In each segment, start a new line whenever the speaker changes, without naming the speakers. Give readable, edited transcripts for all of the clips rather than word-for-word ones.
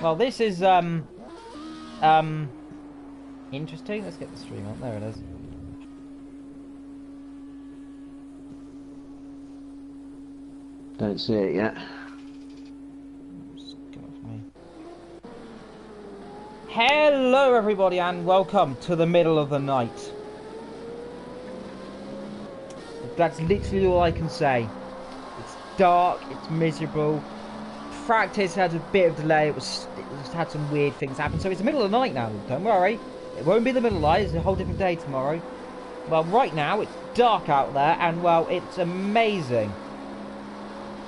Well, this is interesting. Let's get the stream up. There it is.
Don't see it yet.
Hello everybody and welcome to the middle of the night. That's literally all I can say. It's dark, it's miserable. Practice had a bit of delay, it had some weird things happen, so it's the middle of the night now. Don't worry, it won't be the middle of the night, it's a whole different day tomorrow. Well, right now it's dark out there and well, it's amazing.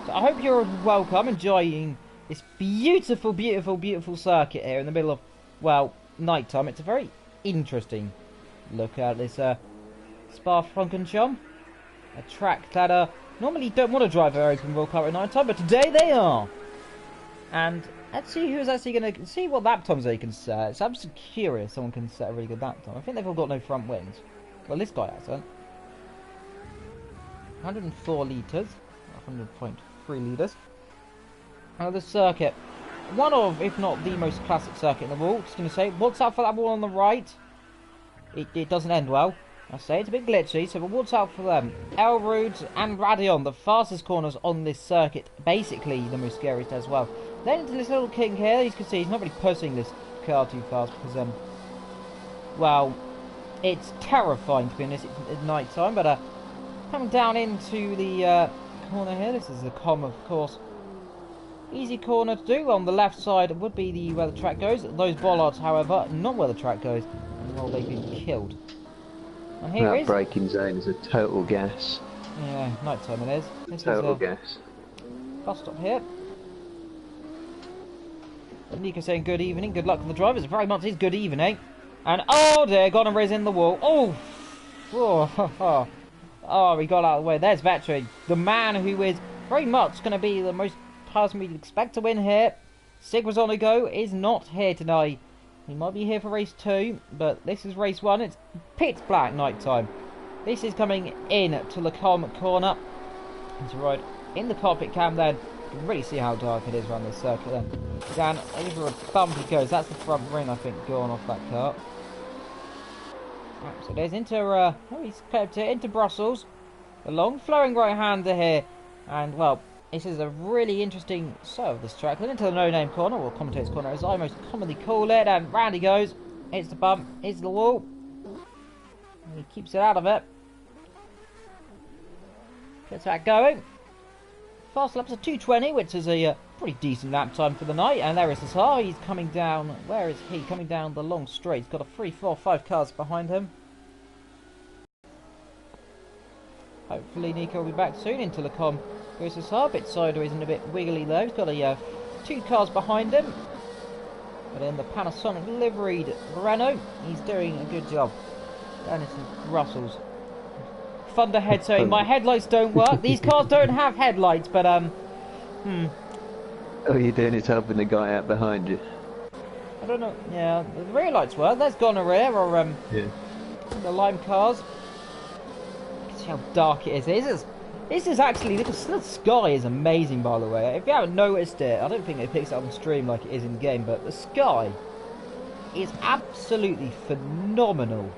So I hope you're welcome, enjoying this beautiful, beautiful, beautiful circuit here in the middle of, well, night time. It's a very interesting look at this Spa-Francorchamps, a track that normally don't want to drive their open wheel car at night time, but today they are. And let's see who's actually going to see what lap times they can set. So I'm just curious someone can set a really good lap time. I think they've all got no front wings. Well, this guy hasn't. 104 litres, 100.3 litres. Now the circuit, one of, if not the most classic circuit in the world. Just going to say, watch out for that wall on the right. It doesn't end well. I say it's a bit glitchy, so watch out for them. Elrud and Radion, the fastest corners on this circuit, basically the most scariest as well. Then into this little kink here, as you can see, he's not really pushing this car too fast because, well, it's terrifying to be honest at night time. But coming down into the corner here, this is the com, of course. Easy corner to do. On the left side would be where the track goes. Those bollards, however, not where the track goes. And well, they've been killed. And here
that braking zone is a total guess.
Yeah, night time it is. This
total
is
guess.
Bus stop here. Nico saying good evening, good luck for the drivers. Very much is good evening. And oh dear, Gonorrhea's in the wall. Oh, oh, he got out of the way. There's Vetri, the man who is very much going to be the most person we'd expect to win here. Sigrazonigo is not here tonight. He might be here for race 2, but this is race 1. It's pitch black night time. This is coming in to the corner. It's right in the cockpit cam then. You can really see how dark it is around this circuit then. Down over a bump he goes. That's the front ring, I think, going off that car. Right, so there's into, he's kept it into Brussels. A long flowing right-hander here. And, well, this is a really interesting serve of this track. Then into the no-name corner, or commentator's corner, as I most commonly call it. And round he goes. Hits the bump, hits the wall. And he keeps it out of it. Gets that going. Fast laps of 2:20, which is a pretty decent lap time for the night. And there is Cesar. He's coming down. Where is he? Coming down the long straight. He's got a 3, 4, 5 cars behind him. Hopefully Nico will be back soon into the com. Goes Cesar, a bit sideways and a bit wiggly though. He's got a 2 cars behind him. But in the Panasonic liveried Renault, he's doing a good job. Down into Brussels. Thunderhead saying, my headlights don't work. These cars don't have headlights, but, Oh,
you're doing is helping the guy out behind you.
I don't know. Yeah, the rear lights work. There's Gonorrhea, or,
yeah.
The lime cars. You can see how dark it is. This is actually, the sky is amazing, by the way. If you haven't noticed it, I don't think it picks it up on stream like it is in the game, but the sky is absolutely phenomenal.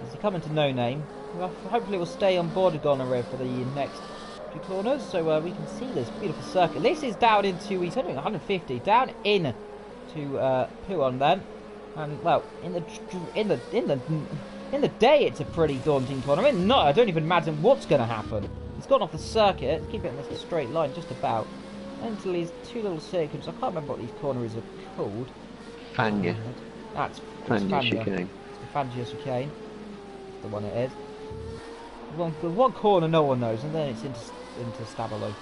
As you come into no name, well, hopefully we'll stay on board with Gonorrhea for the next 2 corners, so we can see this beautiful circuit. This is down into, he's doing 150, down in to Puon then, and well, in the day it's a pretty daunting corner. I mean, no, I don't even imagine what's going to happen. He's gone off the circuit, keep it in this straight line, just about, until these 2 little circuits. I can't remember what these corners are called.
Fanja.
That's
Fanja chicane.
It's Fanja chicane. The one it is. The one corner no one knows, and then it's into Stabilo.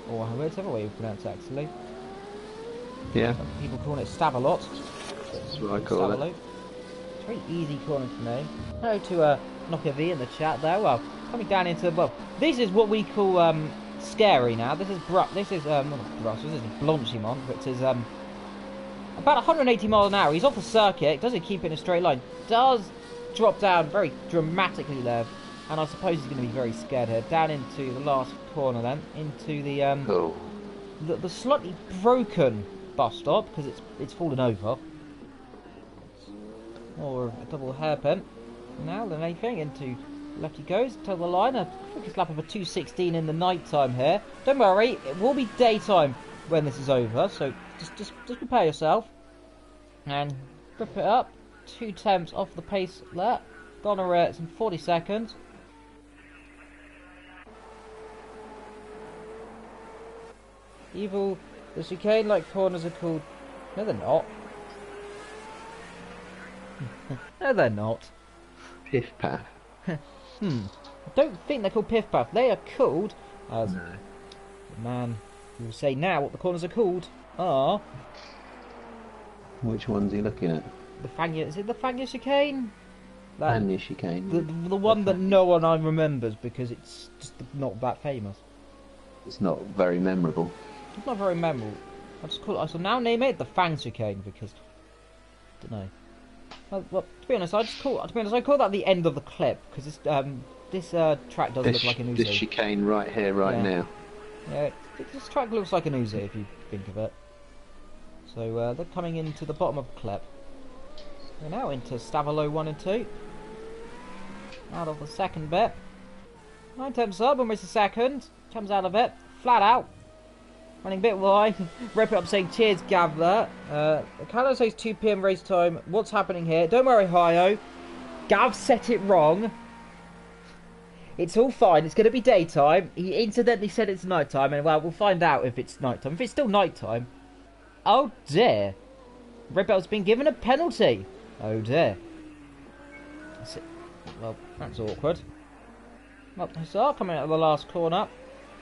Or whichever way you pronounce it, actually.
Yeah.
Some people call it Stabalot.
That's what I call it.
It's a very easy corner for me. Hello to Knocker V in the chat there. Well, coming down into, well, this is what we call scary now. This is not Brussels, this is Blanchimont, which is about 180 miles an hour. He's off the circuit, doesn't keep it in a straight line. Does drop down very dramatically there. And I suppose he's going to be very scared here. Down into the last corner then. Into the... the slightly broken bus stop because it's fallen over. Or a double hairpin. Now then anything into left he goes to the line. A quickest lap of a 2:16 in the night time here. Don't worry, it will be daytime when this is over, so just prepare yourself and grip it up. 2 tenths off the pace there. Gonna it's in 40 seconds. Evil, the chicane like corners are called. No, they're not. No, they're not.
Piff Paff.
I don't think they're called Piff Paff. They are called, as
No.
the man who will say now what the corners are called are.
Which one's he looking at?
The Fangya. Is it the Fangya chicane?
Fangya chicane.
The one that no one remembers because it's just not that famous.
It's not very memorable.
It's not very memorable. I shall now name it the Fang chicane because I don't know. Well, to be honest, I call that the end of the clip because this track does look like an Uzi.
This chicane right here, right now.
Yeah, this track looks like an Uzi if you think of it. So they're coming into the bottom of the clip. We're now into Stavolo 1 and 2. Out of the second bit. 9 tenths up, almost a second. Comes out of it, flat out. Running a bit wide. Rep it up saying, cheers, Gavra. The calendar says 2 PM race time. What's happening here? Don't worry, Hio. Gav set it wrong. It's all fine. It's going to be daytime. He incidentally said it's nighttime, and well, we'll find out if it's nighttime. If it's still nighttime. Oh dear. Rebel's been given a penalty. Oh dear. Well, that's awkward. Up Hussar coming out of the last corner.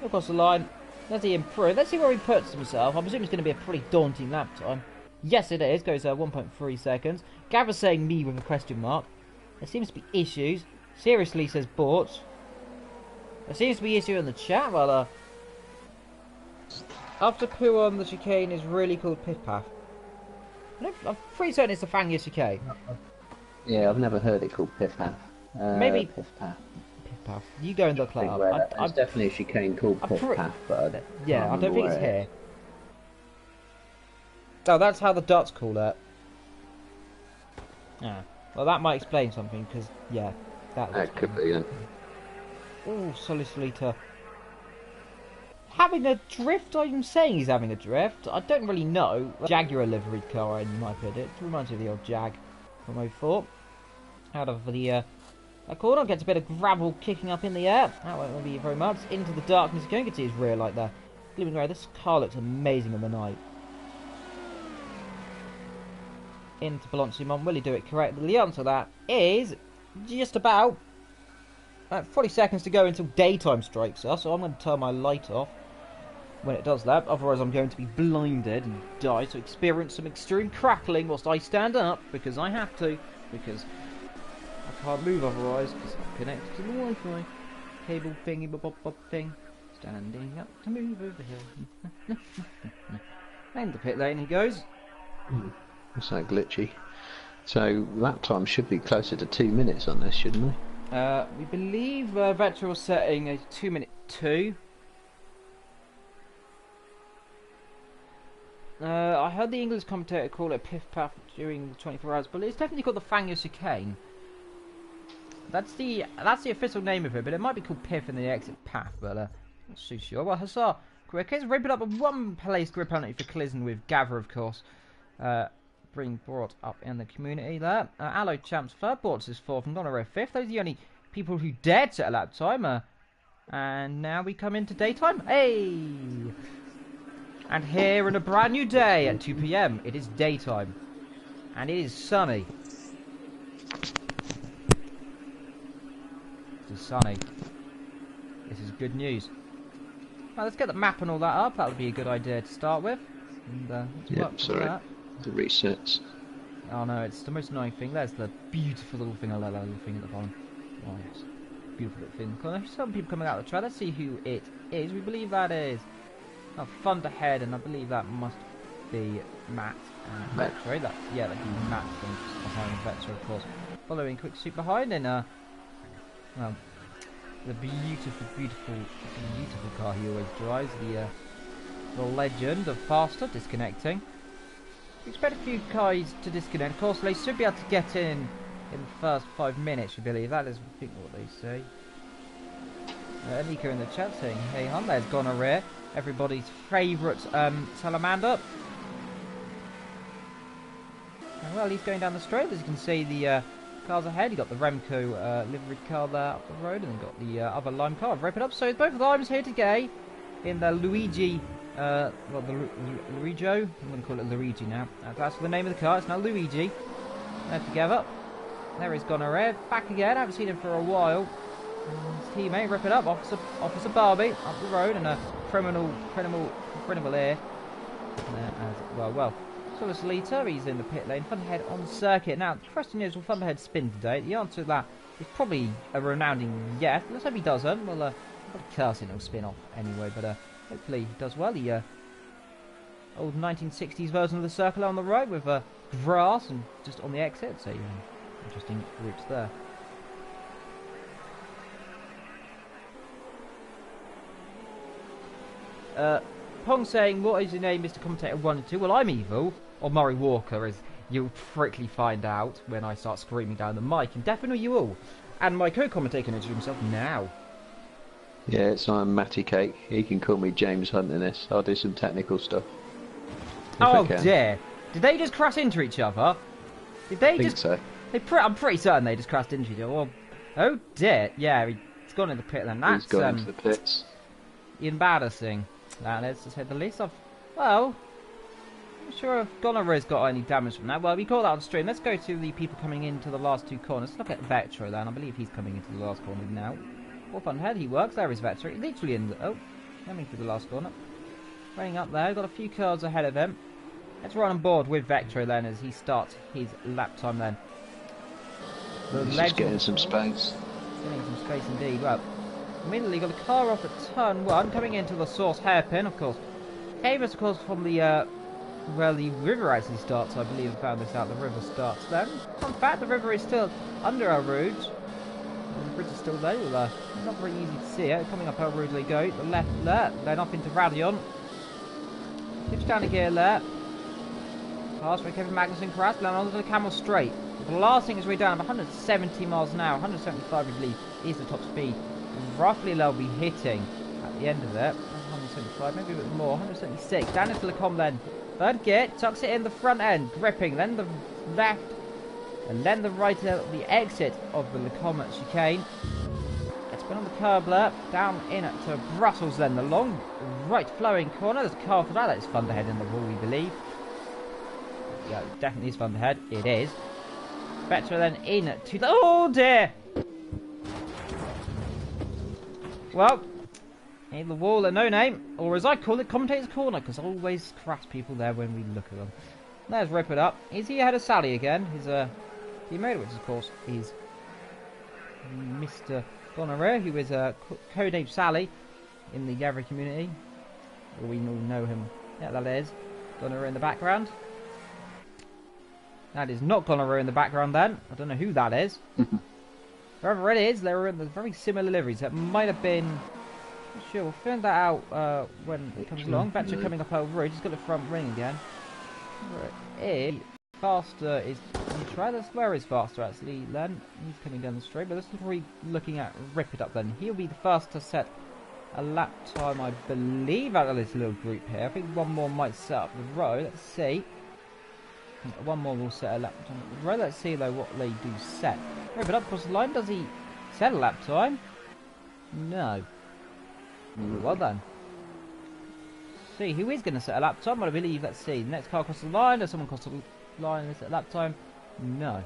Across the line. Does he improve? Let's see where he puts himself. I presume it's going to be a pretty daunting lap time. Yes, it is. Goes 1.3 seconds. Gavra's saying me with a question mark. There seems to be issues. Seriously, says Bort. There seems to be issue in the chat. Well, after poo on the chicane is really called Piff Paff. I'm pretty certain it's the Fangya chicane.
Yeah, I've never heard it called Piff Paff.
Maybe
Piff Paff.
You go and look that up.
There's definitely a chicane called Piff Paff, but
I don't think it's here. Oh, that's how the Dutch call it. Yeah. Well, that might explain something, because, yeah.
That could be, yeah.
Oh, Solicita. Having a drift? I'm saying he's having a drift. I don't really know. Jaguar liveried car, in my opinion. It reminds me of the old Jag from 04. Out of the corner, gets a bit of gravel kicking up in the air. That won't be very much. Into the darkness. You can see his rear light there. Gleaming grey. This car looks amazing in the night. Into Balanciamon. Will he do it correctly? The answer to that is just about 40 seconds to go until daytime strikes us. So I'm going to turn my light off when it does that. Otherwise I'm going to be blinded and die. So experience some extreme crackling whilst I stand up. Because I have to. Because I can't move otherwise. Because I'm connected to the Wi-Fi. Cable thingy bob thing. Standing up to move over here. And the pit lane he goes.
What's that glitchy? So that time should be closer to 2 minutes on this, shouldn't we?
We believe Vetra was setting a 2-minute 2. I heard the English commentator call it Piff Paff during the 24 hours, but it's definitely called the Fangya chicane. That's the official name of it, but it might be called Piff in the exit path, but not too sure. Well, Hussar, quick, it's ripping up a 1-place grid penalty for collision with Gavra, of course. Being brought up in the community there. Allo Champs third, Bortz is fourth, and Gonorrhea fifth. Those are the only people who dared set a lap time. And now we come into daytime. Hey! And here in a brand new day at 2 PM, it is daytime. And it is sunny. It is sunny. This is good news. Well, let's get the map and all that up. That would be a good idea to start with. And,
yep, sorry.
That.
The resets.
Oh no, it's the most annoying thing. There's the beautiful little thing. I love that little thing at the bottom. Oh yes, beautiful little thing. There's some people coming out of the track. Let's see who it is. We believe that is Fund Ahead, and I believe that must be Matt and Vetra. That'd be Matt from behind Vetra, of course. Following quick suit behind, and well, the beautiful car he always drives. The the legend of Faster disconnecting. We expect a few guys to disconnect. Of course, they should be able to get in the first 5 minutes, I believe. That is, I think, what they say. Nico in the chat saying, hey hon, there's Gonorrhea, everybody's favourite salamander. And well, he's going down the straight, as you can see the cars ahead. You got the Remco livery car there up the road, and then got the other Lime car. Wrap it up, so both of the Limes here today in the Luigi, well, the Luigio, I'm going to call it Luigi now. That's the name of the car, it's now Luigi. They're together. There is Gonorrhea, back again, I haven't seen him for a while. His teammate, rip it up, Officer Barbie, up the road, and a criminal here. Well. Solus Lita, he's in the pit lane. Thunderhead on circuit. Now, the question is, will Thunderhead spin today? The answer to that is probably a resounding yes. Let's hope he doesn't. Well, I've got a cursing he'll spin off anyway, but hopefully he does well. The old 1960s version of the circle on the road with grass and just on the exit, so interesting routes there. Pong saying, what is your name, Mr. Commentator 1 and 2? Well, I'm evil, or Murray Walker, as you'll quickly find out when I start screaming down the mic, and definitely you all. And my co-commentator can introduce himself now.
Yes, I'm Matty Cake. He can call me James Hunt in this. I'll do some technical stuff.
Oh dear. Did they just crash into each other? Did they
I think so.
I'm pretty certain they just crashed into each other. Well, oh dear. Yeah, he's gone in the pit then. That's
He's gone into the pits.
Embarrassing. That is, to say the least. Well, I'm not sure if Gonorrhea's got any damage from that. Well, we call that on stream. Let's go to the people coming into the last two corners. Let's look at Vectro then. I believe he's coming into the last corner now. Off on head, he works. There is Vectro. Literally in the... Oh, coming through the last corner. Running up there. Got a few cars ahead of him. Let's run on board with Vectro then as he starts his lap time then.
He's just getting some space.
Getting some space indeed. Well, immediately got a car off at turn 1, coming into the source hairpin, of course. Came us, of course, from the, where the river actually starts, I believe I found this out, the river starts there. In fact, the river is still under our route. The bridge is still there, well, not very easy to see it. Coming up our route they go, the left there, then up into Radion. Switch down to gear there. Pass for Kevin Magnussen crash, down onto the Camel Straight. The last thing is we're down 170 miles an hour, 175 I believe is the top speed. Roughly they'll be hitting at the end of it. 175, maybe a bit more. 176. Down into the com then. Third gear, tucks it in the front end, gripping. Then the left, and then the right at the exit of the Lecom chicane. It's been on the curb there, down in to Brussels then. The long right flowing corner. There's a car for that. That is Thunderhead in the wall, we believe. Yeah, it definitely is Thunderhead. It is. Better then in to the... Oh dear! Well, in the wall at no name, or as I call it, Commentator's Corner, because I always crash people there when we look at them. There's Rip It Up. Is he ahead of Sally again? His teammate, which of course is Mr. Gonorrhea, who is codename Sally in the GAVRA community. We all know him. Yeah, that is Gonorrhea in the background. That is not Gonorrhea in the background then. I don't know who that is. Whoever it is, they were in the very similar liveries. That might have been... Not sure, we'll find that out when it comes along. Betcha coming up our road. He's got the front ring again. Faster is... Where is Faster actually then? He's coming down the straight. But this is probably looking at Rip It Up then. He'll be the first to set a lap time, I believe, out of this little group here. I think one more might set up the row. Let's see. One more will set a lap time. Right, let's see though what they do set. Rip It Up across the line. Does he set a lap time? No. Well done. See who is going to set a lap time. I believe. Let's see. The next car across the line. Does someone cross the line and set a lap time? No.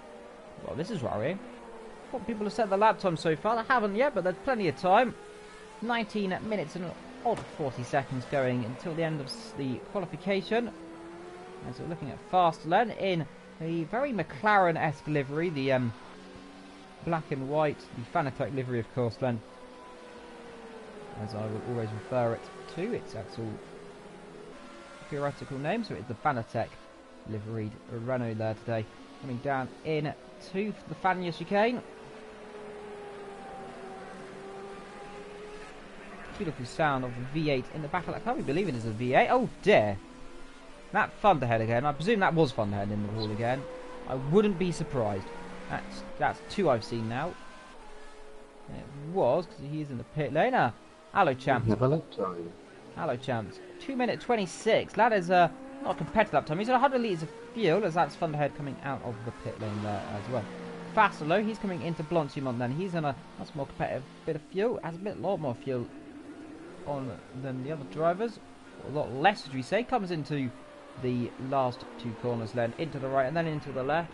Well, this is worrying. What people have set the lap time so far? They haven't yet, but there's plenty of time. 19 minutes and an odd 40 seconds going until the end of the qualification. As we're looking at Fast Len in a very McLaren-esque livery, the black and white, the Fanatec livery, of course, then, as I would always refer it to, its actual theoretical name, so it's the Fanatec liveried Renault there today, coming down in to the Fania chicane. beautiful sound of the V8 in the back of that. I can't believe it is a V8. Oh dear. That thunderhead again. I presume that was thunderhead in the wall again. I wouldn't be surprised. That's 2 I've seen now. It was, because he is in the pit lane. Hello, champs.
Have a lap time.
Hello, champs. 2:26. That is not a competitive lap time. He's at 100 litres of fuel, as that's Thunderhead coming out of the pit lane there as well. Fasterlow, he's coming into Blancimont then. He's on a much more competitive bit of fuel. Has a lot more fuel on than the other drivers. A lot less, should we say. Comes into the last 2 corners then. Into the right and then into the left.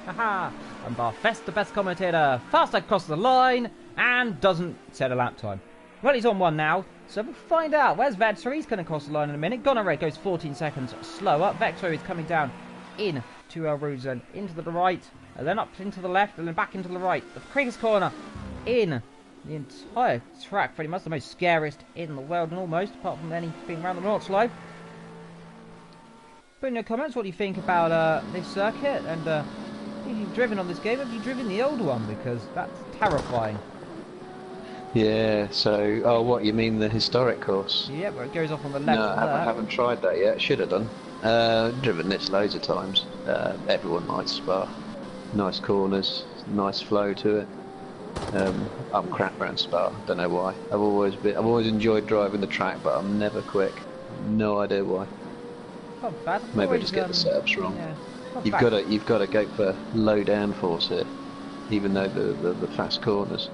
Haha! And Barfest, the best commentator, fast across the line and doesn't set a lap time. Well, he's on 1 now, so we'll find out. Where's Vector? He's going to cross the line in a minute. Gonorrhea goes 14 seconds slower. Vector is coming down into El Rouge and into the right, and then up into the left, and then back into the right. The quickest corner in the entire track, pretty much the most scariest in the world, and almost, apart from anything around the launch line. Put in your comments what you think about this circuit, and if you've driven on this game, have you driven the old one? Because that's terrifying.
Yeah, so, oh, what, you mean the historic course?
Yeah, where it goes off on the left.
No, I haven't tried that yet. Should have done. Driven this loads of times. Everyone likes Spa. Nice corners, nice flow to it. I'm crap around Spa. Don't know why. I've always enjoyed driving the track, but I'm never quick. No idea why.
Not bad.
Maybe I just get the setups wrong.
Yeah,
You've got to go for low downforce here, even though the fast corners.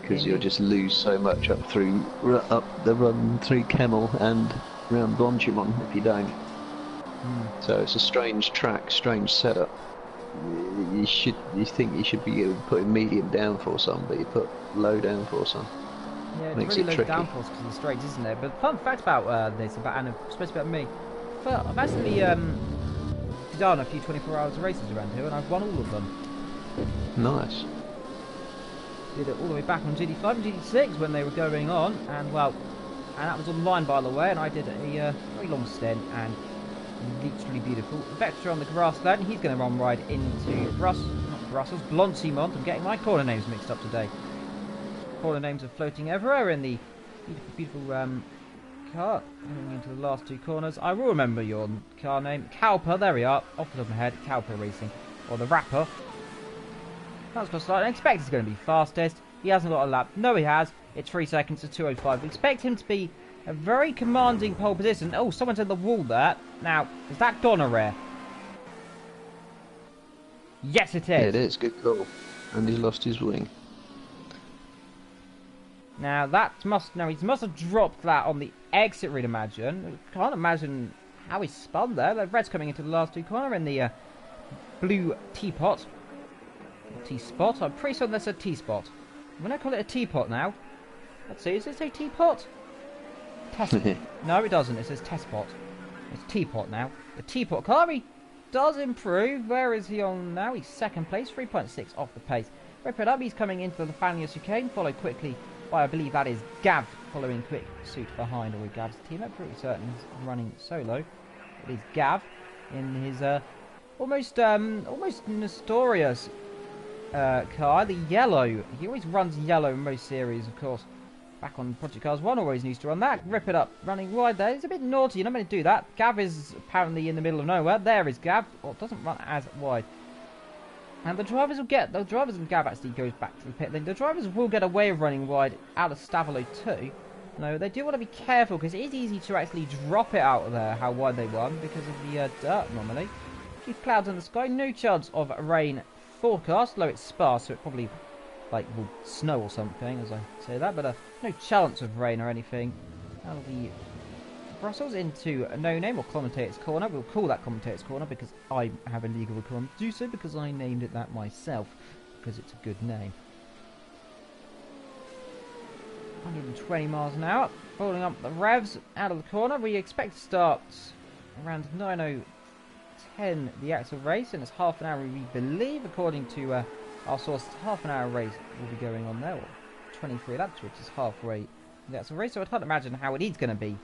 Because you'll just lose so much up the run through Kemmel and round Blancimont if you don't. So it's a strange track, strange setup. You think you should be putting medium downforce on, but you put low downforce on.
Yeah, it's
Makes
really
it
low
tricky.
downforce because of the straights, isn't it? But fun fact about this, and especially about me, well, I've actually done a few 24 hours of races around here, and I've won all of them.
Nice.
Did it all the way back on GT5 and GT6 when they were going on, and well, and that was online by the way, and I did a very long stint, and literally beautiful. Vector on the grassland, he's going to run right into Blancimont. I'm getting my corner names mixed up today. Corner names are floating everywhere in the beautiful car. Coming into the last 2 corners. I will remember your car name. Cowper, there we are. Off the top of my head, Cowper Racing. Or the Rapper. That's got started. I expect he's going to be fastest. He hasn't got a lap. No, he has. It's 3 seconds to 2:05. We expect him to be a very commanding pole position. Oh, someone's in the wall there. Now, is that Gonorrhea? Yes, it is.
Yeah, it is. Good call. And he's lost his wing.
Now, he must have dropped that on the exit, we'd imagine. Can't imagine how he spun there. The red's coming into the last 2 corner in the blue teapot. T-spot? I'm pretty sure that's a T-spot. I'm going to call it a teapot now. Let's see, does it say teapot? Test. No, it doesn't. It says test pot. It's teapot now. The teapot car, he does improve. Where is he on now? He's 2nd place, 3.6 off the pace. Rip it up. He's coming into the Fanius chicane, followed quickly by, I believe that is Gav, following quick suit behind, or Gav's team. I'm pretty certain he's running solo. It is Gav in his almost Nestorius car, the yellow. He always runs yellow in most series, of course. Back on Project Cars 1 always needs to run that. Rip it up, running wide there. He's a bit naughty, you're not meant to do that. Gav is apparently in the middle of nowhere. There is Gav. Oh, it doesn't run as wide. And the drivers and Gav actually goes back to the pit lane. The drivers will get away with running wide out of Stavolo too. No, they do want to be careful because it is easy to actually drop it out of there how wide they run because of the dirt normally. A few clouds in the sky, no chance of rain forecast, though it's sparse, so it probably will snow or something as I say that, but no chance of rain or anything. Out of the Brussels into a no name or commentator's corner. We'll call that commentator's corner because I have a legal requirement to do so because I named it that myself because it's a good name. 120 miles an hour, following up the revs out of the corner. We expect to start around 9:10 the actual race, and it's half an hour we believe, according to our source. Half an hour race will be going on there, or 23 laps, which is halfway the actual race. So I can't imagine how it is going to be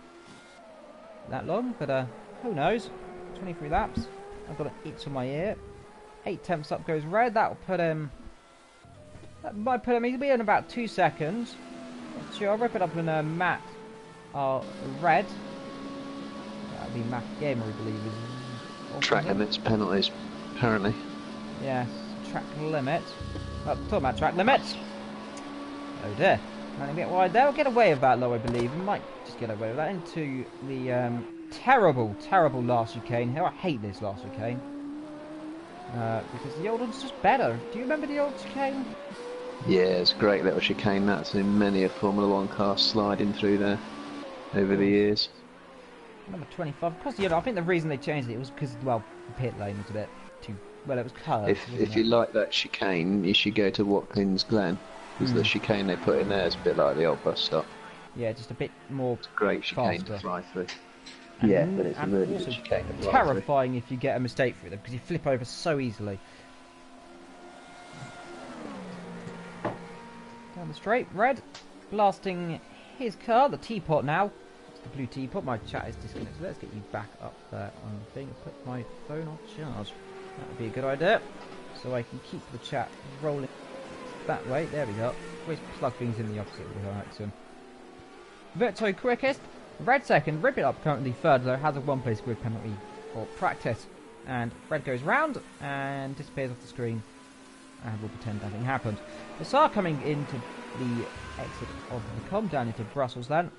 that long, but who knows? 23 laps. I've got an itch on my ear. 8/10 up goes Red. That'll put him. That might put him. He'll be in about 2 seconds. Sure, I'll rip it up in Matt. Red. That'll be Matt Gamer, I believe.
Track limits, penalties, apparently.
Yes, track limit. Oh, talking about track limits. Oh dear. Running a bit wide there. We'll get away with that, though, I believe. We might just get away with that into the terrible, terrible last chicane here. I hate this last chicane. Because the old one's just better. Do you remember the old chicane?
Yeah, it's a great little chicane. That's in many a Formula 1 car sliding through there over the years.
Number 25. Of course, I think the reason they changed it was because, well, the pit lane was a bit too... Well, it was curved.
If you like that chicane, you should go to Watkins Glen. Because the chicane they put in there is a bit like the old bus stop.
Yeah, just a bit more
It's a great chicane
faster
to fly through.
And,
yeah, but it's a really
also
good chicane to fly
terrifying if you get a mistake through them, because you flip over so easily. Down the straight, Red blasting his car, the teapot now. It's the blue teapot. My chat is disconnected. Let's get you back up there on the thing. Put my phone on charge. That would be a good idea, so I can keep the chat rolling that way. There we go. Always plug things in the opposite direction. Verto quickest. Red second. Rip it up currently third though. Has a one-place grid penalty for practice. And Red goes round and disappears off the screen. And we'll pretend nothing happened. The SAR coming into the exit of the com down into Brussels then.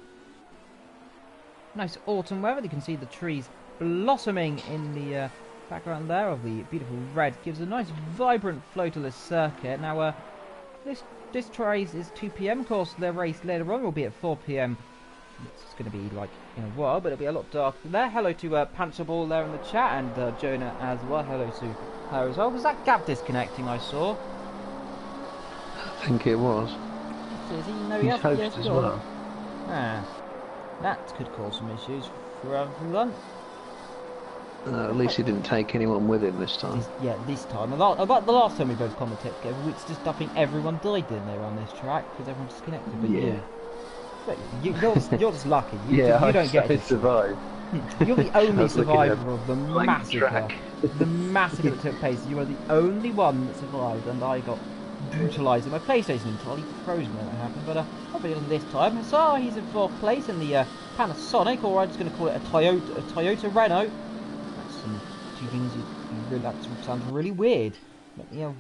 Nice autumn weather. You can see the trees blossoming in the background there of the beautiful red. Gives a nice vibrant flow to the circuit. Now this race is 2 PM. Of course the race later on will be at 4 PM. It's going to be like in a while, but it'll be a lot darker there. Hello to Panzerball there in the chat, and Jonah as well. Hello to her as well. Was that Gav disconnecting I saw?
I think it was.
Is he? No,
He's host as well.
Ah, that could cause some issues for everyone.
At least he didn't take anyone with him this time.
Yeah, this time. About the last time we both commented together, it's just I think everyone died in there on this track because everyone disconnected. But
yeah.
You're just lucky. You don't get
it. Survived.
You're the only survivor of the massacre. The massacre that took place. You are the only one that survived, and I got brutalised. And my PlayStation entirely frozen when that happened. But hopefully this time. So he's in 4th place in the Panasonic, or I'm just going to call it a Toyota Renault. That's some two things that sounds really weird. But the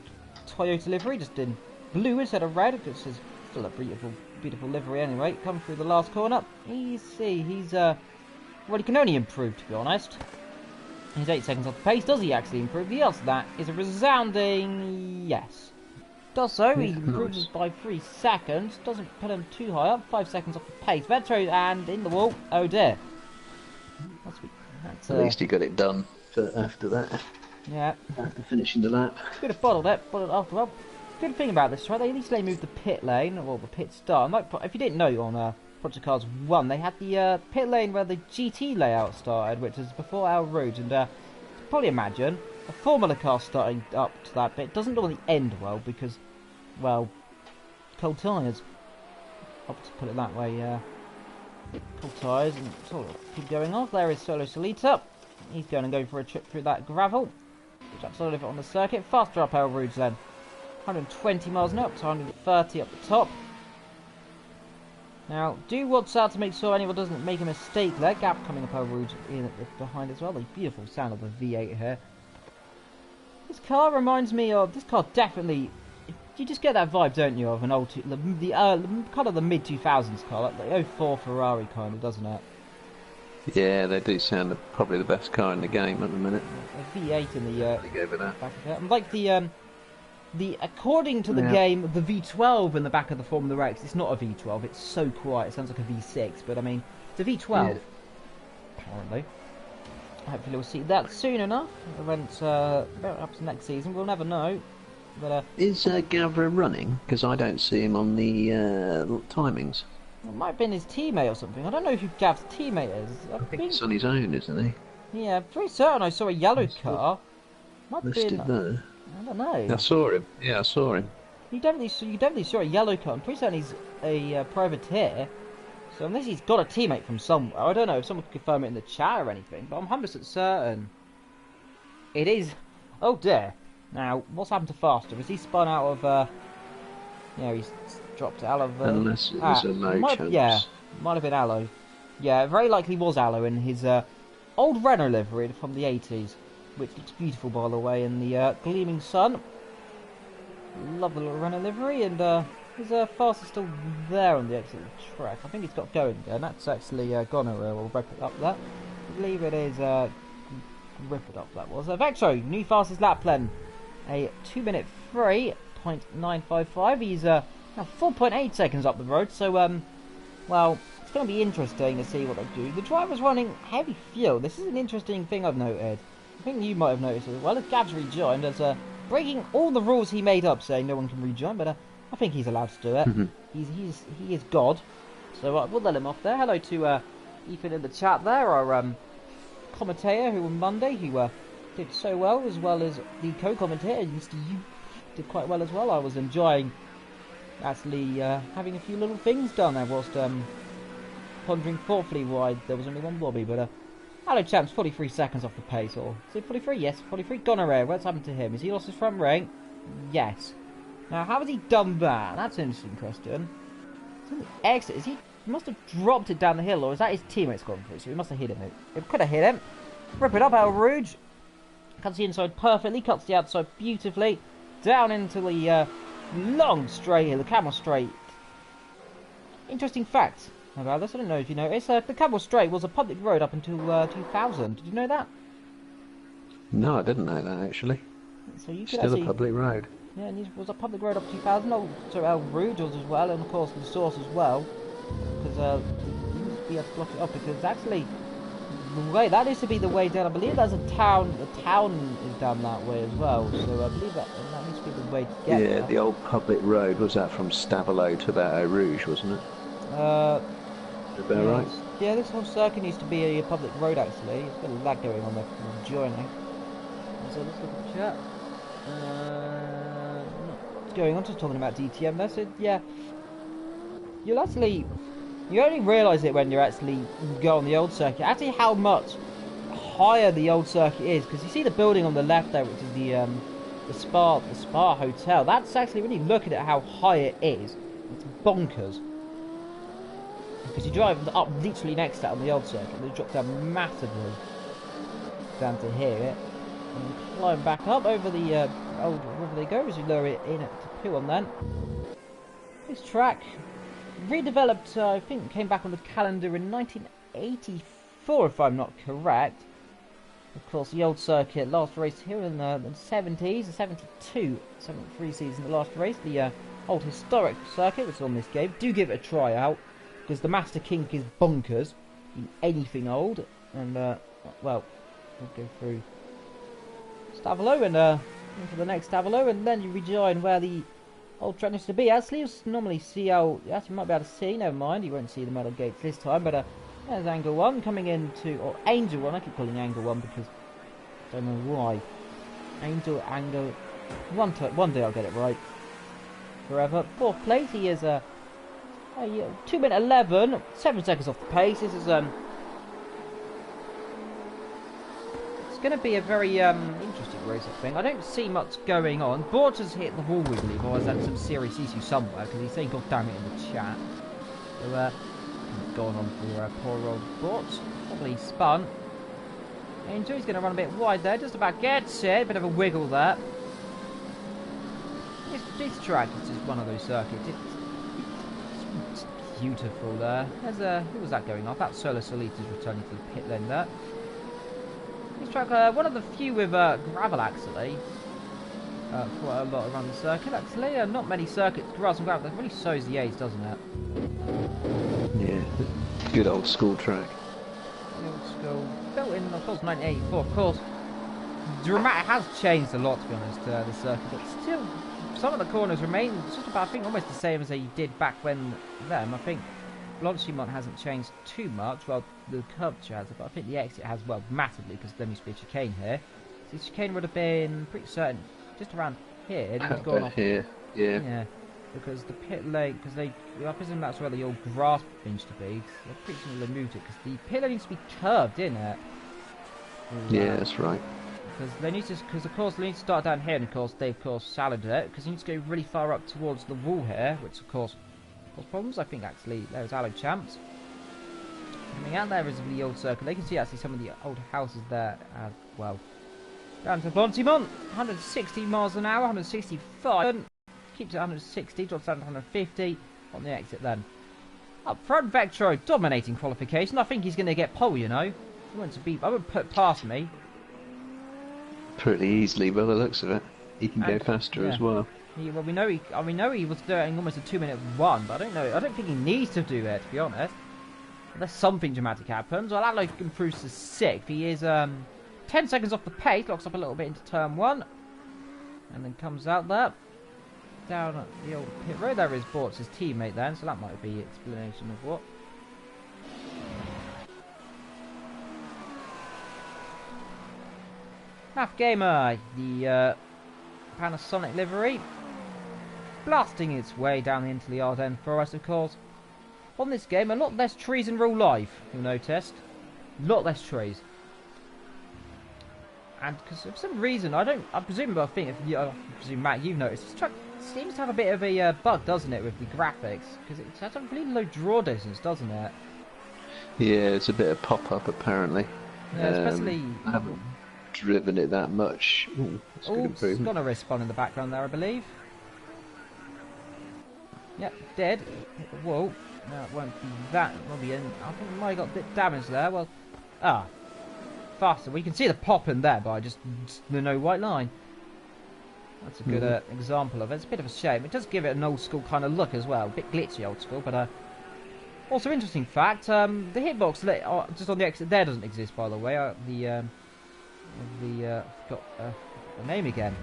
Toyota livery just in blue instead of red. It's still a beautiful livery anyway. Come through the last corner. He's well, he can only improve, to be honest. He's 8 seconds off the pace. Does he actually improve? The answer to that is a resounding yes. Does so. He improves by 3 seconds. Doesn't put him too high up. 5 seconds off the pace. Vetro and in the wall. Oh dear. That's
At least he got it done after that.
Yeah.
After finishing the lap.
Could have bottled it after all. Good thing about this, right? At least they moved the pit lane, or the pit start. If you didn't know, on Project Cars 1, they had the pit lane where the GT layout started, which is before our road. And you can probably imagine a Formula car starting up to that bit doesn't normally end well because, well, cold tyres. I'll just put it that way. Cold tyres and sort of keep going off. There is Solo Solita. He's going to go for a trip through that gravel. Which absolutely on the circuit. Faster up our roads then. 120 miles an hour up to 130 up the top. Now, do watch out to make sure anyone doesn't make a mistake there. Gap coming up our road behind as well. The beautiful sound of the V8 here. This car reminds me of... This car definitely... You just get that vibe, don't you, of an old... The kind of the mid-2000s car. Like the 04 Ferrari kind of, doesn't it?
Yeah, they do sound probably the best car in the game at the minute.
A V8 in the...
go with that.
Back of it. And like according to the game, the V12 in the back of the Formula X, it's not a V12, it's so quiet, it sounds like a V6, but I mean, it's a V12, apparently. Hopefully we'll see that soon enough. Events perhaps next season, we'll never know. But
is Gavra running? Because I don't see him on the timings.
It might have been his teammate or something. I don't know who Gav's teammate is.
I think he's on his own, isn't he?
Yeah, pretty certain I saw a yellow car. Might have been...
there.
I don't know.
I saw him. Yeah, I saw him.
You definitely saw a yellow car. I'm pretty certain he's a privateer. So unless he's got a teammate from somewhere, I don't know if someone could confirm it in the chat or anything. But I'm 100% certain it is. Oh dear, Now, what's happened to Faster? Has he spun out of, he's dropped out of...
Unless it was a low chance.
Yeah, might have been Allo. Yeah, very likely was Allo in his old Renault livery from the 80s, which looks beautiful, by the way, in the gleaming sun. Love the little Renault livery, and his Faster still there on the exit of the track. I think he's got going again. That's actually Gonorrhea. We'll rip it up that. I believe it is rip it up that was. Vectro, new fastest lap plan. A 2-minute 3.955. He's now 4.8 seconds up the road, so well, it's going to be interesting to see what they do. The driver's running heavy fuel. This is an interesting thing I've noted. I think you might have noticed as well. If Gav's rejoined as breaking all the rules he made up, saying no one can rejoin, but I think he's allowed to do it. He is God, so we'll let him off there. Hello to Ethan in the chat there, our commentator who on Monday who did so well, as the co-commentator Mr. You did quite well as well. I was enjoying actually having a few little things done there whilst pondering thoughtfully why there was only one lobby, but hello champs, 43 seconds off the pace, or is it 43? Yes, 43. Gonorrhea, what's happened to him? Has he lost his front ring? Yes. Now, how has he done that? That's an interesting question. It's on the exit. He must have dropped it down the hill, or is that his teammates gone through? So he must have hit him. It could have hit him. Rip it up, El Rouge. Cuts the inside perfectly, cuts the outside beautifully. Down into the long straight here, the Camel Straight. Interesting fact about this, I don't know if you noticed. The Camel Straight was a public road up until 2000. Did you know that?
No, I didn't know that actually.
So you could
Still
actually,
a public road.
Yeah, and it was a public road up to 2000. Oh, so El Rouge was as well, and of course the source as well. Because you used to be able to block it up, because actually the way that used to be the way down. I believe there's a town. The town is down that way as well. So I believe that used to be the way to get there.
Yeah, the old public road was that from Stavelot to about Eau Rouge, wasn't it? About right?
Yeah, this whole circuit used to be a public road actually. It's got a lag going on there from joining. So let's look at the chat. What's going on? Just talking about DTM there. So yeah, you only realise it when you actually go on the old circuit. Actually, how much higher the old circuit is, because you see the building on the left there, which is the Spa Hotel. That's actually, when you look at it, how high it is. It's bonkers. Because you drive up literally next to that on the old circuit, and it drops down massively down to here, and you climb back up over the old river they go as you lower it in to Puon then. This track, redeveloped, I think came back on the calendar in 1984 if I'm not correct. Of course the old circuit last race here in the 70s, the 72, 73 season, the last race, the old historic circuit which is on this game. Do give it a try out, because the Master Kink is bonkers in anything old. And well, we'll go through Stavelot and into the next Stavelot, and then you rejoin where the old track used to be. Actually, you'll normally see how, yes, you might be able to see, never mind, you won't see the metal gates this time, but there's Angle 1 coming into, or Angel 1, I keep calling Angle 1 because I don't know why. Angle, one day I'll get it right. Forever. 4th place, he is 2 minute 11, 7 seconds off the pace. This is it's going to be a very interesting race, I think. I don't see much going on. Bort has hit the wall, we believe, or has had some serious issue somewhere, because he's saying god damn it in the chat. So going on for poor old Bort. Probably spun. Angel, he's going to run a bit wide there, just about gets it. Bit of a wiggle there. This track is just one of those circuits. It's beautiful there. There's who was that going off? That's Solo Solita's returning to the pit lane there. This track, one of the few with gravel actually. Quite a lot around the circuit actually. Not many circuits, grass and gravel. That really sows the A's, doesn't it?
Yeah, good old school track.
Old school. Built in, of course, 1984. Of course, it has changed a lot, to be honest, the circuit, but still, some of the corners remain just about, I think, almost the same as they did back when them. I think Blanchimont hasn't changed too much. Well, the curvature has, but I think the exit has, well, massively, because there used to be a chicane here. So the chicane would have been pretty certain just around here. It was gone off
here, yeah.
Yeah, because the pit lane, because I presume that's where the old grass used to be. I'm pretty sure they moved it, because the pit lane used to be curved, didn't it?
Yeah, that's right.
Because they need to, because of course they need to start down here, and of course they shallowed it, because you need to go really far up towards the wall here, which of course cause problems. I think actually there's Allo Champs coming out there is the old circle. They can see actually some of the old houses there as well. Down to Bontimont, 160 miles an hour, 165. Keeps it 160, drops down to 150 on the exit then. Up front, Vectro dominating qualification. I think he's going to get pole, you know. He wants to beat. I would put past me.
Pretty easily, by the looks of it. He can go faster as well.
Well, we know he was doing almost a 2-minute one, but I don't know. I don't think he needs to do it, to be honest. Unless something dramatic happens. Well, Allo improves to 6th. He is 10 seconds off the pace. Locks up a little bit into turn 1, and then comes out there down at the old pit road. There is Bort's his teammate then, so that might be the explanation of what. Half Gamer, the Panasonic livery, blasting its way down into the Ardennes Forest, of course. On this game, a lot less trees in real life, you'll notice. A lot less trees. And because for some reason, I presume Matt, you've noticed, this truck seems to have a bit of a bug, doesn't it, with the graphics? Because it has a really low draw distance, doesn't it?
Yeah, it's a bit of pop-up apparently.
Yeah, especially...
I haven't driven it that much. Ooh, that's good
it's
improvement.
got a respawn in the background there, I believe. Yep, dead. Hit the wall. No, it won't be that. It won't be in. I think we might have got a bit damaged there. Well, faster. We can see the pop in there by just the no white line. That's a good example of it. It's a bit of a shame. It does give it an old school kind of look as well. A bit glitchy old school, but also interesting fact. The hitbox just on the exit there doesn't exist, by the way. Got the name again.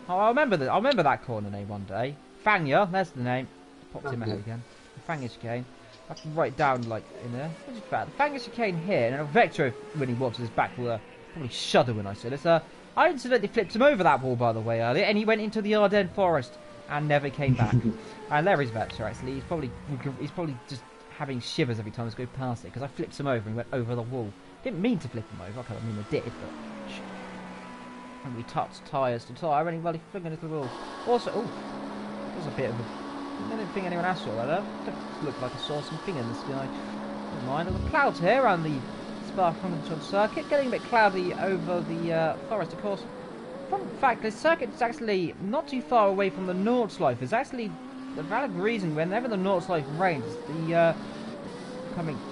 Oh, I'll remember that corner name one day. Fangya, that's the name. Popped in my head again. The Fangya chicane. I can write it down like in there. What's it about? The Fangya chicane here, and a Vectro when he watches his back will probably shudder when I say this. I incidentally flipped him over that wall, by the way, earlier, and he went into the Ardennes Forest and never came back. And there is Vector actually. He's probably just having shivers every time I go past it because I flipped him over and went over the wall. Didn't mean to flip him over. I mean I did, but and we touched tyres to tyre. Running well, he flung into the wall. Also, there's a bit of a. I don't think anyone else saw that. It looked like I saw something in the sky. Never mind. There were clouds here around the Spa-Francorchamps circuit, getting a bit cloudy over the forest, of course. Fun fact: this circuit is actually not too far away from the Nordschleife. There's actually the valid reason whenever the Nordschleife rains, it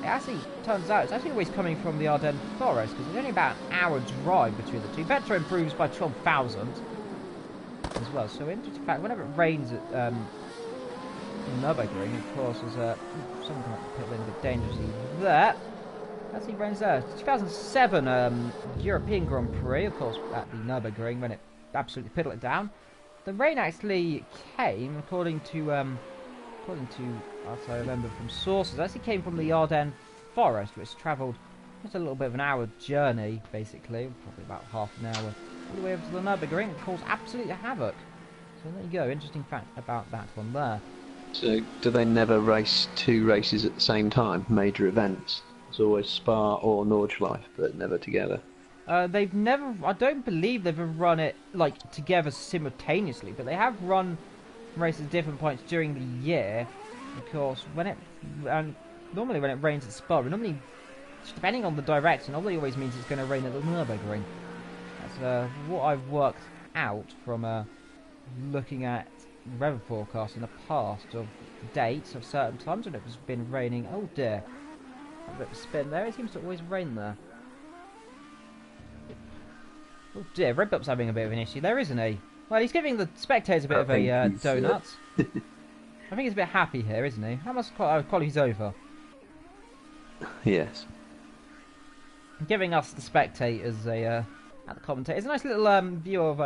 actually turns out it's actually always coming from the Ardennes Forest because there's only about an hour drive between the two. Vector improves by 12,000 as well. So interesting fact: whenever it rains at Nürburgring, of course, there's someone come up the pit lane a bit dangerously there. As he runs there, 2007 European Grand Prix, of course, at the Nürburgring when it absolutely piddled it down. The rain actually came, according to as I remember from sources, actually came from the Ardennes Forest, which travelled just a little bit of an hour journey, basically, probably about half an hour, all the way over to the Nürburgring and caused absolute havoc. So there you go, interesting fact about that one there.
So, do they never race 2 races at the same time, major events? It's always Spa or Nordschleife, but never together.
They've never, I don't believe they've ever run it like together simultaneously, but they have run races at different points during the year. Of course, normally when it rains at Spa, normally, depending on the direction, normally always means it's going to rain at the Nürburgring. That's what I've worked out from looking at weather forecasts in the past of dates of certain times when it has been raining. Oh dear. A bit of a spin there. It seems to always rain there. Oh dear, Redbub's having a bit of an issue there, isn't he? Well, he's giving the spectators a bit of a donut. I think he's a bit happy here, isn't he? How much quality's over?
Yes.
Giving us, the spectators, at the commentators, a nice little view of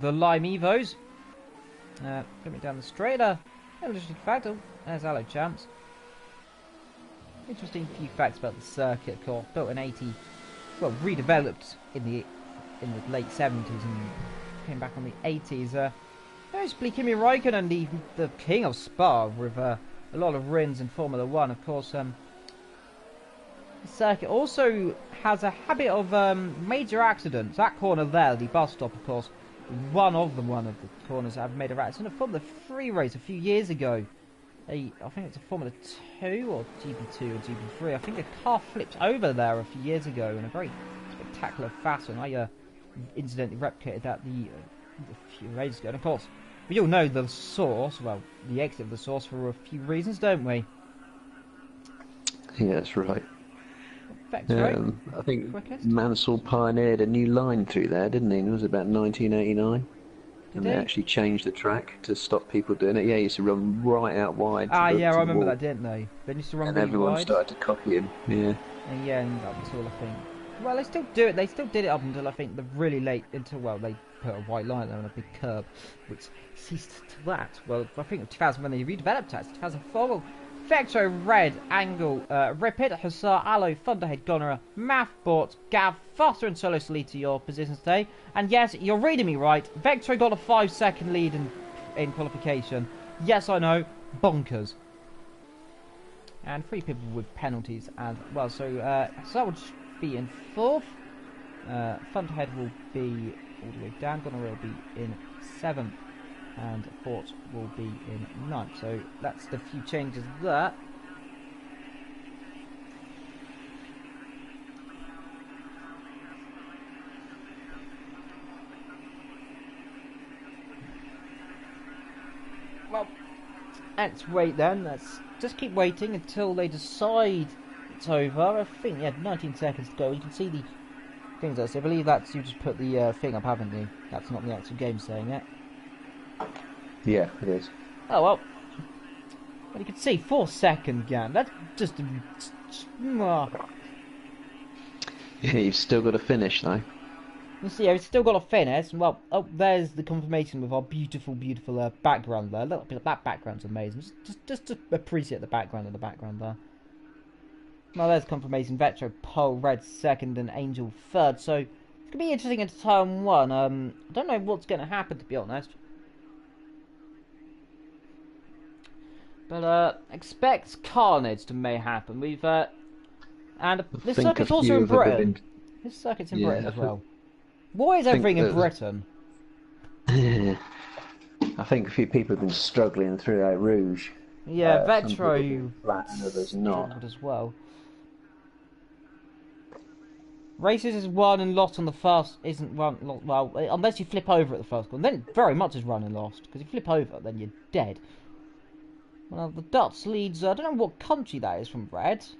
the Lime Evos. Coming down the straight. Interesting fact. Oh, there's Allo Champs. Interesting few facts about the circuit. Of course, built in redeveloped in the late 70s and came back on the 80s. Mostly Kimi Räikkönen, the king of Spa, with a lot of wins in Formula 1. Of course, The circuit also has a habit of major accidents. That corner there, the bus stop, of course, one of the corners that have made a accident. I Formula 3 race a few years ago. I think it's a Formula 2 or GP2 or GP3. I think a car flipped over there a few years ago in a very spectacular fashion. I incidentally replicated that a few races ago. And of course, we all know the source, well, the exit of the source for a few reasons, don't we?
Yeah, that's right. I think
Quickest.
Mansell pioneered a new line through there, didn't he? It was about 1989. And they actually changed the track to stop people doing it. Yeah, he used to run right out wide.
Yeah, I remember that, didn't they? They used to run
and
really
everyone
wide.
started to copy him. Yeah.
And yeah, and that was all, I think. Well, they still do it. They still did it up until, I think, the really late, until, well, they put a white line there and a big curb, which ceased to that. Well, I think in 2000 when they redeveloped that, 2004. Well, Vectro, Red, Angle, Ripid, Hussar, Allo, Thunderhead, Gonorrhea, Mathbot, Gav, Faster and Solo lead to your positions today. And yes, you're reading me right. Vectro got a 5-second lead in qualification. Yes, I know. Bonkers. And 3 people with penalties as well. So that would be in 4th. Thunderhead will be all the way down. Gonorrhea will be in 7th. And Fort will be in 9th. So that's the few changes there. Well, let's wait then. Let's just keep waiting until they decide it's over. I think, yeah, 19 seconds to go. You can see the things I say. I believe that's, you just put the thing up, haven't you? That's not the actual game saying it.
Yeah, it is.
Oh, well. Well, you can see 4-second gap. That's just...
Yeah, you've still got to finish, though.
You see, I've still got to finish. Well, oh, there's the confirmation with our beautiful, beautiful background there. Look, that background's amazing. Just to appreciate the background of the background there. Well, there's confirmation. Vetro, Pole, Red 2nd, and Angel 3rd. So, it's going to be interesting into turn 1. I don't know what's going to happen, to be honest. But expect carnage to may happen. We've and this circuit's also in Britain. This circuit's in Britain as well. Why is everything in Britain?
I think a few people have been struggling throughout Rouge.
Yeah, Vetro
flat and others not
as well. Races is won and lost on the first. Isn't won well unless you flip over at the first one. Then very much is run and lost because if you flip over, then you're dead. Well, the Dutch leads. I don't know what country that is from Red. So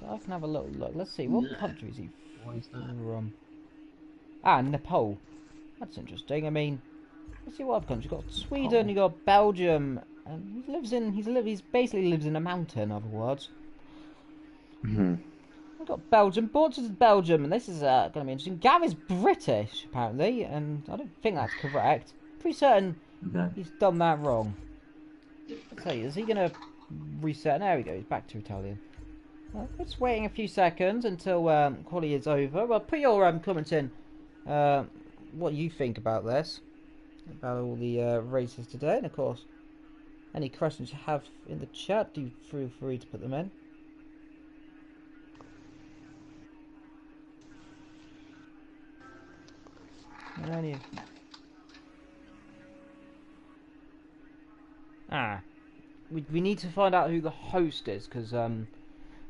I can have a little look. Let's see. What country is he from? Nepal. That's interesting. I mean, let's see what other countries. You've got Sweden. You've got Belgium. And he basically lives in a mountain. In other words.
Mm-hmm.
We've got Belgium. Borders is Belgium, and this is going to be interesting. Gav is British apparently, and I don't think that's correct. Pretty certain.
No.
He's done that wrong. So, is he going to reset? There we go, he's back to Italian. We're just waiting a few seconds until quality is over. Well, put your comments in what you think about this. About all the races today. And of course, any questions you have in the chat, do feel free to put them in. And we need to find out who the host is, because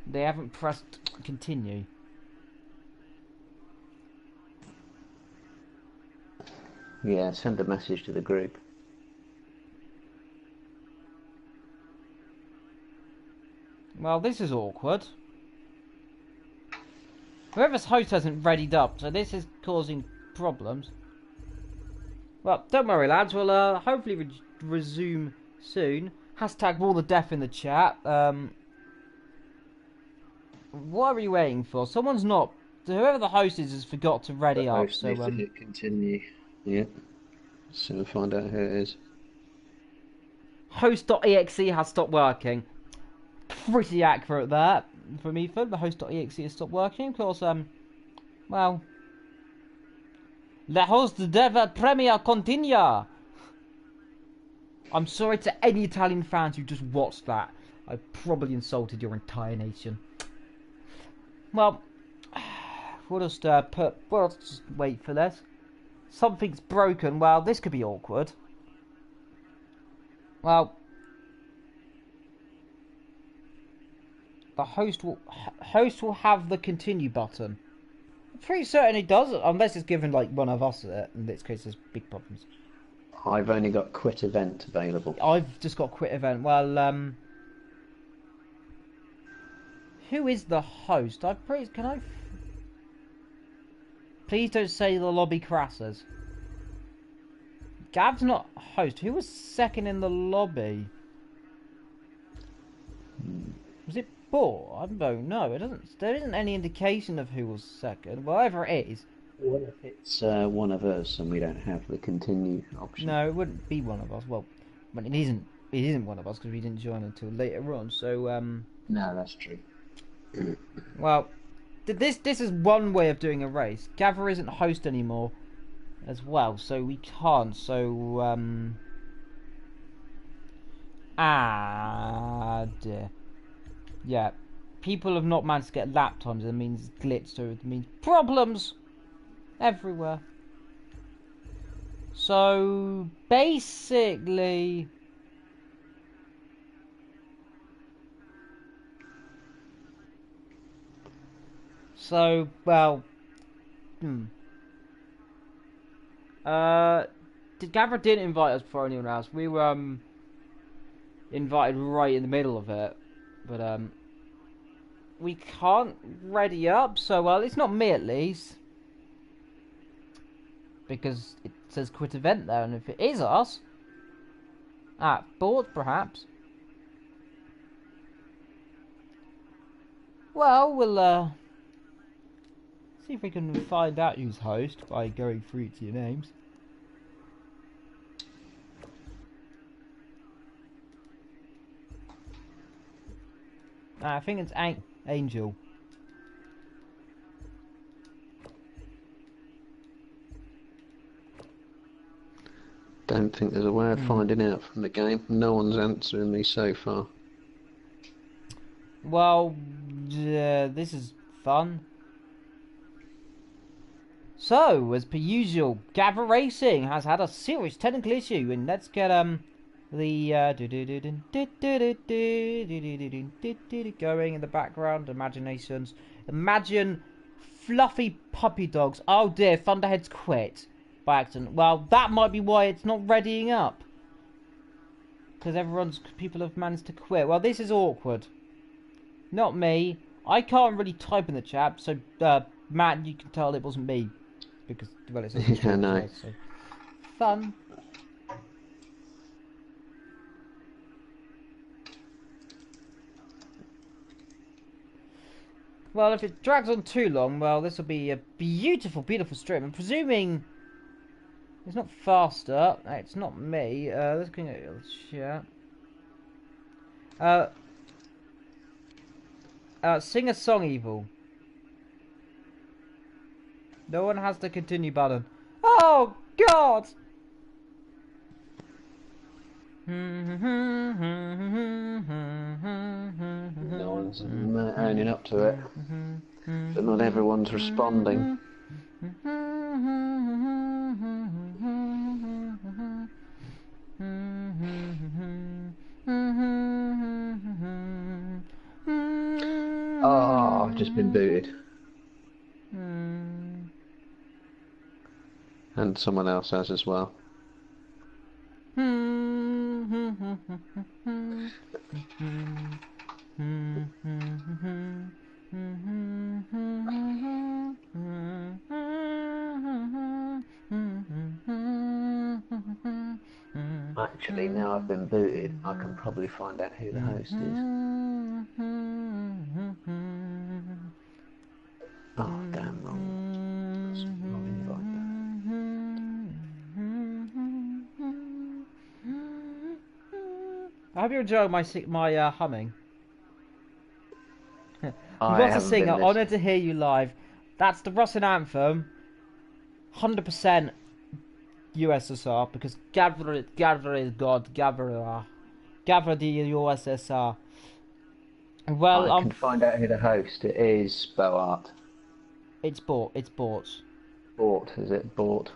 they haven't pressed continue.
Yeah, send a message to the group.
Well, this is awkward. Whoever's host hasn't readied up, so this is causing problems. Well, don't worry lads, we'll hopefully resume soon. Hashtag all the death in the chat. What are we waiting for? Someone's not. Whoever the host is has forgot to ready
the
up.
Host
So
needs to hit continue. Yeah. So we'll find out who it is.
Host.exe has stopped working. Pretty accurate there from Ethan. The host.exe has stopped working. Of course, well, the host deve premier continua. I'm sorry to any Italian fans who just watched that. I probably insulted your entire nation. Well, we'll just we'll just wait for this. Something's broken. Well, this could be awkward. Well, the host will have the continue button. I'm pretty certain it does, unless it's given like one of us it. In this case, there's big problems.
I've only got quit event available.
I've just got quit event. Well, who is the host? Can I? Please don't say the lobby crashes. Gav's not host. Who was second in the lobby? Was it Boar? I don't know. It doesn't. There isn't any indication of who was second. Whatever it is.
What if it's one of us and we don't have the continue option?
No, it wouldn't be one of us. Well, but it isn't. It isn't one of us because we didn't join until later on. So
No, that's true.
Well, this is one way of doing a race. GAVRA isn't host anymore, as well, so we can't. So dear. Yeah, people have not managed to get lap times. It means glitch, so it means problems everywhere. So basically, well, GAVRA didn't invite us before anyone else. We were invited right in the middle of it, but we can't ready up. So well, it's not me at least, because it says quit event there, and if it is us, board perhaps. Well, we'll see if we can find out who's host by going through to your names. I think it's Angel.
Don't think there's a way of finding out from the game. No one's answering me so far.
Well, this is fun. So, as per usual, GAVRA Racing has had a serious technical issue, and let's get the going in the background. Imaginations. Imagine fluffy puppy dogs. Oh dear, Thunderhead's quit by accident. Well, that might be why it's not readying up, because people have managed to quit. Well, this is awkward. Not me. I can't really type in the chat, so Matt, you can tell it wasn't me, because well, it's
yeah, no.
So. Fun. Well, if it drags on too long, well, this will be a beautiful, beautiful stream. I'm presuming it's not faster. It's not me. Let's go chat. Sing a song, Evil. No one has the continue button. Oh God!
No one's owning up to it, but not everyone's responding. Oh, I've just been booted. And someone else has as well. Actually, now I've been booted, I can probably find out who the host is. Oh, damn, wrong invite.
I hope you enjoy my humming. What a singer! Honoured to hear you live. That's the Russian anthem. 100% USSR, because GAVRA is God. GAVRA the USSR. Well,
I can find out who the host it is. Boart.
it's bought. It's bought.
Bought, is it? Bought.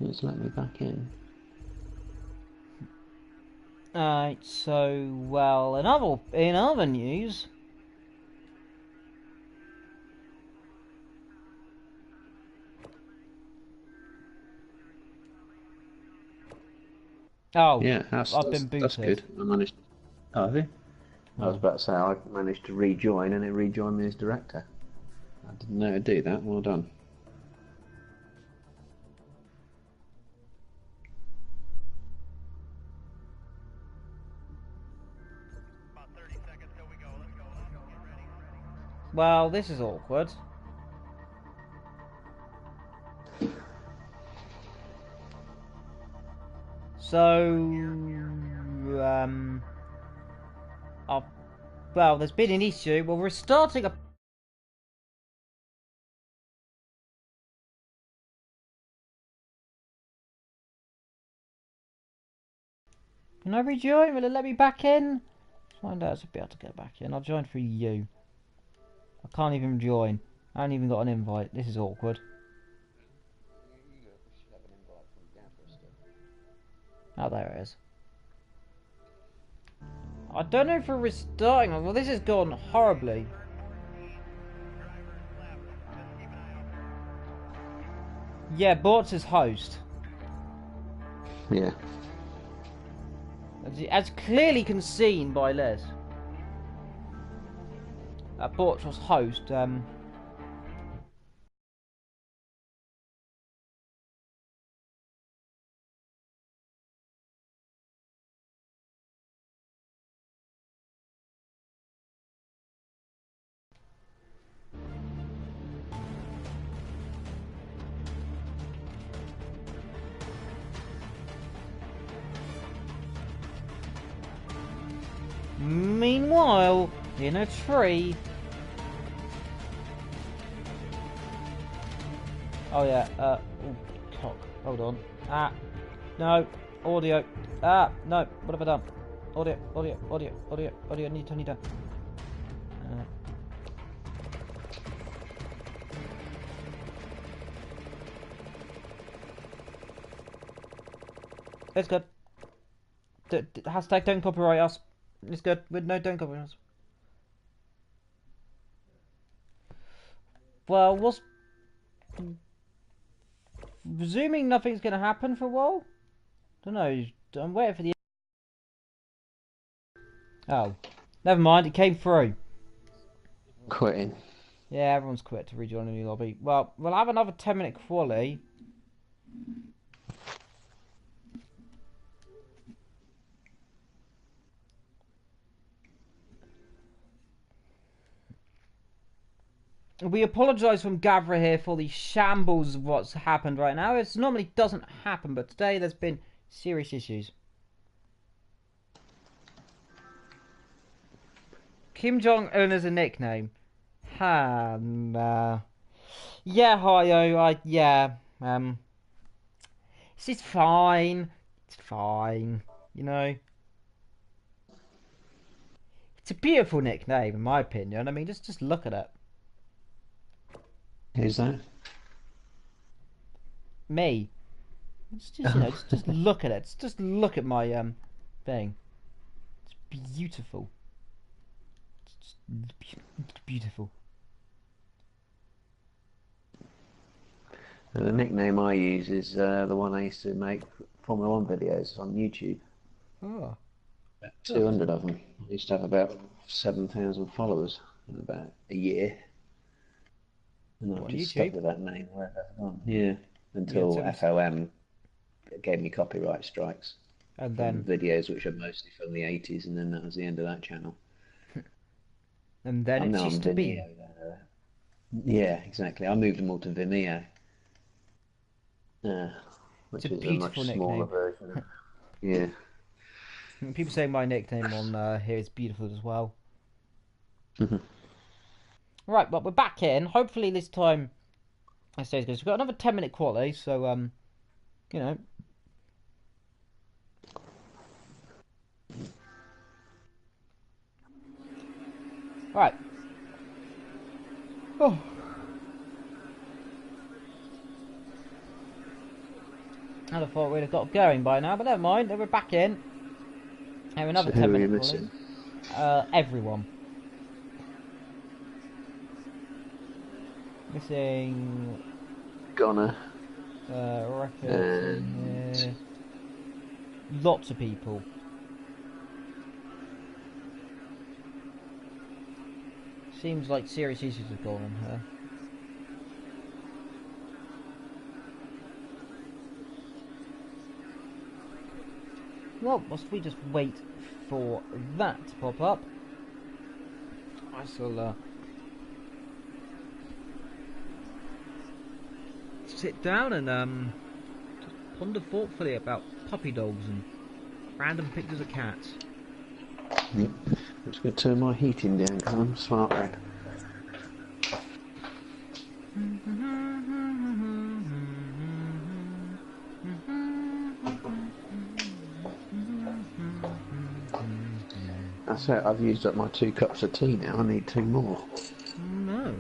It's let me back in.
Alright, so, well, in other news... Oh,
Yeah,
I've been
that's
booted.
good. I managed. Oh, have you? I was
Oh.
about to say I managed to rejoin, and it rejoined me as director. I didn't know to do that. Well done.
Well, this is awkward. So, oh, well, there's been an issue. Well, we're starting a... Can I rejoin? Will it let me back in? Find out if I'll be able to get back in. I'll join through you. I can't even join. I haven't even got an invite. This is awkward. Oh, there it is. I don't know if we're restarting. Well, this has gone horribly. Yeah, Bort's as host.
Yeah.
As clearly can seen by Les. Borch was host. Meanwhile, in a tree. Oh yeah. Oh, cock. Hold on. No. Audio. No. What have I done? Audio. Need to. It's good. Hashtag don't copyright us. It's good. No, don't copyright us. Well, what's... Presuming nothing's going to happen for a while? Don't know. I'm waiting for the... Oh. Never mind, it came through.
Quitting.
Yeah, everyone's quit to rejoin a new lobby. Well, we'll have another 10-minute quali. We apologise from GAVRA here for the shambles of what's happened right now. It normally doesn't happen, but today there's been serious issues. Kim Jong-un is a nickname. Nah. Yeah, Hayo, it's fine. It's fine. You know. It's a beautiful nickname, in my opinion. I mean, just look at it.
Who's that?
Me. It's just, you know, just look at it. Just look at my thing. It's beautiful. It's beautiful.
And the nickname I use is the one I used to make Formula One videos on YouTube.
Oh.
200 of them. I used to have about 7,000 followers in about a year. And I've
On
just
YouTube?
stuck with that name wherever I've gone. Yeah, until
Yeah,
FOM gave me copyright strikes
and
from
then
videos which are mostly from the 80s, and then that was the end of that channel.
it
I'm now on
ceased to be.
Vimeo. Yeah, exactly. I moved them all to Vimeo,
It's a
which is a
beautiful
much smaller
nickname.
version of. Yeah.
People say my nickname on here is beautiful as well. Right, but we're back in. Hopefully this time I say good. We've got another 10-minute quali, so you know. Right. Oh. I'd have thought we'd have got going by now, but never mind. We're back in. Have another
So who are you
10-minute quali.
missing?
Everyone. Missing.
Ghana.
Records
And
here. Lots of people. Seems like serious issues have gone on here. Well, must we just wait for that to pop up? I shall sit down and just ponder thoughtfully about puppy dogs and random pictures of cats.
I'm just going to turn my heating down because I'm smart then. That's it, I've used up my 2 cups of tea now, I need 2 more.
No.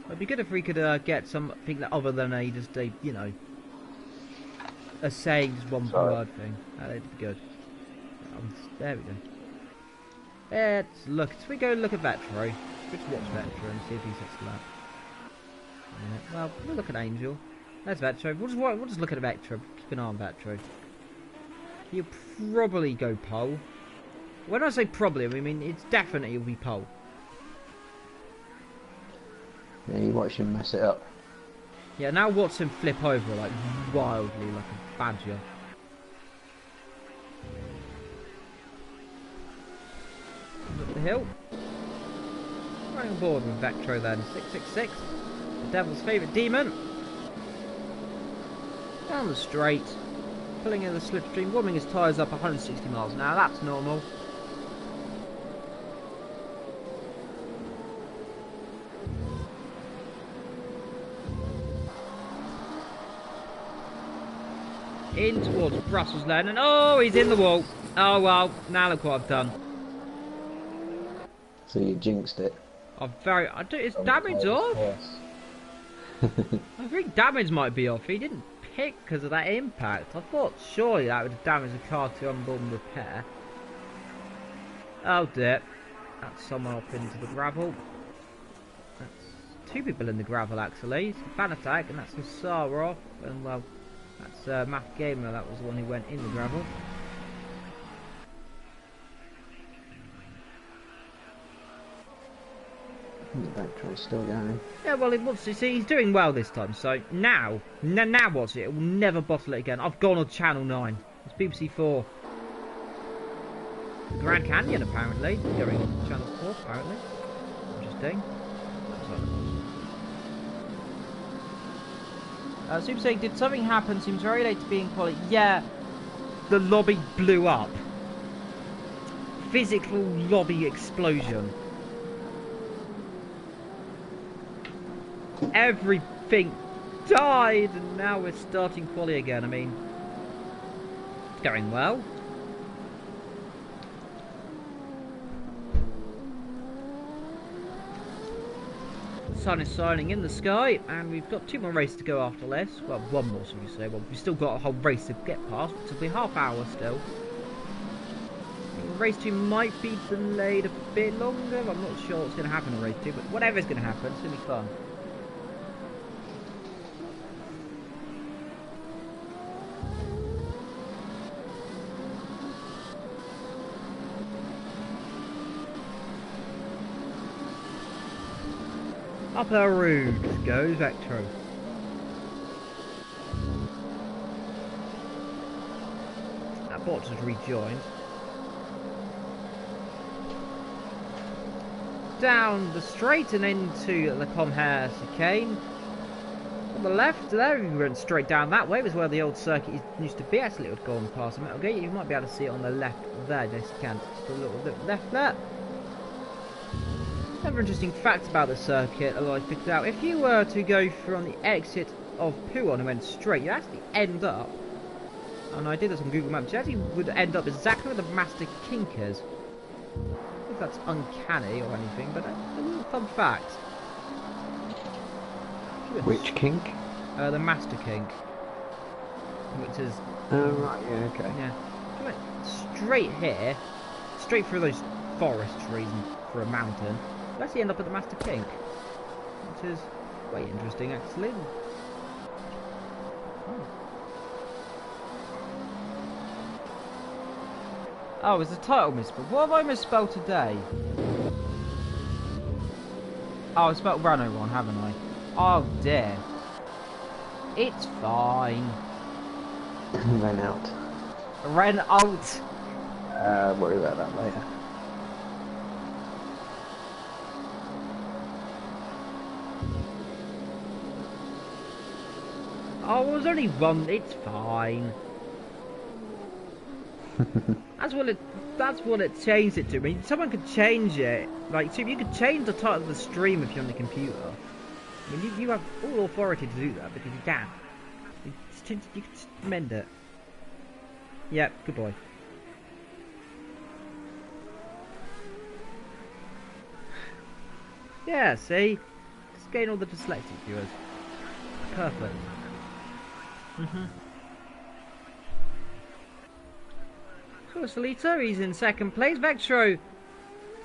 It'd be good if we could get something that other than just a, you know, a saying, just one word thing. That'd be good. There we go. Let's look. So we go look at Vetro. Let's watch Vetro and see if he's still out. Yeah, well, we'll look at Angel. There's Vetro. We'll just look at Vetro. Keep an eye on Vetro. He'll probably go pole. When I say probably, I mean it's definitely he'll be pole.
Yeah, you watch him mess it up.
Yeah, now watch him flip over like wildly, like a badger. Up the hill. Running aboard with Vectro then. 666. The devil's favourite demon. Down the straight. Pulling in the slipstream. Warming his tyres up 160 miles an hour. That's normal. In towards Brussels then. And oh, he's in the wall. Oh well. Now look what I've done.
So you jinxed it.
Is damage off? I think damage might be off. He didn't pick because of that impact. I thought surely that would have damaged the car to unboard and repair. Oh dear. That's someone up into the gravel. That's 2 people in the gravel actually. It's Fan Attack and that's Hussar. And well, that's Math Gamer. That was the one who went in the gravel.
The Vectro's still going.
Yeah, well, it wants to see he's doing well this time. So now watch it. It will never bottle it again. I've gone on Channel 9. It's BBC 4. Grand Canyon apparently going on Channel 4 apparently. Interesting. Super saying, did something happen? Seems very late to be in quality. Yeah, the lobby blew up. Physical lobby explosion. Everything died, and now we're starting quali again. I mean, it's going well. The sun is shining in the sky, and we've got 2 more races to go after this. Well, 1 more, should we say. Well, we've still got a whole race to get past, which will be half hour still. Race 2 might be delayed a bit longer. I'm not sure what's going to happen in race 2, but whatever's going to happen, it's going to be fun. Upper Road goes Vectro. That bot has rejoined. Down the straight and into the Comhair chicane. On the left, there we went straight down that way. It was where the old circuit used to be. Actually, it would go on past the metal gate. You might be able to see it on the left there. Yes, you can. Just a little bit left there. Another interesting fact about the circuit, although I picked out, if you were to go from the exit of Puon and went straight, you actually end up, and I did this on Google Maps, you actually would end up exactly where the Master Kink is. I don't know if that's uncanny or anything, but a little fun fact.
Which kink?
The Master Kink. Which is...
Oh, right, yeah, okay.
Yeah. If you went straight here, straight through those forest trees and for a mountain, you actually end up at the Master Kink. Which is quite interesting, actually. Oh, it's the title misspelled. What have I misspelled today? Oh, I spelled Rano wrong, haven't I? Oh dear. It's fine.
Renalt.
Renalt.
Worry about that later.
Oh, it was only one. It's fine. That's what it changed it to. I mean, someone could change it. Like, so you could change the title of the stream if you're on the computer. I mean, you have all authority to do that because you can. You can just amend it. Yep, good boy. Yeah, see? Just gain all the dyslexic viewers. Perfect. Salita, he's in second place. Vectro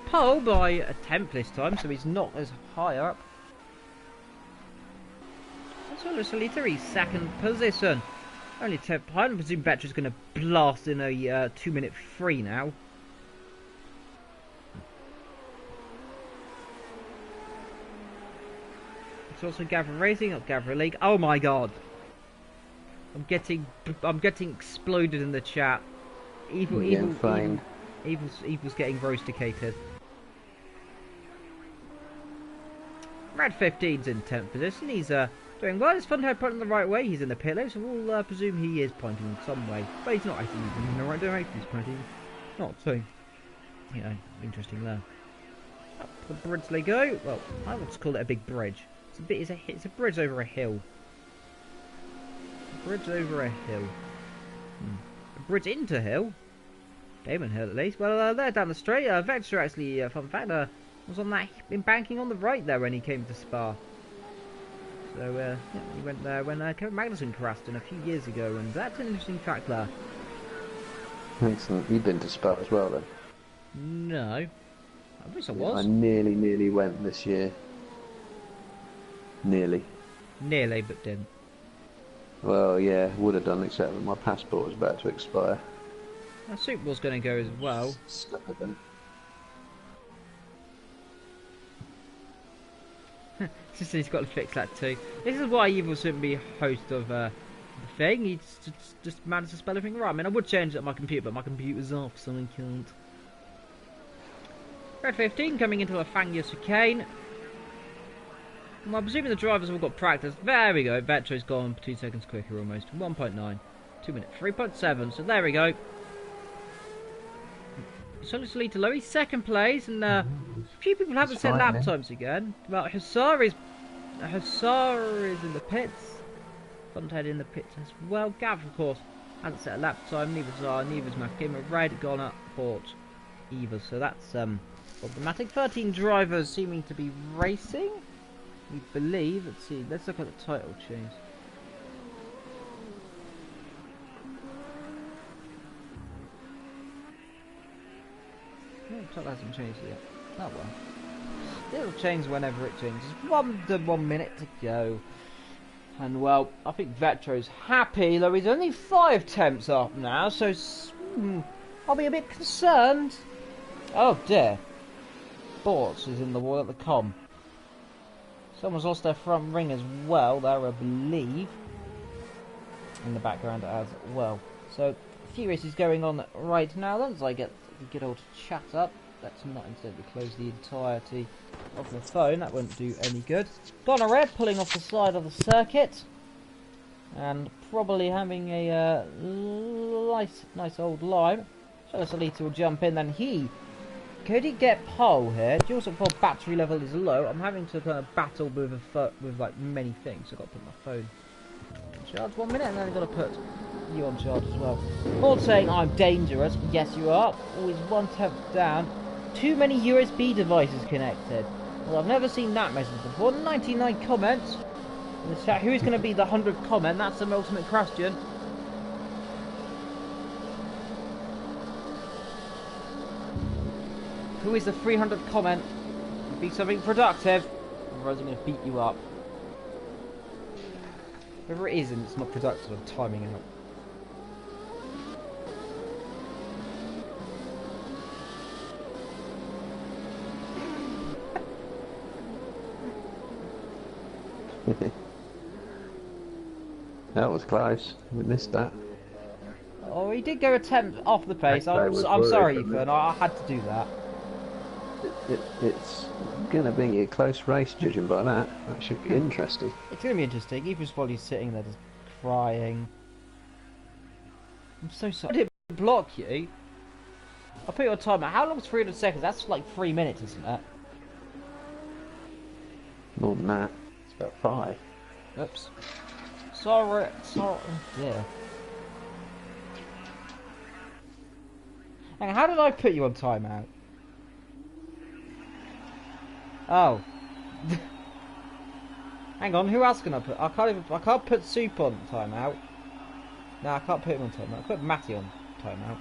pole by a 10th this time, so he's not as high up. Salita, he's second position. Only 10th behind. I presume Vectro's going to blast in a 2-minute free now. It's also GAVRA Racing, not GAVRA League. Oh my god. I'm getting exploded in the chat. Evil's getting roasticated. Red 15's in 10th position. He's doing well. It's fun to have pointing the right way. He's in the pit lane, so we'll presume he is pointing in some way. But he's not actually moving in the right direction. He's pointing not. So, you know, interesting there. Up the bridge they go. Well, I would just call it a big bridge. It's a bridge over a hill. A bridge over a hill. A bridge into hill. Damon Hill at least. Well, there down the straight. Vector actually, fun fact, was on that embanking on the right there when he came to Spa. So yeah, he went there when Kevin Magnussen crashed in a few years ago, and that's an interesting fact there.
Excellent. You've been to Spa as well then?
No. I wish I was.
I nearly went this year. Nearly,
but didn't.
Well, yeah, would have done, except that my passport was about to expire.
My Super Bowl's going to go as well. He's got to fix that too. This is why Evil shouldn't be host of the thing. He just managed to spell everything right. I mean, I would change it on my computer, but my computer's off, so I can't. Red 15 coming into a Fangya chicane. Well, I'm presuming the drivers have all got practice. There we go. Vetro's gone 2 seconds quicker almost. 1.9. 2 minutes. 3.7. So there we go. Salita Lowy, second place. And a few people haven't set lap times again. Well, Hussar is in the pits. Fontaine in the pits as well. Gav, of course, hasn't set a lap time. Neither's Makima. Red gone up. Port. Either. So that's problematic. 13 drivers seeming to be racing. We believe. Let's see. Let's look at the title change. No, the title hasn't changed yet. Oh well. It'll change whenever it changes. 1 minute to go. And well, I think Vetro's happy, though he's only 5 temps up now, so I'll be a bit concerned. Oh dear. Bortz is in the wall at the com. Someone's lost their front ring as well there, I believe. In the background as well. So, a few races going on right now then, as I get the good old chat up. Let's not incidentally close the entirety of the phone, that won't do any good. Gonorrhea pulling off the side of the circuit. And probably having a nice old lime. So Solita will jump in, then could he get pole here? Do you also feel battery level is low? I'm having to kind of battle with like many things. I've got to put my phone on charge 1 minute, and then I've got to put you on charge as well. Paul saying I'm dangerous. Yes, you are. Always 1/10 down. Too many USB devices connected. Well, I've never seen that message before. 99 comments in the chat. Who is going to be the 100th comment? That's the ultimate question. Who is the 300th comment? Be something productive, otherwise I'm going to beat you up. Whoever it is and it's not productive, I'm timing out.
That was close. We missed that.
Oh, he did go attempt off the pace. I'm sorry, Ethan. I had to do that.
It's going to be a close race, judging by that. That should be interesting.
It's going to be interesting. Ethan's probably sitting there just crying. I'm so sorry. I didn't block you. I'll put you on timer. How long's 300 seconds? That's like 3 minutes, isn't it?
More than that. It's about 5.
Oops. Sorry. Oh dear. Hang on, how did I put you on timeout? Oh. Hang on, who else can I put? I can't put Soup on timeout. No, I can't put him on timeout. I put Matty on timeout.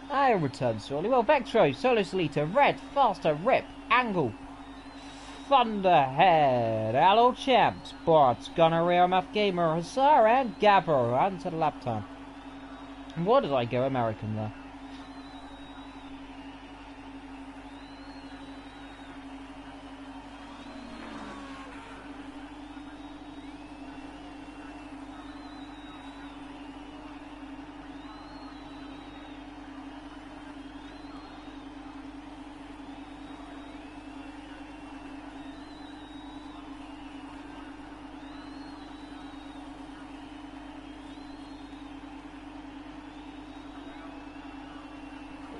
I'll return shortly. Well, Vectro, Solo Solita, Red, Faster, Rip, Angle, Thunderhead, Allo Champs, Bots, Gonorrhea, Muff Gamer, Hussar, and GAVRA. And to the lap time. What did I go American there?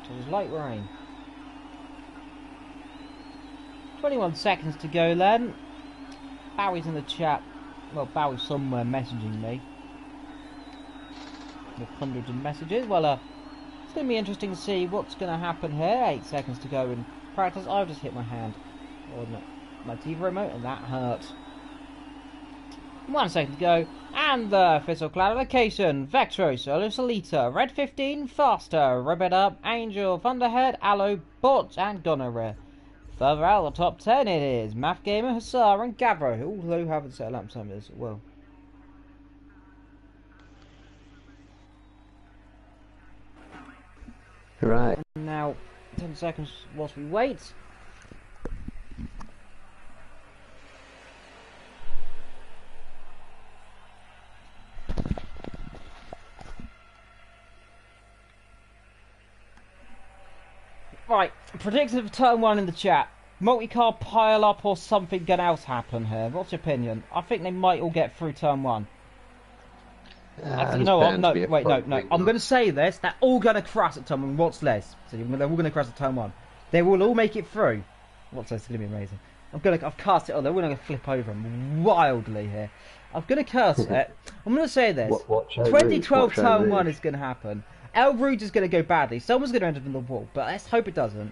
It was light rain. 21 seconds to go then. Bowie's in the chat. Well, Bowie's somewhere messaging me. With hundreds of messages. Well, it's going to be interesting to see what's going to happen here. 8 seconds to go in practice. I've just hit my hand on my TV remote and that hurt. 1 second to go, and the official clarification: Vectro, Solo Solita, Red 15, Faster, Ribbit Up, Angel, Thunderhead, Allo, Bot, and Gonorrhea. Further out of the top 10 it is Math Gamer, Hussar, and GAVRA, who also haven't set a lap time as well.
Right.
And now, 10 seconds whilst we wait. Right, predictive turn 1 in the chat. Multi-car pile up or something else happen here. What's your opinion? I think they might all get through turn 1. You know what? No, wait, no. I'm going to say this. They're all going to crash at turn 1. What's less? So they're all going to crash at turn 1. They will all make it through. What's less? It's going to be amazing. I've cast it on. They're all going to flip over wildly here. I'm going to curse it. I'm going to say this. 2012 turn 1 is going to happen. El Rouge is going to go badly. Someone's going to end up in the wall, but let's hope it doesn't.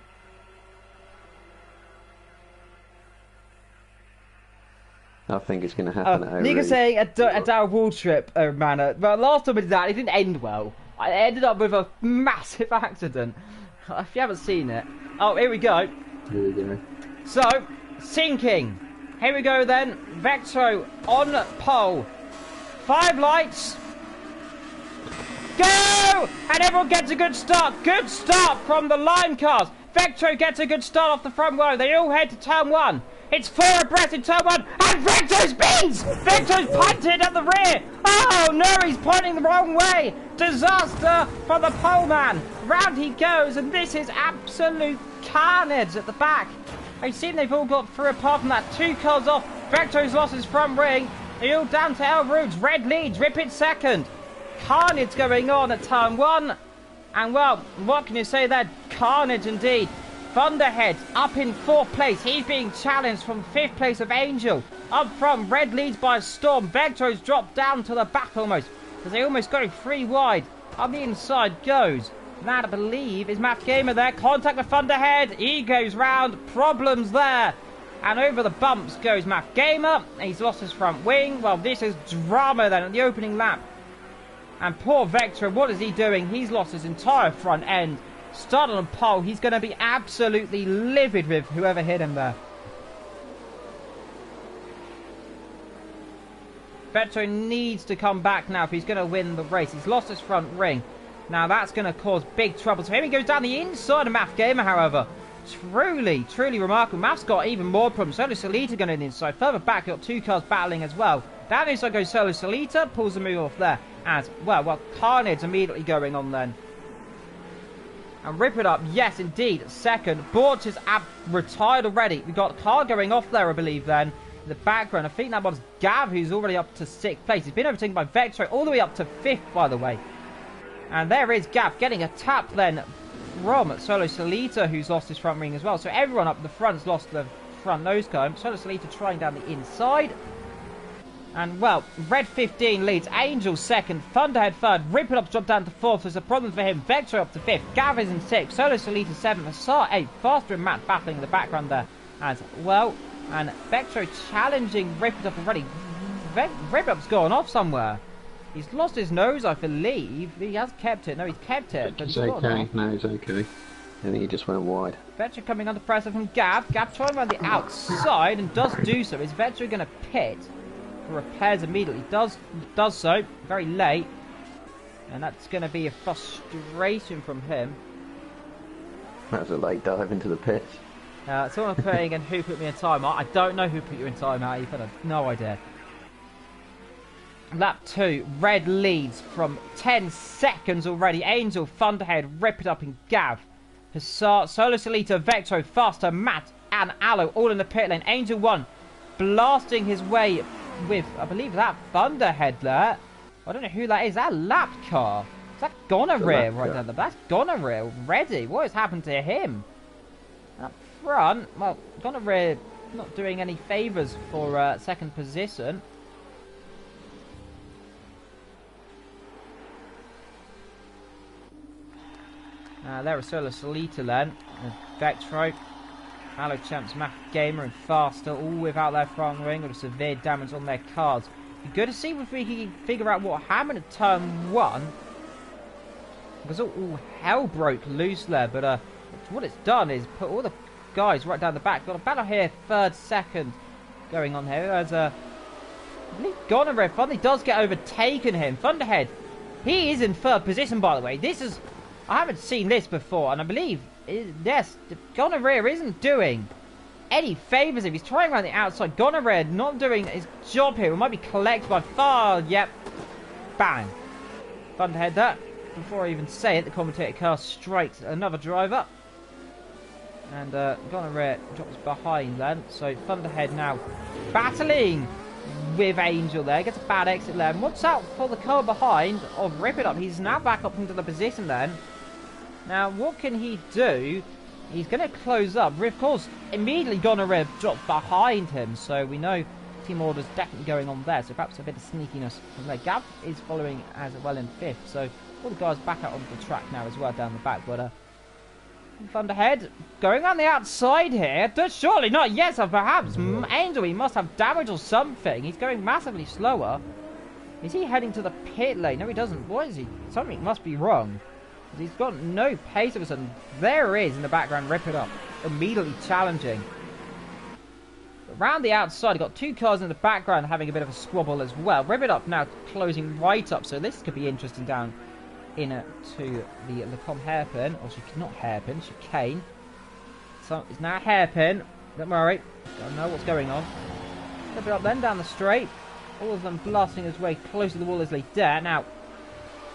I think it's going to happen at El
Nick
Rouge.
saying a Dow wall trip manner. Well, last time we did that, it didn't end well. I ended up with a massive accident. If you haven't seen it. Oh, here we go.
Here we go.
So, sinking. Here we go then. Vectro on pole. 5 lights. Go! And everyone gets a good start. Good start from the line cars. Vectro gets a good start off the front row. They all head to turn 1. It's 4 abreast in turn 1, and Vectro spins! Vectro's punted at the rear! Oh no, he's pointing the wrong way! Disaster for the poleman! Round he goes, and this is absolute carnage at the back. I seem they've all got through apart from that. 2 cars off. Vectro's lost his front ring. They're all down to El Rouge. Red leads, Ripid second. Carnage going on at turn 1. And well, what can you say there? Carnage indeed. Thunderhead up in 4th place. He's being challenged from 5th place of Angel. Up front, Red leads by a storm. Vectro's dropped down to the back almost, because they almost go 3 wide. On the inside goes. That, I believe, is Matt Gamer there. Contact with Thunderhead. He goes round. Problems there. And over the bumps goes Matt Gamer. He's lost his front wing. Well, this is drama then at the opening lap. And poor Vector, what is he doing? He's lost his entire front end. Started on pole. He's going to be absolutely livid with whoever hit him there. Vector needs to come back now if he's going to win the race. He's lost his front ring. Now that's going to cause big trouble. So here he goes down the inside of Math Gamer, however. Truly, truly remarkable. Math's got even more problems. Solo Solita going in the inside. Further back, got 2 cars battling as well. Down the inside goes Solo Solita. Pulls the move off there as well. Well, carnage immediately going on then. And Rip It Up, yes indeed, second. Borch is retired already. We've got a car going off there, I believe, then. In the background, I think that was Gav, who's already up to 6th place. He's been overtaken by Vectro, all the way up to 5th, by the way. And there is Gav getting a tap then from Solo Solita, who's lost his front ring as well. So everyone up the front's lost the front nose cone. Solo Solita trying down the inside. And, well, Red 15 leads. Angel second. Thunderhead third. Rip It Up's dropped down to 4th. There's a problem for him. Vector up to 5th. Gav is in 6th. Solo Solita 7th. Asar 8th. Faster and Matt battling in the background there as well. And Vector challenging Rip It Up already. Rip It Up's gone off somewhere. He's lost his nose, I believe. He has kept it. No, he's kept it. But
he's okay. No, he's okay. I think he just went wide.
Vector coming under pressure from Gav. Gav trying around the outside and does do so. Is Vector going to pit for repairs immediately? Does so. Very late. And that's going to be a frustration from him.
That was a late dive into the pit.
Someone putting in who put me in timeout. I don't know who put you in timeout. You've had no idea. Lap 2, Red leads from 10 seconds already. Angel, Thunderhead, Rip It Up and Gav. Hussar, Solo Solita, Vecto, Faster, Matt and Aloe all in the pit lane. Angel 1 blasting his way with, I believe, that Thunderhead there. I don't know who that is. That lap car. Is that Gonorrhea right there? That's Gonorrhea already. What has happened to him? Up front, well, Gonorrhea not doing any favours for second position. There is Solo Solita then. Vectro, Aloe Champs, Math Gamer and Faster, all without their front ring with severe damage on their cars. Be good to see if we can figure out what happened at turn 1. Because all hell broke loose there, but what it's done is put all the guys right down the back. Got a battle here, 3rd, 2nd going on here. There's I believe Gonorrhea finally does get overtaken him. Thunderhead, he is in 3rd position, by the way. This is, I haven't seen this before, and I believe, yes, Gonorrhea isn't doing any favours if he's trying around the outside. Gonorrhea not doing his job here. It might be collected by far. Yep. Bang. Thunderhead there. Before I even say it, the commentator car strikes another driver. And Gonorrhea drops behind then. So Thunderhead now battling with Angel there. Gets a bad exit there. And watch out for the car behind of Rip It Up. He's now back up into the position then. Now, what can he do? He's going to close up. Of course, immediately Gonorrhea dropped behind him. So we know team order's definitely going on there. So perhaps a bit of sneakiness from there. Gav is following as well in 5th. So all the guys back out onto the track now as well down the back. But Thunderhead going on the outside here. Surely not. Yes, or perhaps Angel, he must have damage or something. He's going massively slower. Is he heading to the pit lane? No, he doesn't. What is he? Something must be wrong. He's got no pace of a sudden. There is in the background, Rip It Up. Immediately challenging. Around the outside, got 2 cars in the background having a bit of a squabble as well. Rip It Up now closing right up. So this could be interesting down into the Lecom hairpin. Or not hairpin, chicane. So it's now a hairpin. Don't worry. Don't know what's going on. Step it up then down the straight. All of them blasting his way close to the wall as they dare. Now,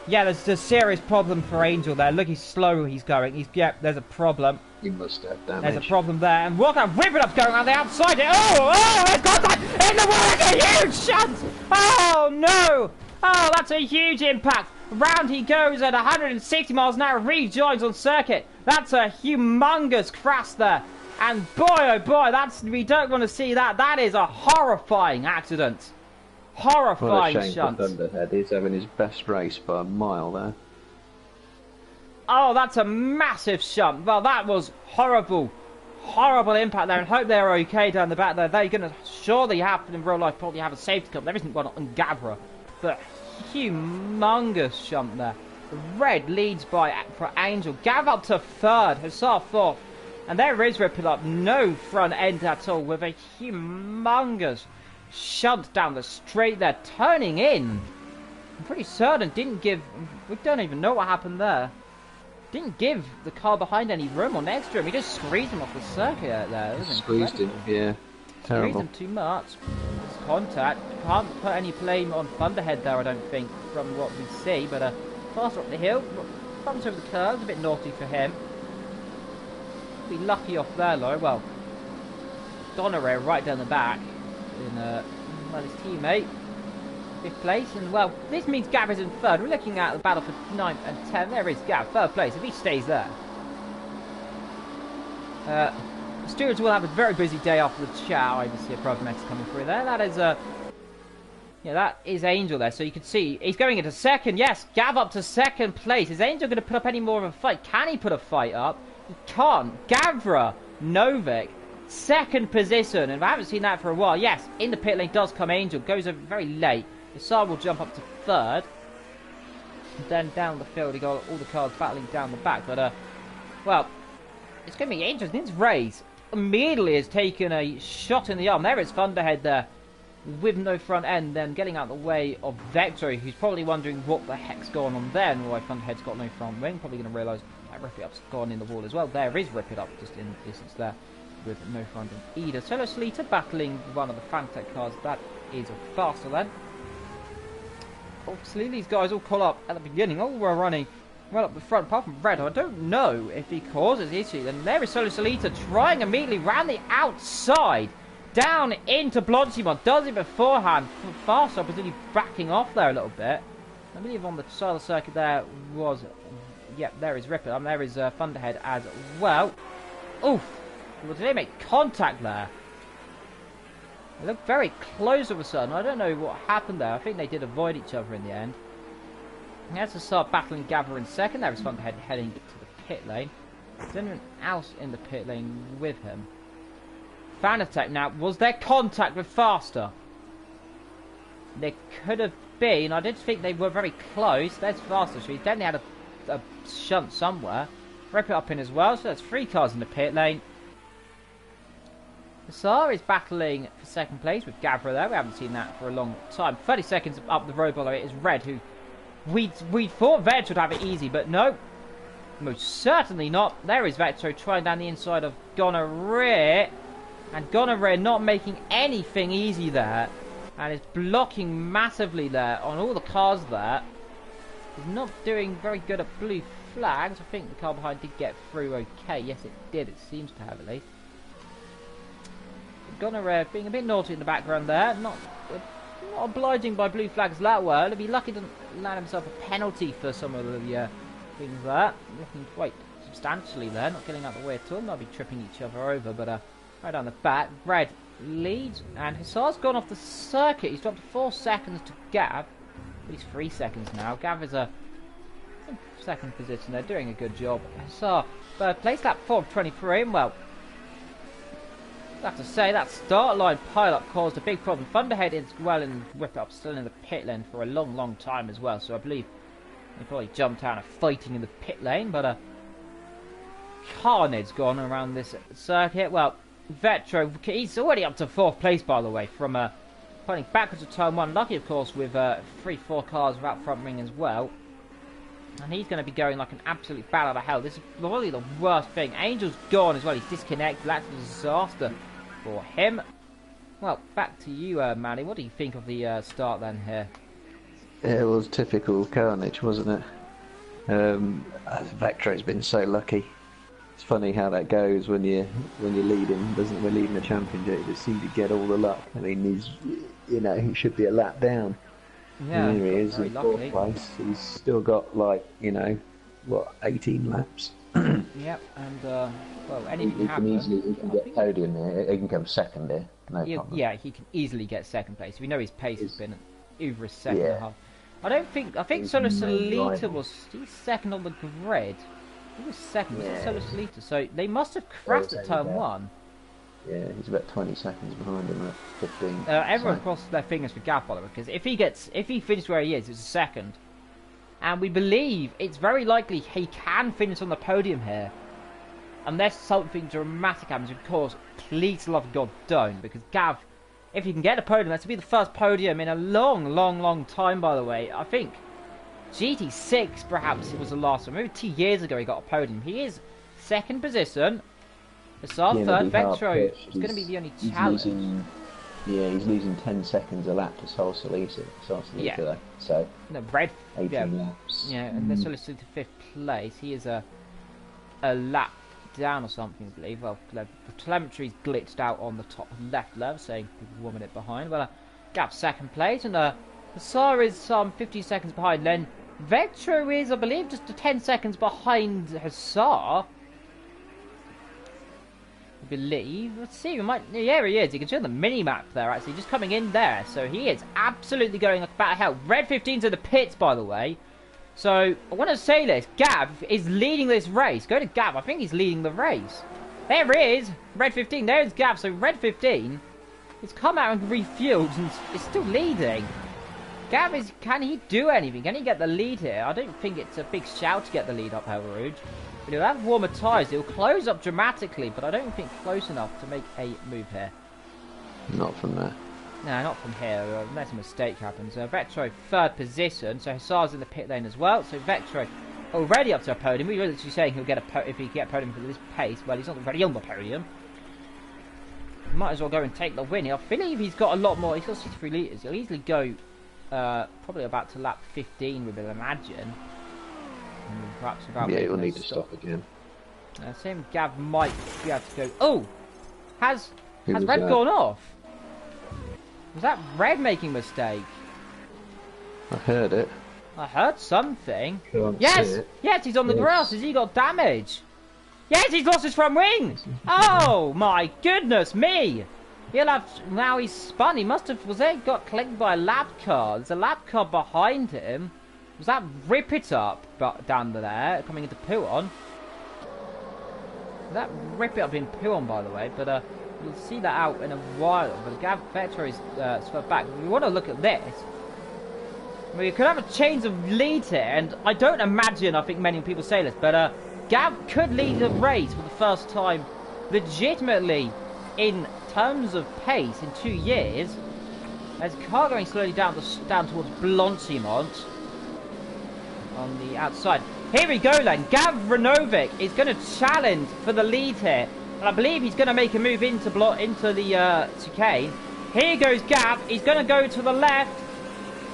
yeah, there's a serious problem for Angel there. Look, he's slow. He's going. Yeah, there's a problem.
He must have damage.
There's a problem there. And what kind of whip it up's going on the outside? It's got that in the wall. It's a huge shunt. Oh no! Oh, that's a huge impact. Round he goes at 160 miles an hour. Rejoins on circuit. That's a humongous crash there. And boy, oh boy, we don't want to see that. That is a horrifying accident. Horrifying
what a shame
shunt.
for Thunderhead. He's having his best race by a mile there.
Oh, that's a massive shunt. Well, that was horrible. Horrible impact there. And hope they're okay down the back there. They're going to surely have, in real life, probably have a safety car. There isn't one on GAVRA. But humongous shunt there. Red leads for Angel. Gav up to third. Hussar fourth. And there is ripping up. No front end at all. With a humongous shunt down the straight there. Turning in. I'm pretty certain didn't give... We don't even know what happened there. Didn't give the car behind any room or next to him. He just squeezed him off the circuit out there.
Squeezed him, yeah. Terrible.
Squeezed him too much. It's contact. Can't put any blame on Thunderhead there, I don't think, from what we see. But faster up the hill. Bumps over the curves. A bit naughty for him. Be lucky off there, though. Well, Donoray right down the back. Well, his teammate. 5th place, and well, this means Gav is in 3rd. We're looking at the battle for 9th and 10th. There is Gav, 3rd place, if he stays there. The stewards will have a very busy day after the chow. I see a Provomex coming through there. That is yeah, that is Angel there. So you can see he's going into 2nd. Yes, Gav up to 2nd place. Is Angel going to put up any more of a fight? Can he put a fight up? He can't. Gavra, Novik, 2nd position, and I haven't seen that for a while. Yes, in the pit lane does come Angel. Goes over very late. Hussar will jump up to 3rd. And then down the field, you got all the cars battling down the back. But, well, it's going to be interesting. This race immediately has taken a shot in the arm. There is Thunderhead there with no front end, then getting out of the way of Vector, who's probably wondering what the heck's going on there and why Thunderhead's got no front wing. Probably going to realise that Rip It Up's gone in the wall as well. There is Rip It Up just in the distance there with no front end either. Solo Sleater battling one of the Fantech cars. That is a faster then. Obviously, these guys all call up at the beginning. All were running well up the front, apart from Red. I don't know if he causes issues. And there is Solo Solita trying immediately round the outside, down into Blonsimon. Does it beforehand. Faster, presumably backing off there a little bit. I believe on the side of the circuit there was... Yep, there is Ripper. There is Thunderhead as well. Oof! Well, did they make contact there? They look very close all of a sudden. I don't know what happened there. I think they did avoid each other in the end. He has to start battling GAVRA in 2nd. There is Thunderhead heading to the pit lane. Is anyone else in the pit lane with him? Fanatec now. Was there contact with Faster? There could have been. I did think they were very close. There's Faster. So he definitely had a shunt somewhere. Rip It Up in as well. So there's 3 cars in the pit lane. Hussar is battling for 2nd place with GAVRA there. We haven't seen that for a long time. 30 seconds up the road, by the way, is Red, who we thought Vector would have it easy, but no. Most certainly not. There is Vector trying down the inside of Gonorrhea. And Gonorrhea not making anything easy there. And is blocking massively there on all the cars there. He's not doing very good at blue flags. I think the car behind did get through okay. Yes, it did. It seems to have, at least. Gonorrhea being a bit naughty in the background there. Not obliging by blue flags that well. He'll be lucky to land himself a penalty for some of the things there. Looking quite substantially there. Not getting out of the way at all. Might be tripping each other over. But right down the back. Red leads. And Hussar's gone off the circuit. He's dropped 4 seconds to Gav. At least 3 seconds now. Gav is in 2nd position. They're doing a good job. Hussar, 3rd place, lap 4 of 23. And well, I have to say, that start line pile-up caused a big problem. Thunderhead is well in Rip It Up, still in the pit lane for a long, long time as well. So I believe they probably jumped out and fighting in the pit lane. But carnage's gone around this circuit. Well, Vetro, he's already up to 4th place, by the way, from pointing backwards to turn 1. Lucky, of course, with 3-4 cars without front ring as well. And he's going to be going like an absolute bat out of hell. This is probably the worst thing. Angel's gone as well. He's disconnected. That's a disaster for him. Well, back to you, Manny. What do you think of the start then here?
It was typical carnage, wasn't it? Vectro's been so lucky. It's funny how that goes when you're leading, doesn't it? When leading the championship, you just seem to get all the luck. I mean, he should be a lap down.
Yeah,
and here he is in fourth place. He's still got 18 laps.
Yep, and well, anything can happen.
He can get podium here. He can come second here. No problem.
Yeah, he can easily get second place. We know his pace has been over a second and a half. I think Solo Solita was second on the grid. He was second. Was it Solo Solita? So they must have crashed at turn 1.
Yeah, he's about 20 seconds behind him at 15.
Everyone crosses their fingers for Gav, by the way, because if he finishes where he is, it's a second. And we believe it's very likely he can finish on the podium here. Unless something dramatic happens, of course, please love God don't. Because Gav, if he can get a podium, that's to be the first podium in a long time, by the way. I think GT6 perhaps it was the last one. Maybe 2 years ago he got a podium. He is second position. Hussar third. Vectro is going to be the only challenge.
He's losing 10 seconds a lap to Sol Solita. Though. So
no, Red
18 laps.
Yeah, and they're Solita 5th place. He is a lap down or something, I believe. Well, the telemetry's glitched out on the top left level, saying people 1 minute behind. Well, Gav second place, and Hussar is some 50 seconds behind. Then Vectro is, I believe, just 10 seconds behind Hussar. I believe. Let's see. We might. Yeah, he is. You can see on the mini map there. Actually, just coming in there. So he is absolutely going like about hell. Red 15's in the pits, by the way. So I want to say this. Gav is leading this race. Go to Gav. I think he's leading the race. There he is. Red 15. There's Gav. So Red 15 has come out and refueled and is still leading. Gav is. Can he do anything? Can he get the lead here? I don't think it's a big shout to get the lead up Hell Rouge. But he'll have warmer tyres. He'll close up dramatically, but I don't think close enough to make a move here.
Not from there.
No, not from here, unless a mistake happens. Vectro, third position, so Hussar's in the pit lane as well. So Vectro already up to a podium. We were literally saying he'll get if he get a podium for this pace. Well, he's not already on the podium. Might as well go and take the win. I believe he's got a lot more. He's got 63 litres. He'll easily go probably about to lap 15, we will imagine. Perhaps
yeah, he'll need to stop again.
Same Gav might be able to go. Oh! Has Red gone off? Was that Red making a mistake?
I heard it.
I heard something.
Can't
yes!
see it.
Yes, he's on the grass. Has he got damage? Yes, he's lost his front wing! Oh my goodness me! He'll have. Now he's spun. He must have. Was there got clipped by a lap car? There's a lap car behind him. Was that Rip It Up down there, coming into Puon? That Rip It Up in Puon, by the way, but we'll see that out in a while. But Gav Vectro is swept back. We want to look at this. We could have a change of lead here, and I don't imagine, I think many people say this, but Gav could lead the race for the first time legitimately in terms of pace in 2 years. There's a car going slowly down towards Blancimont. On the outside. Here we go then. GAVRA League is going to challenge for the lead here. And I believe he's going to make a move into the chicane. Here goes Gav. He's going to go to the left.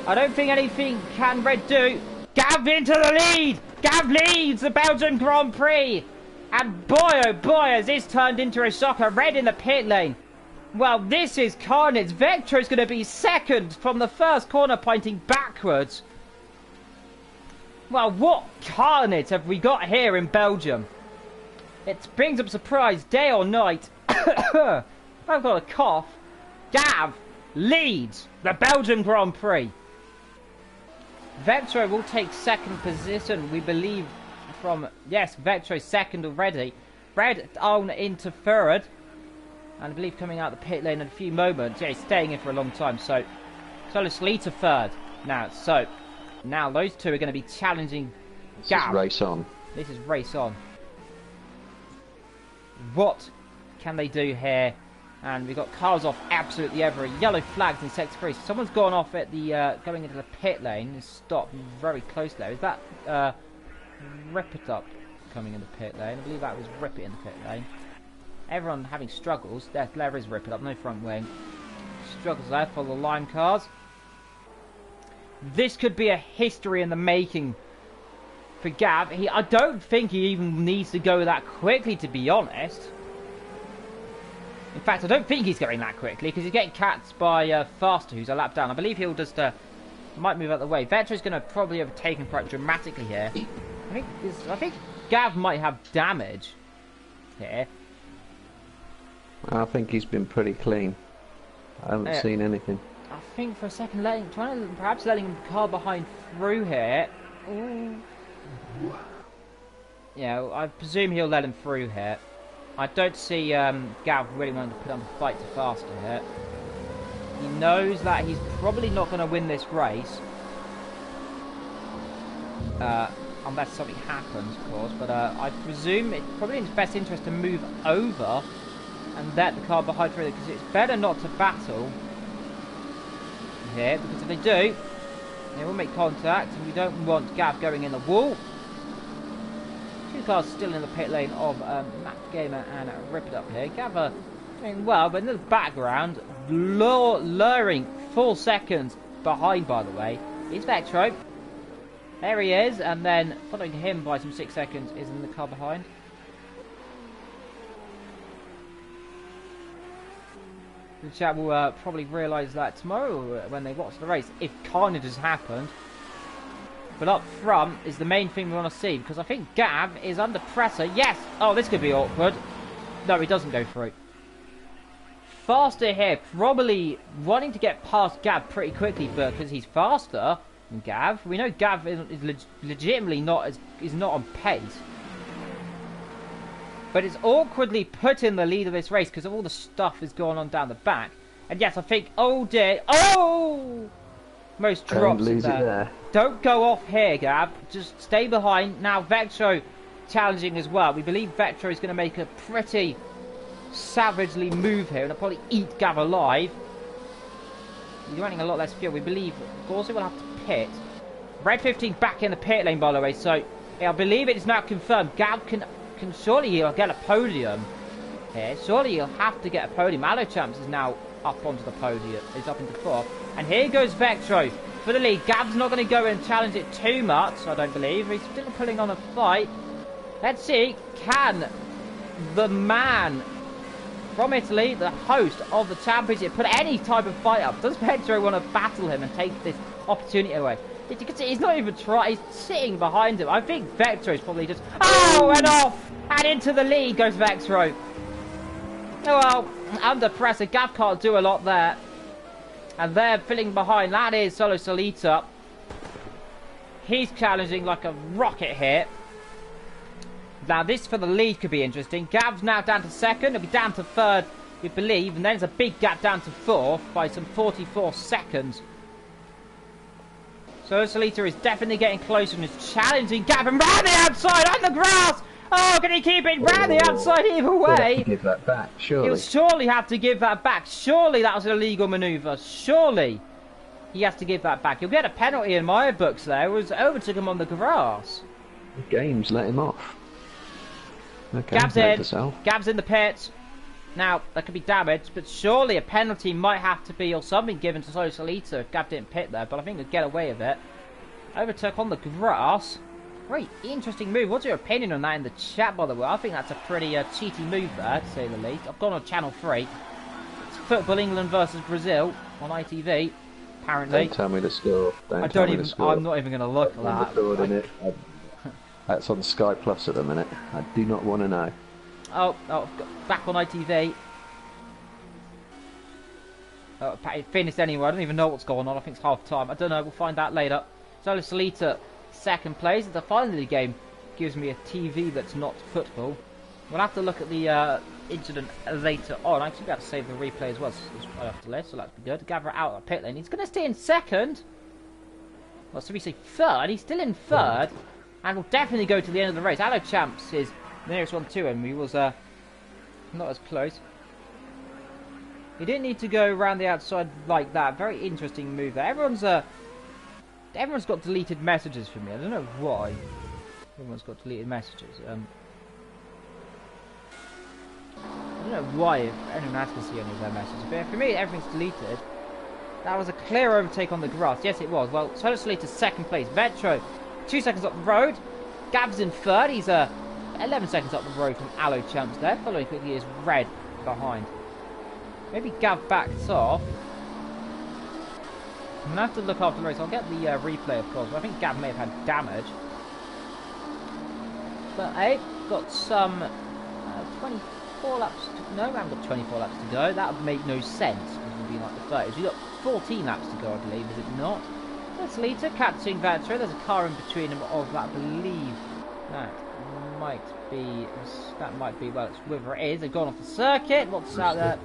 I don't think anything can Red do. Gav into the lead. Gav leads the Belgian Grand Prix. And boy oh boy has this turned into a shocker. Red in the pit lane. Well, this is carnage. Vectro is going to be second from the first corner, pointing backwards. Well, what carnage have we got here in Belgium? It brings up surprise day or night. I've got a cough. Gav leads the Belgian Grand Prix. Vectro will take second position, we believe, from... Yes, Vectro second already. Red on into third. And I believe coming out the pit lane in a few moments. Yeah, he's staying in for a long time. So Solita third. Now those two are going to be challenging Gav.
This is race on.
This is race on. What can they do here? And we've got cars off absolutely everywhere. Yellow flags in sector 3. Someone's gone off at the going into the pit lane and stopped very close there. Is that Rip It Up coming in the pit lane. I believe that was Rip It in the pit lane. Everyone having struggles. There is Rip It Up, no front wing. Struggles there for the lime cars. This could be a history in the making for Gav. I don't think he even needs to go that quickly, to be honest. In fact, I don't think he's going that quickly because he's getting catched by Faster, who's a lap down. I believe he'll just might move out of the way. Vectra's going to probably overtake him quite dramatically here. I think Gav might have damage here.
I think he's been pretty clean. I haven't seen anything.
I think for a second, perhaps letting the car behind through here. Yeah, I presume he'll let him through here. I don't see Gav really wanting to put up a fight to Faster here. He knows that he's probably not going to win this race. Unless something happens, of course. But I presume it's probably in his best interest to move over and let the car behind through, because it's better not to battle here, because if they do, they will make contact, and we don't want Gav going in the wall. Two cars still in the pit lane of Matt Gamer and Rip It Up here. Gav doing well, but in the background, luring 4 seconds behind, by the way, is Vectro. There he is, and then following him by some 6 seconds is in the car behind. The chat will probably realise that tomorrow when they watch the race, if carnage has happened. But up front is the main thing we want to see, because I think Gav is under pressure. Yes! Oh, this could be awkward. No, he doesn't go through. Faster here, probably wanting to get past Gav pretty quickly because he's faster than Gav. We know Gav is legitimately not on pace. But it's awkwardly put in the lead of this race because of all the stuff that's going on down the back. And yes, I think, oh dear, oh! Most drops there. Don't go off here, Gav. Just stay behind. Now, Vectro challenging as well. We believe Vectro is going to make a pretty savagely move here and it'll probably eat Gav alive. He's running a lot less fuel. We believe Gorsi will have to pit. Red 15 back in the pit lane, by the way. So, I believe it is now confirmed. Gav can surely he'll get a podium here. Surely he'll have to get a podium. Alochamps is now up onto the podium. He's up into 4th. And here goes Vectro for the lead. Gav's not going to go and challenge it too much, I don't believe. He's still pulling on a fight. Let's see, can the man from Italy, the host of the championship, put any type of fight up? Does Vectro want to battle him and take this opportunity away? You can see he's not even trying. He's sitting behind him. I think Vectro's probably just... Oh, and off! And into the lead goes Vectro. Oh, well, under pressure. Gav can't do a lot there. And they're filling behind. That is Solo Solita. He's challenging like a rocket here. Now, this for the lead could be interesting. Gav's now down to 2nd. He'll be down to 3rd, we believe. And then there's a big gap down to 4th by some 44 seconds. So Solita is definitely getting closer and is challenging Gavin round the outside on the grass. Oh, can he keep it round the outside either way?
He'll give that back, surely.
He'll surely have to give that back. Surely that was an illegal manoeuvre. Surely he has to give that back. He'll get a penalty in my books there. It was overtook him on the grass.
The game's let him off. Okay,
Gav's in. Gav's in the pits. Now, that could be damage, but surely a penalty might have to be or something given to Solo Solita if Gav didn't pit there, but I think he'll get away with it. Overtook on the grass. Very interesting move. What's your opinion on that in the chat, by the way? I think that's a pretty cheaty move there, to say the least. I've gone on Channel 3. It's Football England versus Brazil on ITV, apparently.
Don't tell me the score.
I'm not even going to look at that.
That's on Sky Plus at the minute. I do not want to know.
Oh, back on ITV. Oh, it finished anyway. I don't even know what's going on. I think it's half time. I don't know. We'll find out later. Solo Solita, 2nd place. The final of the game gives me a TV that's not football. We'll have to look at the incident later on. I actually got to save the replay as well after this, so that's good. Gavra out of pit lane. He's going to stay in 2nd. Well, so we say 3rd. He's still in 3rd. And will definitely go to the end of the race. Allo Champs is the nearest one to him. He was not as close. He didn't need to go around the outside like that. Very interesting move there. Everyone's got deleted messages from me. I don't know why. Everyone's got deleted messages. I don't know why if anyone else can see any of their messages, but for me everything's deleted. That was a clear overtake on the grass. Yes, it was. Well, Solo Solita's second place. Vetro, 2 seconds up the road. Gav's in third. He's 11 seconds up the road from Aloe Champs there. Following quickly is Red behind. Maybe Gav backs off. I'm going to have to look after the race. I'll get the replay, of course, but I think Gav may have had damage. But hey, got some 24 laps to... No, we haven't got 24 laps to go. That would make no sense. It would be like the 30s. We've got 14 laps to go, I believe, is it not? That's Lita catching Vetro. There's a car in between them of that. I believe that might be, well, it's whoever it is. They've gone off the circuit. What's out there?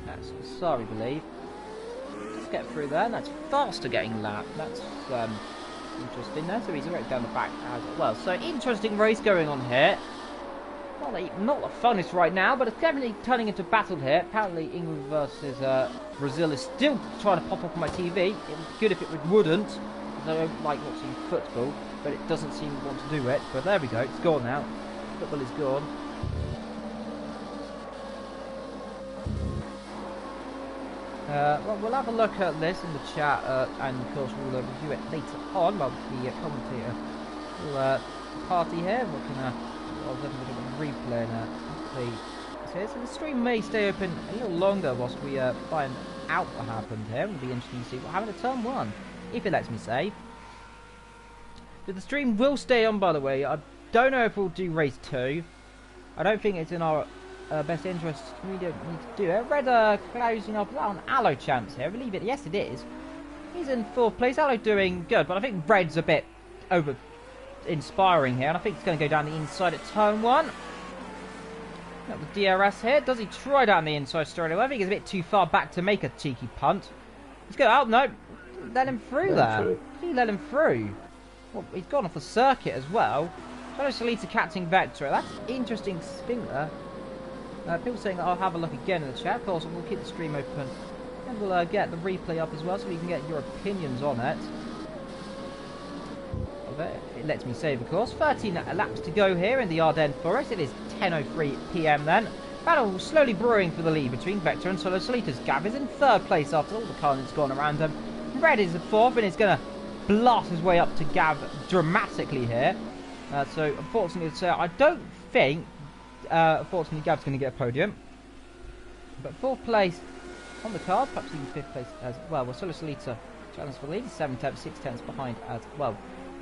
That's sorry, believe. Just get through there. And that's faster getting lapped. That's interesting there. So he's already down the back as well. So interesting race going on here. Not the funnest right now, but it's definitely turning into battle here. Apparently England versus Brazil is still trying to pop up on my TV. It would be good if it wouldn't. I don't like watching football, but it doesn't seem to want to do it. But there we go, it's gone now. Football is gone. Well, we'll have a look at this in the chat, and of course we'll review it later on. Well, the commentator will party here. We're gonna... I'll definitely look at the replay now. So the stream may stay open a little longer whilst we find out what happened here. It'll be interesting to see what happened at turn 1, if it lets me save. But the stream will stay on, by the way. I don't know if we'll do race 2. I don't think it's in our best interest. We don't need to do it. Red closing up on Aloe Champs here. I believe it. Yes, it is. He's in 4th place. Aloe doing good, but I think Red's a bit over... inspiring here, and I think it's going to go down the inside at turn 1. Got the DRS here. Does he try down the inside straight away? I think he's a bit too far back to make a cheeky punt. Let's go out. No, let him through there. He let him through. Well, he's gone off the circuit as well. Solo Solita catching Vector. That's interesting spin there. People saying that I'll have a look again in the chat. Of course, we'll keep the stream open, and we'll get the replay up as well, so we can get your opinions on it. It lets me save, of course. 13 laps to go here in the Ardennes Forest. It is 10:03 PM then. Battle slowly brewing for the lead between Vector and Solo Solita's. Gav is in 3rd place after all the carnage gone around him. Red is in 4th and is going to blast his way up to Gav dramatically here. So unfortunately, I don't think unfortunately Gav's going to get a podium. But 4th place on the card, perhaps even 5th place as well. Well, Solo Solita challenge for the lead, 7 tenths, 6 tenths behind as well.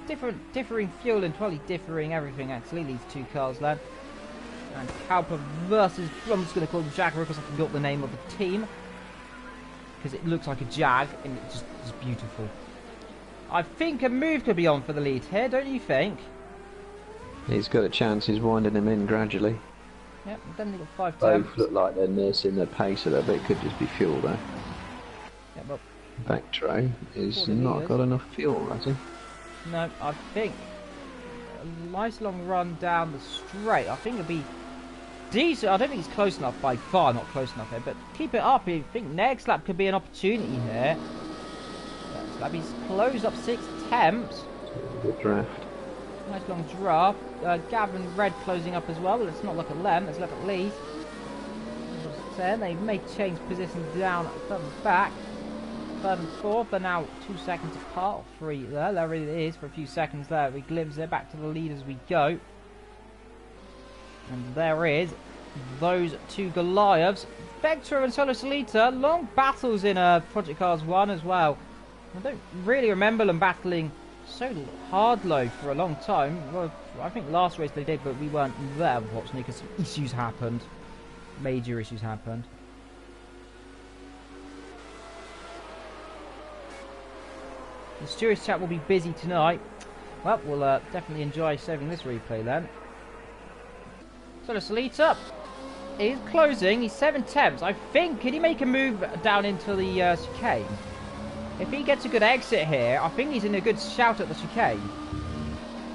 Differing fuel and probably differing everything actually, these two cars then. And Cowper versus, I'm just going to call them Jaguar because I forgot the name of the team. Because it looks like a Jag and it's just beautiful. I think a move could be on for the lead here, don't you think?
He's got a chance, he's winding him in gradually.
Yep, then they've got 5 tenths.
Both look like they're nursing their pace a little bit, it could just be fuel though.
Yeah, but
Vectro is not got enough fuel, has he?
No, I think a nice long run down the straight. I think it'll be decent. I don't think he's close enough, by far not close enough here, but keep it up. I think next lap could be an opportunity here. Next lap, he's closed up 6 attempts.
Good draft.
Nice long draft. Gavin Red closing up as well. Let's not look at them, let's look at Lee's. They may change positions down further back. 3rd and 4th, but now 2 seconds apart, 3 there. There it is for a few seconds there. We glimpse it back to the lead as we go. And there is those 2 Goliaths. Vector and Solo Solita, long battles in Project Cars 1 as well. I don't really remember them battling so hard low for a long time. Well, I think last race they did, but we weren't there, unfortunately, because issues happened. Major issues happened. The Stewards chat will be busy tonight. Well, we'll definitely enjoy saving this replay then. Solo Solita is closing. He's 7 tenths. I think, can he make a move down into the chicane? If he gets a good exit here, I think he's in a good shout at the chicane.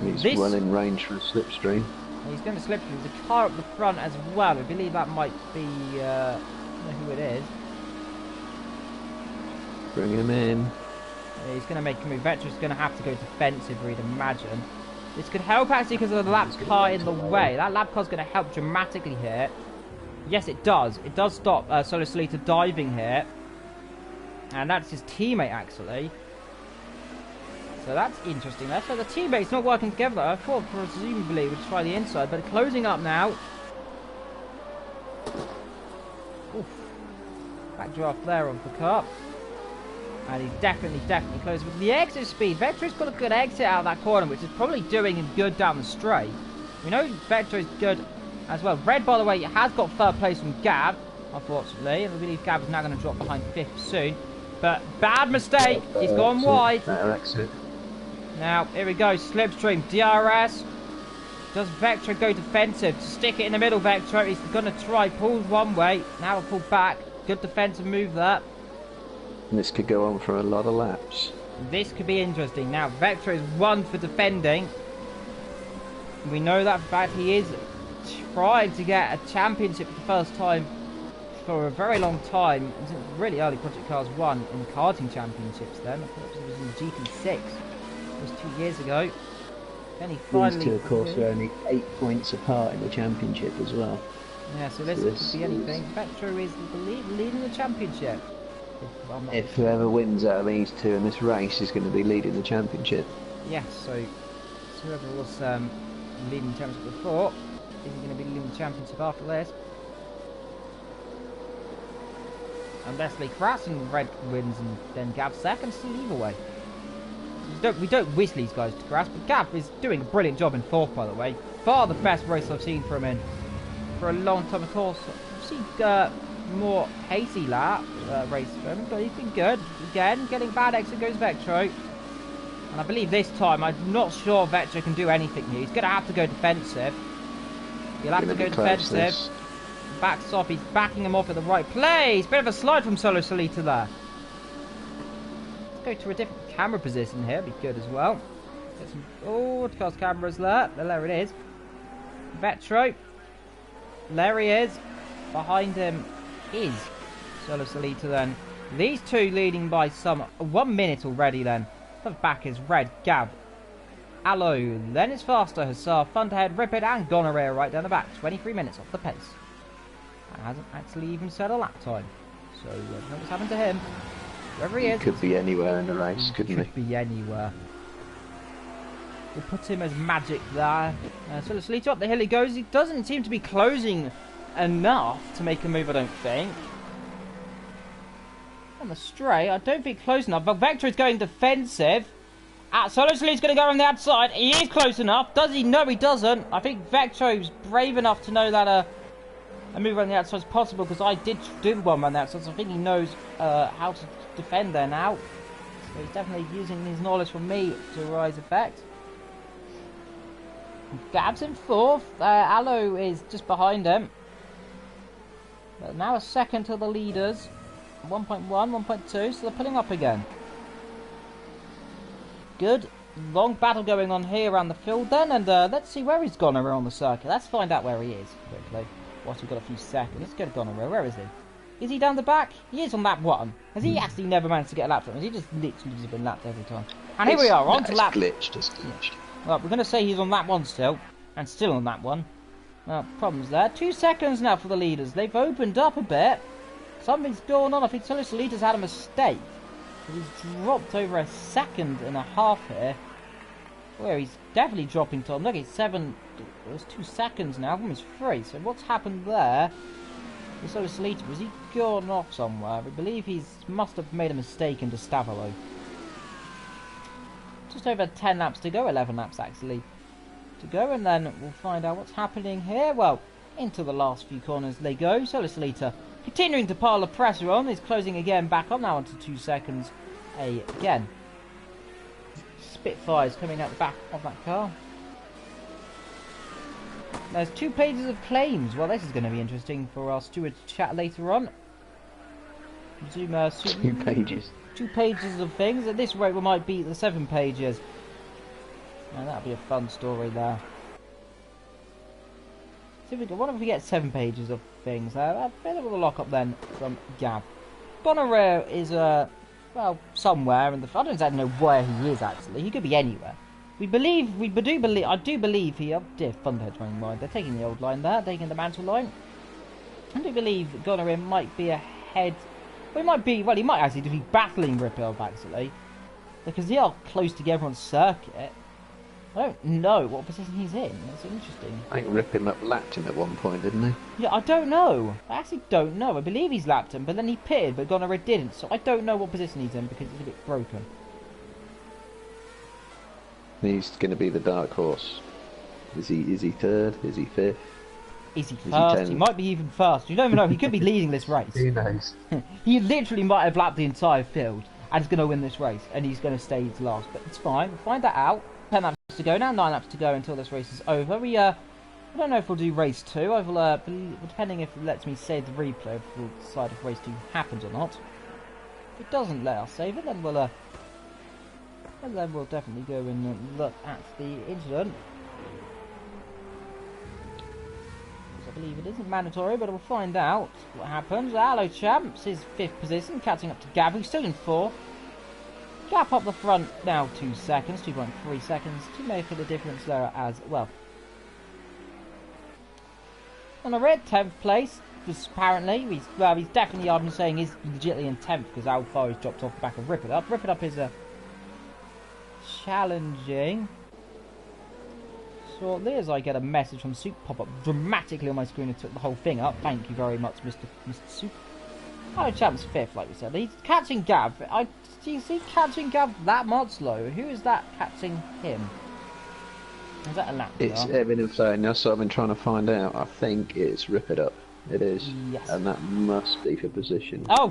He's well in range for a slipstream.
He's going to slipstream. There's a car up the front as well. I believe that might be, I don't know who it is.
Bring him in.
He's going to make a move. Vector's going to have to go defensive, we'd imagine. This could help actually because of the lap car in the way. That lap car's going to help dramatically here. Yes, it does. It does stop Solo Solita diving here. And that's his teammate, actually. So that's interesting there. So the teammate's not working together. I thought presumably we'd try the inside, but closing up now. Oof. Backdraft there of the car. And he's definitely close. With the exit speed, Vector's got a good exit out of that corner, which is probably doing him good down the straight. We know Vector is good as well. Red, by the way, has got third place from Gav, unfortunately. And I believe Gav is now going to drop behind fifth soon. But bad mistake. He's gone wide.
Better exit.
Now, here we go. Slipstream. DRS. Does Vector go defensive? To stick it in the middle, Vector. He's going to try. Pulls one way. Now pull back. Good defensive move there.
This could go on for a lot of laps.
This could be interesting. Now, Vector is one for defending. We know that for fact. He is trying to get a championship for the first time for a very long time. It was really early Project Cars 1 in the karting championships then. I thought it was in the GT6. It was 2 years ago. Then he finally...
These two, of course, are only 8 points apart in the championship as well.
Yeah, so this could be anything. Vector is leading the championship.
If whoever wins out of these two in this race is going to be leading the championship.
Yes, so whoever was leading the championship before isn't going to be leading the championship after this. Unless Lee Kras and Red wins and then Gav second, still either way. We don't wish these guys to Kras, but Gav is doing a brilliant job in fourth, by the way. Far the best race I've seen from him for a long time. Of course, I've seen more hasty lap race from him, but he's been good. Again, getting bad exit goes Vectro. And I believe this time, I'm not sure Vectro can do anything here. He's going to have to go defensive. He'll have to go defensive. Backs off, he's backing him off at the right place. Bit of a slide from Solo Solita there. Let's go to a different camera position here, be good as well. Get some broadcast cameras there. There it is. Vectro. There he is. Behind him is Solo Solita then. These two leading by some 1 minute already then. The back is Red, Gav, Allo. Then it's Faster, Hussar, Thunderhead, Ripid and Gonorrhea right down the back. 23 minutes off the pace. And hasn't actually even set a lap time. So what's happened to him? Wherever he is.
Could be anywhere in the race, couldn't he?
Could be anywhere. We'll put him as magic there. So let's lead up the hill he goes. He doesn't seem to be closing enough to make a move, I don't think. On the straight, I don't think close enough. But Vector is going defensive. Solo Solita's going to go on the outside. He is close enough. Does he? No, he doesn't. I think Vector is brave enough to know that a move around the outside is possible, because I did do one around the outside, so I think he knows how to defend there now. So he's definitely using his knowledge from me to rise effect. Gav's in fourth. Allo is just behind him. But now a second to the leaders. 1.1, 1.2, so they're pulling up again. Good. Long battle going on here around the field then, and let's see where he's gone around the circuit. Let's find out where he is quickly. Whilst we've got a few seconds. Let's get Gonorrhea. Where is he? Is he down the back? He is on lap 1. Has he actually never managed to get a lap time? Has he just literally just been lapped every time? And here we are, on to lap...
It's glitched.
Well, we're going to say he's on lap 1 still. And still on lap 1. Well, problems there. 2 seconds now for the leaders. They've opened up a bit. Something's going on. I think Solo Solita's had a mistake. He's dropped over a second and a half here. Where he's definitely dropping time. Look, it's 7... It was 2 seconds now, almost 3. So what's happened there? Solo Solita, has he gone off somewhere? I believe he must have made a mistake into Stavolo. Just over 10 laps to go, 11 laps actually to go, and then we'll find out what's happening here. Well, into the last few corners they go. Solo Solita continuing to pile the pressure on. He's closing again back on now onto 2 seconds again. Spitfires coming out the back of that car. There's 2 pages of claims. Well, this is going to be interesting for our steward to chat later on. Zoom,
2 pages.
2 pages of things. At this rate, we might beat the 7 pages. And that'll be a fun story there. See if what if we get 7 pages of things? A bit of a lock up then from Gav. Gonorrhea is well, somewhere in the... I don't exactly know where he is actually. He could be anywhere. We do believe, I do believe here, dear Thunderhead's running wide. They're taking the old line there, taking the mantle line. I do believe Gonorrhea might be ahead. Well, he might actually be battling Ripple actually. Because they are close together on circuit. I don't know what position he's in. That's interesting.
I think Ripple lapped him at one point, didn't he?
Yeah, I don't know. I actually don't know. I believe he's lapped him, but then he pitted, but Gonorrhea didn't. So I don't know what position he's in because it's a bit broken.
He's going to be the dark horse. Is he third? Is he fifth?
Is he first? He might be even first. You don't even know. He could be leading this race.
Who knows?
He literally might have lapped the entire field and is going to win this race, and he's going to stay to last. But it's fine. We'll find that out. 10 laps to go now. 9 laps to go until this race is over. I don't know if we'll do race 2. I will, depending if it lets me save the replay, we'll decide if race 2 happens or not. If it doesn't let us save it, then we'll definitely go and look at the incident. I believe it isn't mandatory, but we'll find out what happens. Hello Champs is 5th position, catching up to Gav, who's still in 4th. Gap up the front now 2 seconds, 2.3 seconds to make the difference there as well. On a red 10th place, just apparently, he's definitely, I've been saying, he's legitimately in 10th because how far he's dropped off the back of Rip It Up. Rip It Up is challenging. Shortly as I get a message from Soup pop up dramatically on my screen and took the whole thing up. Thank you very much, Mr. Soup. Oh, Champ's 5th, like we said. He's catching Gav. Do you see catching Gav that much slow? Who is that catching him? Is that a lap?
It's ebbing and flowing. That's what I've been trying to find out. I think it's Rip It Up. It is.
Yes.
And that must be for position.
Oh,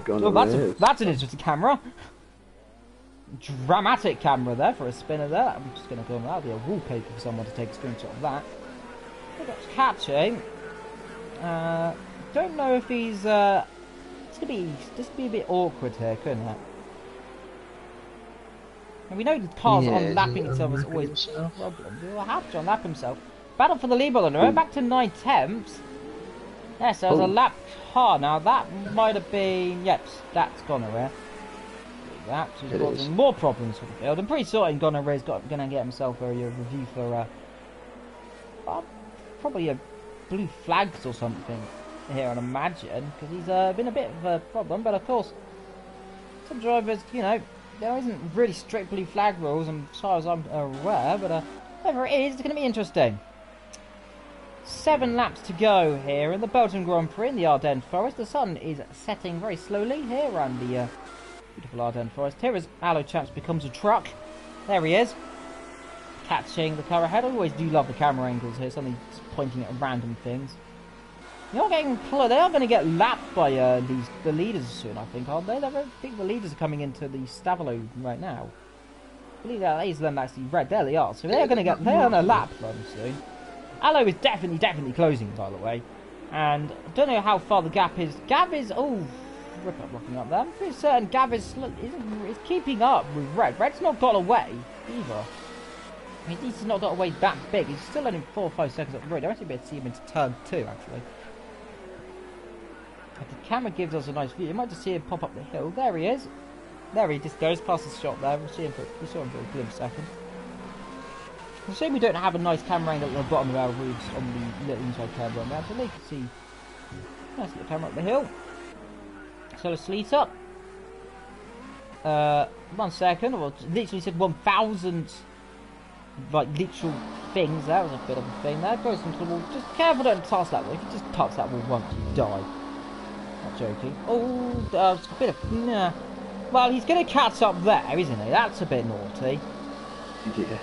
that's an interesting camera. Dramatic camera there for a spinner there. I'm just going to go on. That'll be a wallpaper for someone to take a screenshot of that. That's catching. Don't know if he's. This could be a bit awkward here, couldn't it? And we know the cars unlapping each other is always a problem. We'll have to unlap himself. Battle for the lead on the road, back to 9 tenths. Yes, there's a lap car now. That might have been. Yep, that's Gonorrhea. That's causing more problems for the field. I'm pretty certain Gonorrhea's going to get himself a review for probably a blue flags or something here, I'd imagine, because he's been a bit of a problem. But of course, some drivers, you know, there isn't really strict blue flag rules, as far as I'm aware. But whatever it is, it's going to be interesting. 7 laps to go here in the Belgium Grand Prix in the Ardennes Forest. The sun is setting very slowly here around the beautiful Ardennes Forest. Here as Aloe Champs becomes a truck. There he is. Catching the car ahead. I always do love the camera angles here. Something just pointing at random things. They are going to get lapped by the leaders soon, I think, aren't they? I think the leaders are coming into the Stavolo right now. I believe that is them actually red. There they are. So they're going to lap them soon. Aloe is definitely closing, by the way. And I don't know how far the gap is. Gav is... Oh, Rip Up looking up there. I'm pretty certain Gav is keeping up with Red. Red's not got away either. I mean, he's not got away that big. He's still only 4 or 5 seconds up the road. I actually better see him into turn 2, actually. If the camera gives us a nice view, you might just see him pop up the hill. There he is. There he just goes past the shot there. We saw him for a glimpse second. It's a shame we don't have a nice camera angle at the bottom of our roofs on the little inside camera on there. So you can see nice little camera up the hill. So the sleet up. 1 second. Well, literally said 1,000 like literal things. That was a bit of a thing there. Goes into the wall. Just careful, don't touch that wall. If you just touch that wall once, you die. Not joking. Oh, it's a bit of. Nah. Well, he's going to catch up there, isn't he? That's a bit naughty.
Yeah.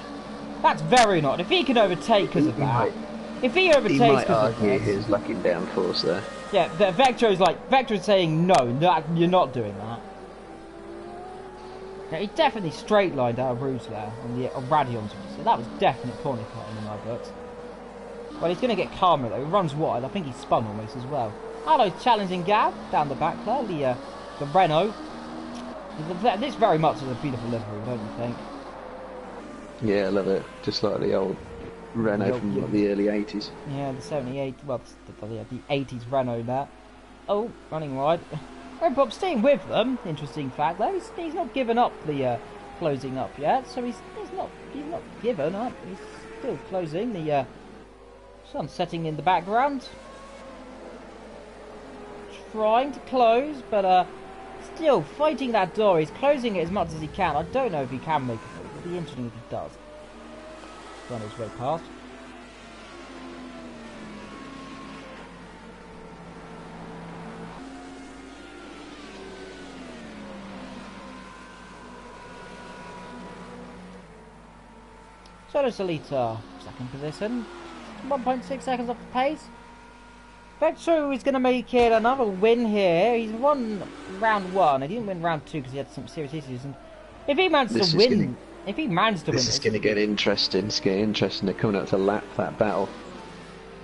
That's very naughty. If he can overtake because of that. If he overtakes because of that.
His lucky downforce there.
Yeah, Vector's saying no, you're not doing that. Yeah, he definitely straight lined our routes there on the Radions. So that was definite corner cutting in my books. Well, he's going to get calmer though. He runs wide. I think he spun almost as well. Aloe's challenging Gav down the back there. The Renault. This very much is a beautiful livery, don't you think?
Yeah, I love it. Just like the old Renault from the early 80s.
Yeah, the 78, well, the 80s Renault there. Oh, running wide. Red Bob staying with them. Interesting fact there. He's not given up the closing up yet, so he's not given up. He's still closing. The sun setting in the background, trying to close, but still fighting that door. He's closing it as much as he can. I don't know if he can make it. It'll be interesting if he does. Run his way past. Solo Solita, second position, 1.6 seconds off the pace. Vetro is going to make it another win here. He's won round 1. He didn't win round 2 because he had some serious issues. And if he manages to win, this
is going to get interesting. It's getting interesting. They're coming out to lap that battle.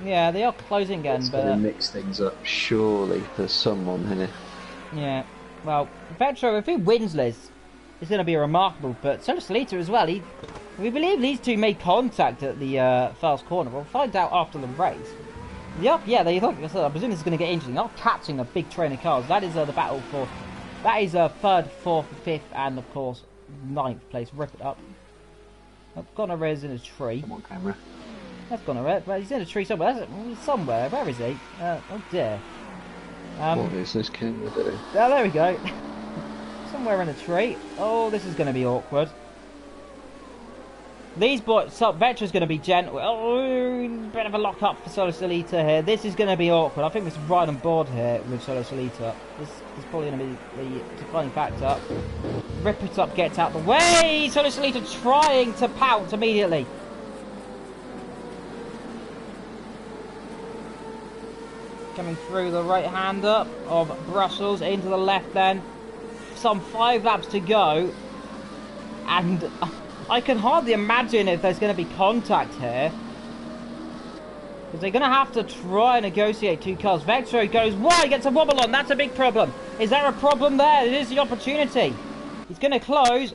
Yeah, they are closing again,
it's
but
going to mix things up. Surely there's someone here.
Yeah, well, Vetro, if he wins this, it's going to be remarkable. But Solo Solita as well. We believe these two made contact at the first corner. We'll find out after the race. Yep, yeah, they look. I presume this is going to get interesting. Not catching a big train of cars. That is the battle for. That is 3rd, 4th, 5th, and of course 9th place. Rip it up. Gonorrhea's in a tree.
Come on, camera.
That's Gonorrhea, but he's in a tree somewhere. Somewhere. Where is he? Oh dear.
What is this camera doing?
Oh, there we go. Somewhere in a tree. Oh, this is going to be awkward. These boys, so Vetra's going to be gentle. Oh, bit of a lock up for Solo Solita here. This is going to be awkward. I think we're right on board here with Solo Solita. This is probably going to be the defining factor. Rip it up, gets out the way. Solo Solita trying to pounce immediately. Coming through the right hander of Brussels into the left then. Some 5 laps to go. And I can hardly imagine if there's going to be contact here. Because they're going to have to try and negotiate 2 cars. Vetro goes wide, gets a wobble on. That's a big problem. Is there a problem there? It is the opportunity. He's going to close.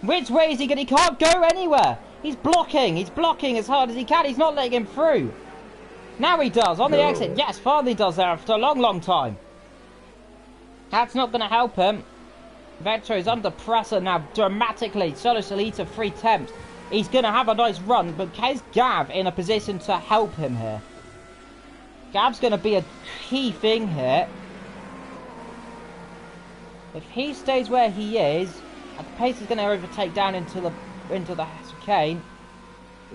Which way is he going? He can't go anywhere. He's blocking. He's blocking as hard as he can. He's not letting him through. Now he does. On the exit. Yes, finally does there after a long, long time. That's not going to help him. Vetro is under pressure now dramatically. Solo Solita 3 attempts. He's going to have a nice run, but is Gav in a position to help him here? Gav's going to be a key thing here. If he stays where he is, and the pace is going to overtake down into the chicane,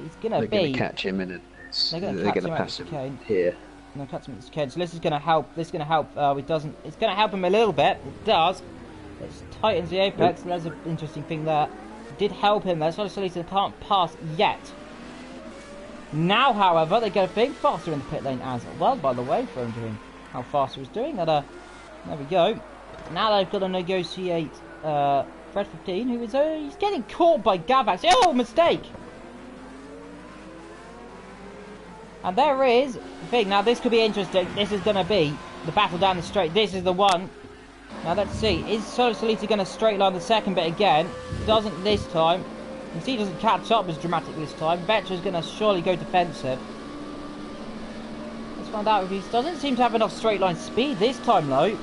he's going to be.
They're going to catch him in it.
They're going to pass him
here.
No, catch him at the chicane. So this is going to help. This is going to help. It doesn't. It's going to help him a little bit. It does. It tightens the apex. There's an interesting thing there. It did help him there. Solo Solita can't pass yet. Now, however, they go a bit faster in the pit lane as well, by the way, for him doing how fast he was doing. There we go. Now they've got to negotiate Fred 15, who is he's getting caught by Gavax. Oh, mistake! And there is the thing. Now this could be interesting. This is going to be the battle down the straight. This is the one. Now let's see. Is Solo Solita going to straight line the second bit again? Doesn't this time. You can see he doesn't catch up as dramatically this time. Vetra's going to surely go defensive. Let's find out if he doesn't seem to have enough straight line speed this time though.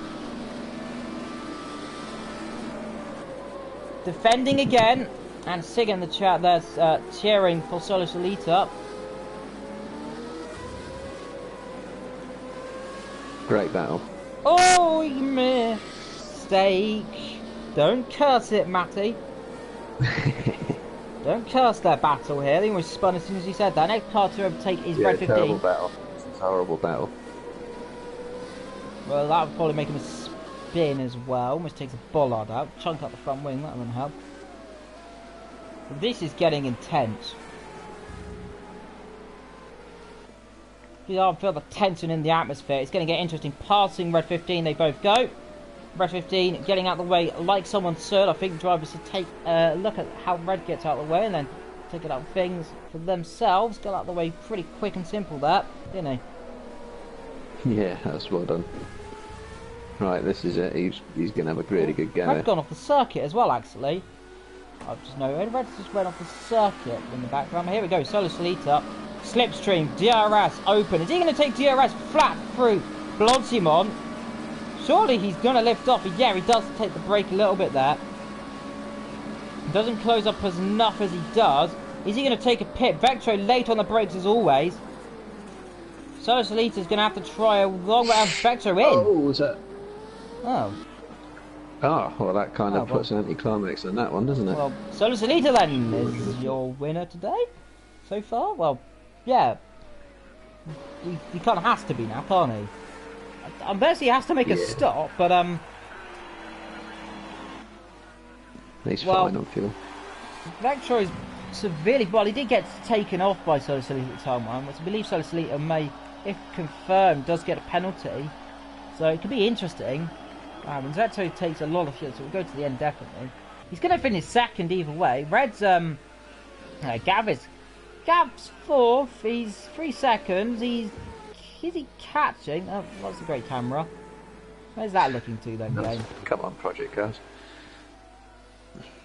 Defending again. And Sig in the chat there's cheering for Solo Solita.
Great battle.
Oh, you mistake. Don't curse it, Matty. Don't curse their battle here. They almost spun as soon as he said that. Next car to overtake is Red 15.
Terrible battle. It's a horrible battle.
Well, that would probably make him a spin as well. Almost takes a bollard out. Chunk out the front wing. That wouldn't help. This is getting intense. You can feel the tension in the atmosphere. It's going to get interesting. Passing Red 15, they both go. Red 15 getting out of the way like someone said. I think drivers should take a look at how Red gets out of the way and then take it out things for themselves. Got out of the way pretty quick and simple there, didn't he?
Yeah, that's well done. Right, this is it. He's going to have a really good go.
Red's gone off the circuit as well, actually. I've just noticed. Red's just went off the circuit in the background. Here we go. Solo Solita. Slipstream, DRS open. Is he going to take DRS flat through Blodsimon? Surely he's going to lift off. Yeah, he does take the brake a little bit there. Doesn't close up as enough as he does. Is he going to take a pit? Vectro late on the brakes as always. Solo Solita's going to have to try a long way out. Vectro in.
Oh, was that?
Oh.
Oh, well, that kind of puts an anticlimax on that one, doesn't it?
Well, Solo Solita then is your winner today, so far. Well, yeah, he kind of has to be now, can't he? Unless he has to make a stop, but
he's fine on fuel.
Vectro is severely. Well, he did get taken off by Solo Solita at time one, which I believe Solo Solita may, if confirmed, does get a penalty. So it could be interesting. And Vectro takes a lot of fuel, so we'll go to the end definitely. He's going to finish second either way. Red's Gav's fourth. He's 3 seconds. Is he catching? Oh, that's a great camera. Where's that looking to then, game?
Come on, Project Cars.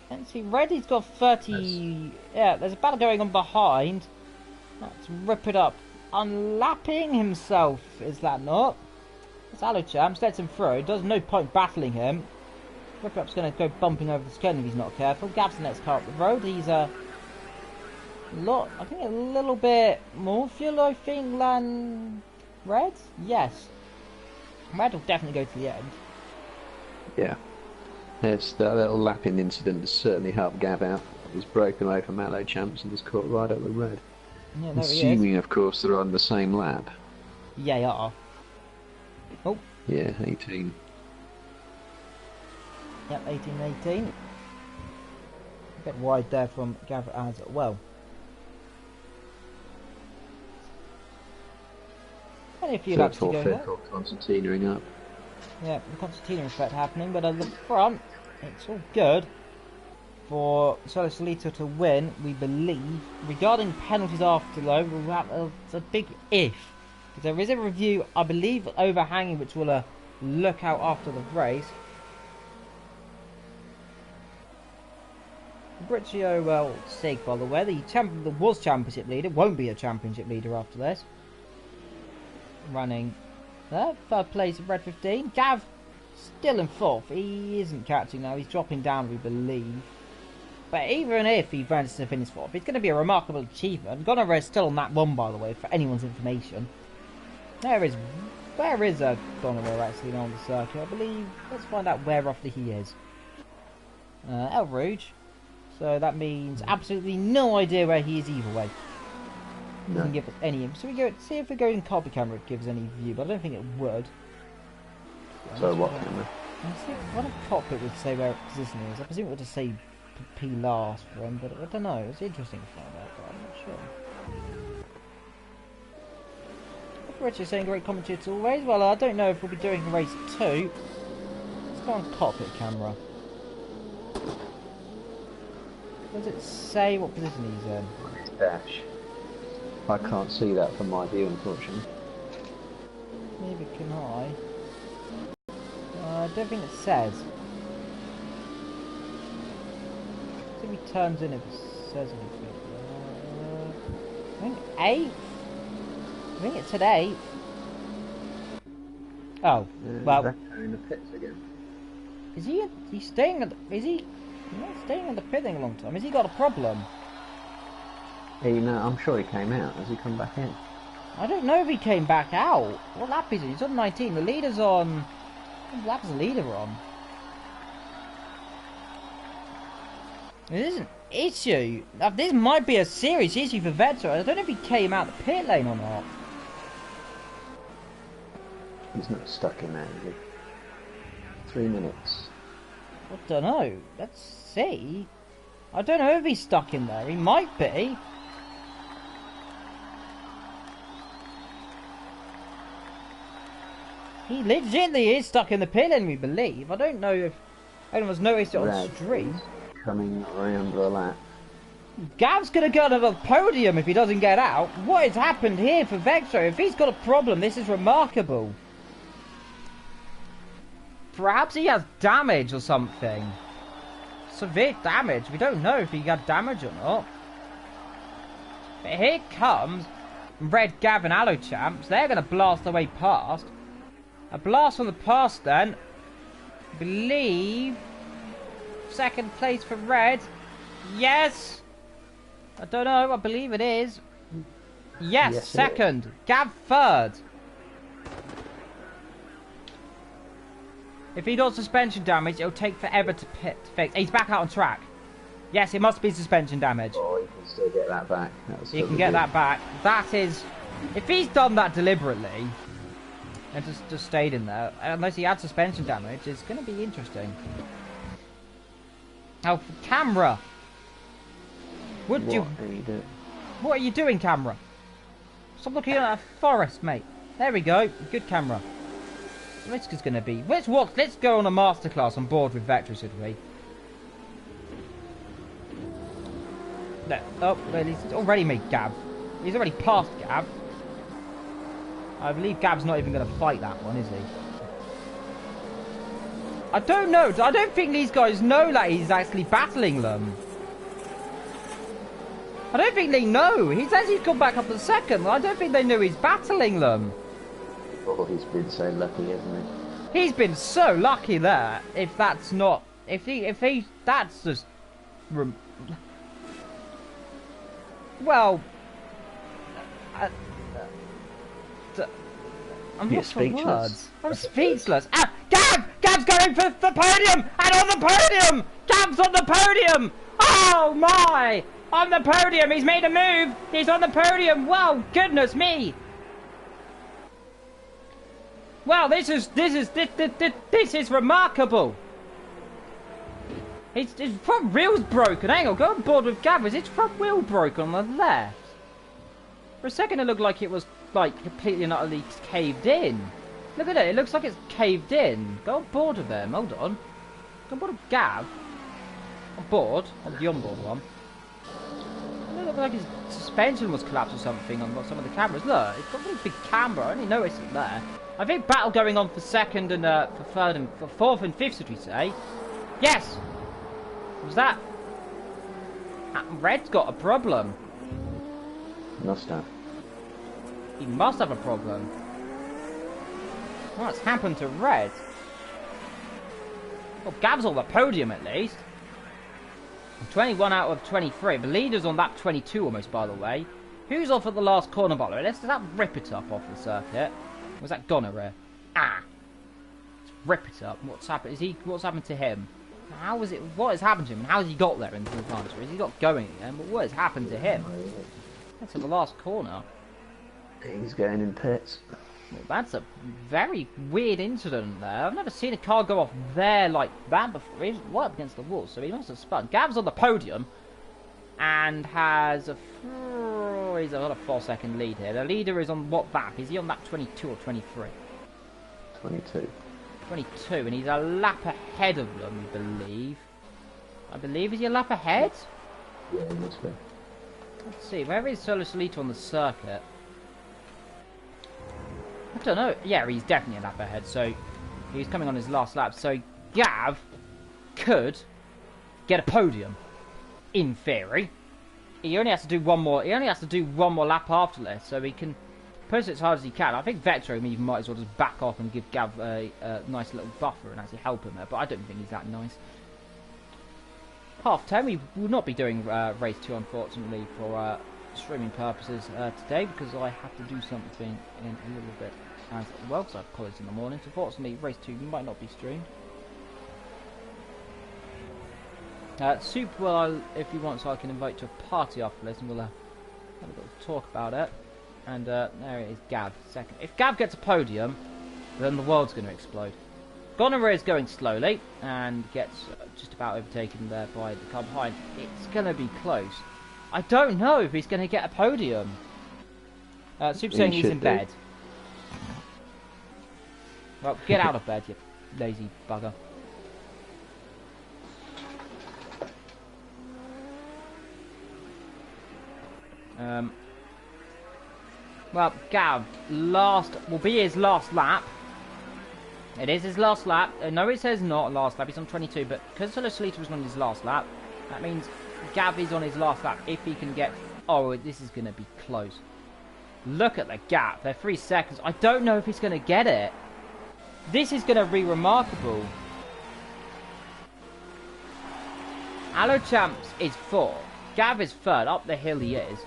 Let's see. Red, he's got 30. Yeah, there's a battle going on behind. Let's rip it up. Unlapping himself, is that not? It's Alochamps, lets him through. There's no point battling him. Rip Up's going to go bumping over the skin if he's not careful. Gav's the next car up the road. He's I think a little bit more fuel, I think, than Red. Yes. Red will definitely go to the end.
Yeah. Yes, that little lapping incident has certainly helped Gav out. He's broken away from Alochamps and he's caught right up with Red.
Yeah, there
Assuming,
he is.
of course, they're on the same lap.
Yeah, you are. Oh.
Yeah, 18.
Yep, 18-18. A bit wide there from Gavra as well. Only a few laps to go there.
Concertinaing up.
Yeah, the concertina effect happening, but at the front, it's all good for Solo Solita to win, we believe. Regarding penalties after, though, it's a big if. Because there is a review, I believe, overhanging, which we'll look out after the race. Fabrizio, well, Sig, by the way, the was championship leader, won't be a championship leader after this. Running there, third place in Red 15. Gav still in fourth. He isn't catching now, he's dropping down, we believe. But even if he manages to finish fourth, it's going to be a remarkable achievement. Gonorrhea is still on that one, by the way, for anyone's information. Where is Gonorrhea actually on the circuit? I believe. Let's find out where roughly he is. El Rouge. So that means absolutely no idea where he is either way. It doesn't give us any. So we go see if we go in copy camera, it gives any view, but I don't think it would.
So what camera?
Let's see what a cockpit would say where its position is. I presume it would just say P last for him, but I don't know. It's interesting to find out, but I'm not sure. Richard's saying great commentary as always. Well, I don't know if we'll be doing race 2. Let's go on cockpit camera. Does it say what position he's in?
It's dash. I can't see that from my view, unfortunately.
Maybe can I? I don't think it says. See if he turns in if it says anything. I think 8th? I think it said 8th. Oh, well.
In the pits again.
Is he? He's staying at? Is he? He's not staying in the pitting a long time. Has he got a problem?
I'm sure he came out. Has he come back in?
I don't know if he came back out. What lap is he? He's on 19. The leader's on. What lap is the leader on? It is an issue. Now, this might be a serious issue for Vettel. I don't know if he came out the pit lane or not.
He's not stuck in there, is he? 3 minutes.
I don't know. Let's see. I don't know if he's stuck in there. He might be. He legitimately is stuck in the pit lane, we believe. I don't know if anyone's noticed it on stream.
Coming around the lap.
Gav's going to go to the podium if he doesn't get out. What has happened here for Vectro? If he's got a problem, this is remarkable. Perhaps he has damage or something. Severe damage. We don't know if he got damage or not. But here comes Red, Gav and Alochamps. They're going to blast their way past. A blast from the past then. I believe second place for Red. Yes! I don't know, I believe it is. Yes, second. Gav third. If he does suspension damage, it'll take forever to fix. He's back out on track. Yes, it must be suspension damage.
Oh, he can still get that back.
He can get that back. That is... If he's done that deliberately, and just stayed in there, unless he had suspension damage, it's going to be interesting. Oh, camera! What are you doing, camera? Stop looking at a forest, mate. There we go. Good camera. Risk is going to be... Let's go on a masterclass on board with Vector, should we? No. Oh, well, he's already made Gav. He's already passed Gav. I believe Gav's not even going to fight that one, is he? I don't know. I don't think these guys know that he's actually battling them. I don't think they know. He says he's gone back up to second. I don't think they know he's battling them.
Oh, he's been so lucky, hasn't he?
He's been so lucky there. If that's not... That's just... Well... I'm not speechless. Words. I'm speechless. Ah, Gav! Gav's going for the podium! And on the podium! Gav's on the podium! Oh my! On the podium! He's made a move! He's on the podium! Wow, goodness me! Wow, this is remarkable! His front wheel's broken. Hang on, go on board with Gav. Is his front wheel broken on the left? For a second it looked like it was like completely and utterly caved in. Look at it, it looks like it's caved in. Go on board with them, hold on. Go on board with Gav. On board, on the onboard one. It looked like his suspension was collapsed or something on some of the cameras. Look, it's got a really big camera, I only noticed it there. I think battle going on for second and for third and for fourth and fifth, should we say. Yes! Was that? Red's got a problem.
Must have.
He must have a problem. What's happened to Red? Well, Gav's on the podium at least. 21 out of 23. The leader's on lap 22 almost, by the way. Who's off at the last corner, by the way? Let's that rip it up off the circuit. Was that gonorrhea? Ah! Let's rip it up. What's happened? What's happened to him? How is it? What has happened to him? And how has he got there into the advantage? Is he not going again? But what has happened to him? That's at the last corner.
He's going in pits.
Well, that's a very weird incident there. I've never seen a car go off there like that before. He's right up against the wall, so he must have spun. Gav's on the podium and has a... he's got a 4-second lead here. The leader is on what lap? Is he on lap 22 or 23?
22.
22, and he's a lap ahead of them, I believe. I believe, is he a lap ahead?
Yeah, he must be.
Let's see, where is Solo Solito on the circuit? I don't know. Yeah, he's definitely a lap ahead, so he's coming on his last lap. So Gav could get a podium, in theory. He only has to do one more. He only has to do one more lap after this, so he can push it as hard as he can. I think Vector even might as well just back off and give Gav a nice little buffer and actually help him there. But I don't think he's that nice. 10:30. We will not be doing race 2, unfortunately, for streaming purposes today, because I have to do something in a little bit as well, because I have college in the morning. So unfortunately, race 2 might not be streamed. Super well, if you want, so I can invite you to a party after this, and we'll have a little talk about it. And there it is, Gav, second. If Gav gets a podium, then the world's going to explode. Gonorrhea is going slowly and gets just about overtaken there by the car behind. It's going to be close. I don't know if he's going to get a podium. Super saying he's in bed. Well, get out of bed, you lazy bugger. Well, Gav, will be his last lap. It is his last lap. No, it says not last lap. He's on 22, but because Solo Solito was on his last lap, that means Gav is on his last lap. If he can get... Oh, this is going to be close. Look at the gap. They're 3 seconds. I don't know if he's going to get it. This is going to be remarkable. Aloe Champs is 4th. Gav is 3rd. Up the hill he is.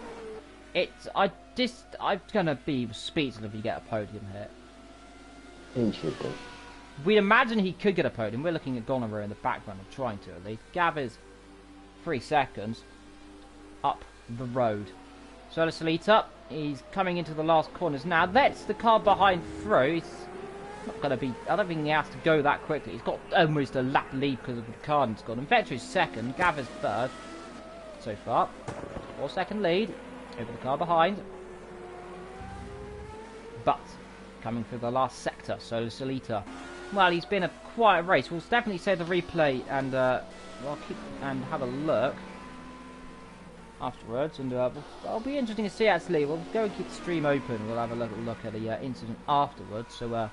I'm gonna be speechless if you get a podium here.
He should do.
We'd imagine he could get a podium. We're looking at Gonorrhea in the background of trying to at least. Gav is 3 seconds up the road. Solar Salita, he's coming into the last corners now. That's the car behind through. He's not going to be... I don't think he has to go that quickly. He's got almost a lap lead because of the car he's got. And Vector is 2nd. Gav is 3rd so far. 4-second lead over the car behind. But coming through the last sector, Solar Salita. Well, he's been a quiet race. We'll definitely save the replay and we'll keep and have a look afterwards. And it'll be interesting to see. Actually, we'll go and keep the stream open. We'll have a little look at the incident afterwards. So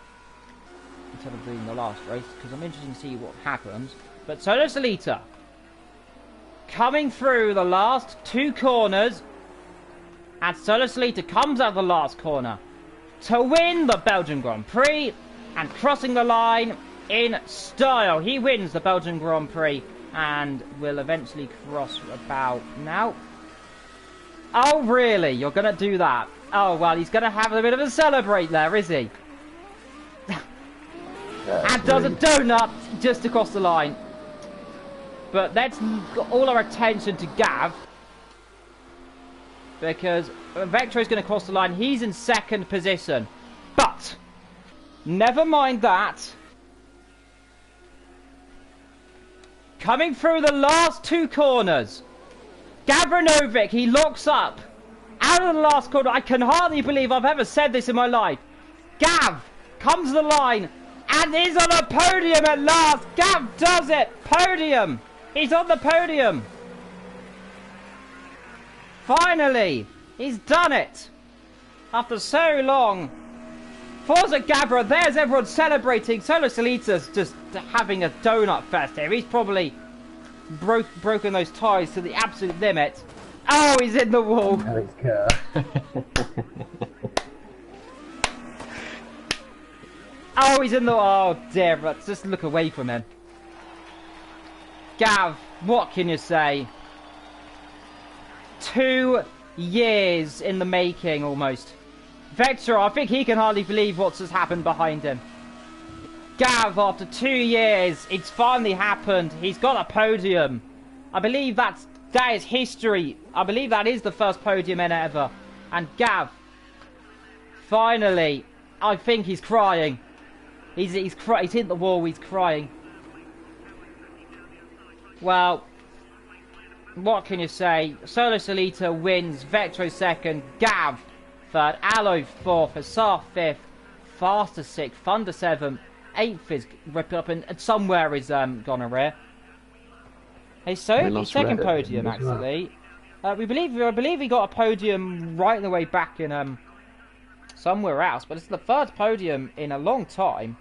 instead of doing the last race, because I'm interested to see what happens. But Solar Salita coming through the last 2 corners, and Solar Salita comes out of the last corner to win the Belgian Grand Prix. And crossing the line in style. He wins the Belgian Grand Prix and will eventually cross about now. Oh, really? You're going to do that? Oh, well, he's going to have a bit of a celebrate there, is he? And does a donut just across the line. But let's got all our attention to Gav. Because Vector is going to cross the line. He's in 2nd position. But... never mind that. Coming through the last 2 corners. Gavranovic, he locks up. Out of the last corner. I can hardly believe I've ever said this in my life. Gav comes to the line and is on a podium at last. Gav does it. Podium. He's on the podium. Finally. He's done it. After so long. Forza Gavra, there's everyone celebrating. Solar Salita's just having a donut fest here. He's probably broken those tyres to the absolute limit. Oh, he's in the wall. Oh, he's in the... oh, dear. Let's just look away from him. Gav, what can you say? 2 years in the making, almost. Vector, I think he can hardly believe what's just happened behind him. Gav, after 2 years, it's finally happened. He's got a podium. I believe that is history. I believe that is the first podium in ever. And Gav, finally, I think he's crying. He's hit the wall. He's crying. Well, what can you say? Solar Salita wins. Vector 2nd. Gav 3rd. Aloe 4th. Asar 5th. Faster 6th. Thunder 7th. 8th is ripped up, and somewhere is Gonorrhea. Hey, so his second podium actually. I believe he got a podium right on the way back in somewhere else, but it's the 3rd podium in a long time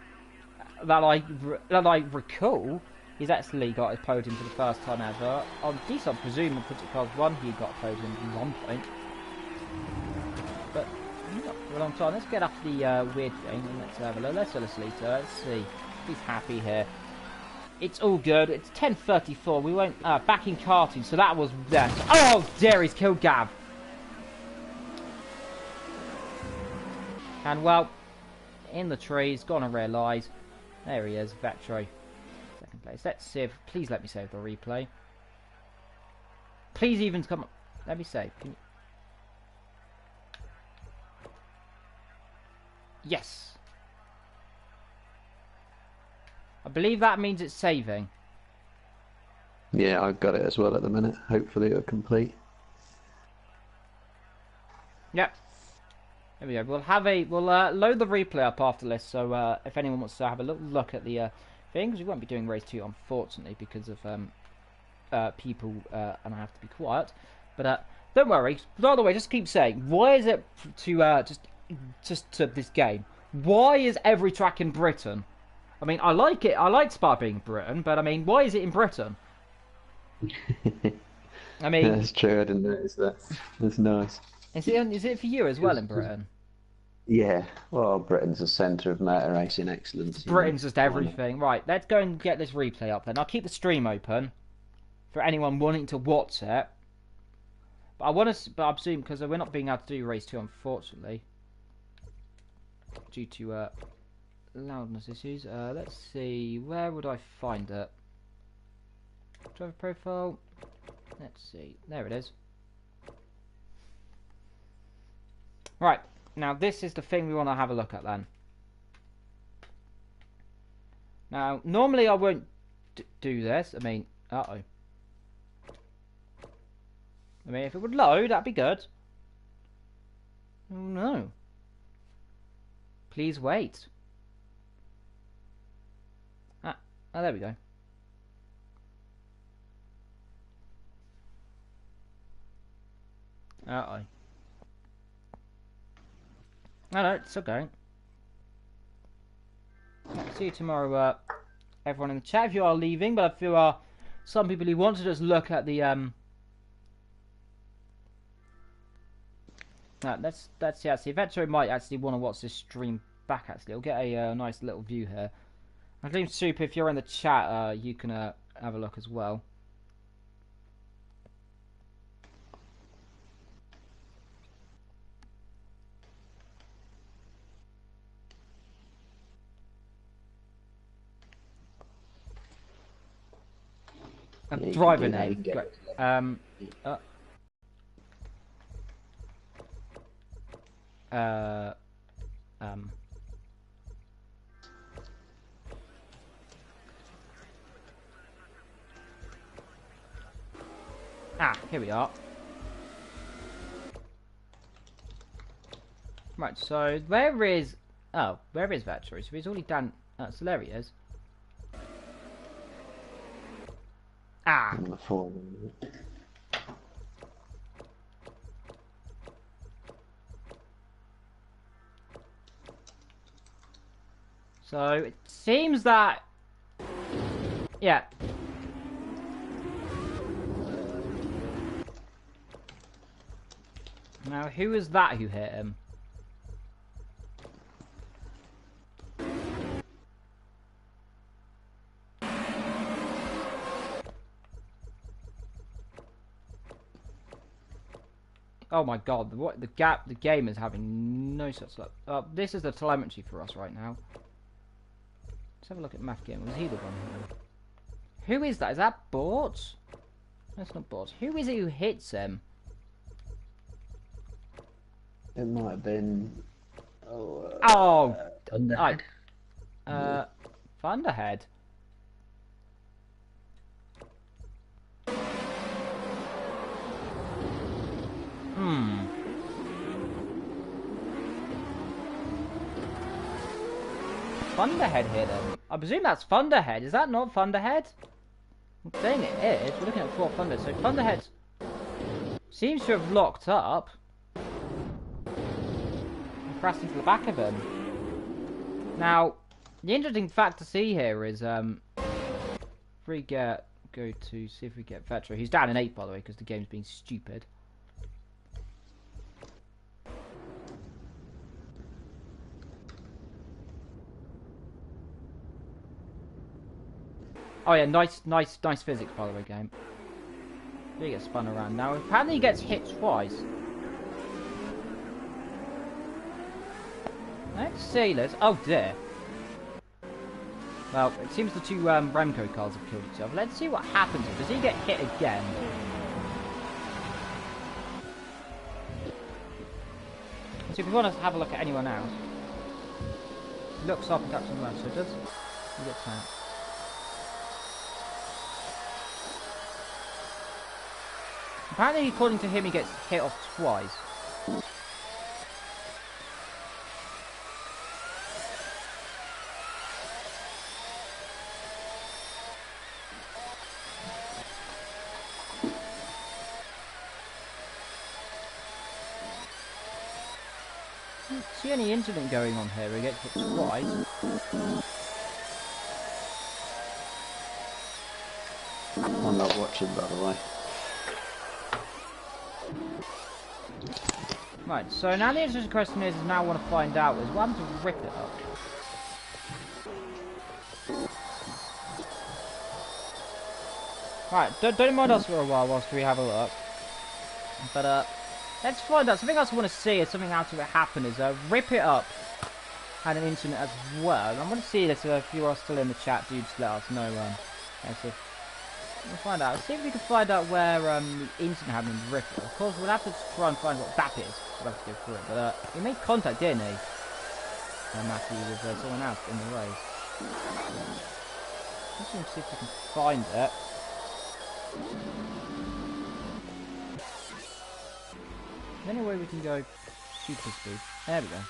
that I recall. He's actually got his podium for the first time ever. On decent, I presume in Project Cars 1 he got a podium at one point. But not for a long time. Let's get off the weird thing and let's have a look. Let's Let's see. He's happy here. It's all good. It's 10:34. We went back in karting, so that was that. Oh dear, he's killed Gav. And well, in the trees, Gonorrhea lies. There he is, Vetro. Second place. Let's see if. Please let me save the replay. Please even come. Let me save. Yes. I believe that means it's saving.
Yeah, I've got it as well at the minute. Hopefully it'll complete.
Yep. There we go. We'll load the replay up after this. So if anyone wants to have a little look at the thing, because we won't be doing race 2 unfortunately because of people and I have to be quiet. But don't worry. By the way, just keep saying, why is it to just to this game? Why is every track in Britain? I mean, I like it. I like Spa being in Britain, but I mean, why is it in Britain? I mean,
yeah, that's true. I didn't notice that. That's nice.
Is it for you as well in Britain?
Yeah. Well, Britain's the centre of motor racing excellence.
Britain's just everything. Right, let's go and get this replay up then. I'll keep the stream open. for anyone wanting to watch it. But I want to, but I presume because we're not being able to do race 2, unfortunately, due to loudness issues. Let's see, where would I find it? Driver profile. Let's see, there it is. Right, now this is the thing we want to have a look at then. Now, normally I won't do this. I mean, I mean, if it would load, that'd be good. Oh no. Please wait. Oh, there we go. Uh-oh. No, it's still going. See you tomorrow, everyone in the chat, if you are leaving, but if you are some people who want to just look at the, let's yeah, see, eventually might actually want to watch this stream back, actually. I'll get a nice little view here. I think, Super, if you're in the chat, you can have a look as well. Driver name. Great. Here we are. Right, so where is Vetri? So he's already done. So there he is. So it seems that, yeah. Now, who is that who hit him? Oh my god, the game is having no such luck. This is the telemetry for us right now. Let's have a look at Math Game. Was he the one who... Who is that? Is that Bort? That's not Bort. Who is it who hits him?
It might have been...
Thunderhead. Thunderhead. Thunderhead hit him. I presume that's Thunderhead. Is that not Thunderhead? I'm saying it is. We're looking at 4 Thunder. So Thunderhead seems to have locked up and crashed into the back of him. Now, the interesting fact to see here is if we go to see if we get Vetra. He's down in 8, by the way, because the game's being stupid. Oh yeah, nice physics, by the way, game. He gets spun around now. Apparently he gets hit twice. Let's see, oh dear. Well, it seems the 2 Remco cars have killed each other. Let's see what happens. Does he get hit again? So if we want to have a look at anyone else, he looks up and taps on the left, so does he gets that? Apparently, according to him, he gets hit off twice. I don't see any incident going on here. He gets hit twice.
I'm not watching, by the way.
Right, so now the interesting question is now I want to find out is what happens to rip it up? Right, don't mind us for a while whilst we have a look. But let's find out. Something else I want to see is something else that happened is Rip It Up had an incident as well. I want to see this if you are still in the chat, do just let us know. We'll find out. See if we can find out where the incident happened in Rip It Up. Of course, we'll have to try and find what that is. We'll have to go through it. But he made contact, didn't he? Matthew with someone else in the race. Let's see if we can find it. Is there any way we can go super speed? There we go.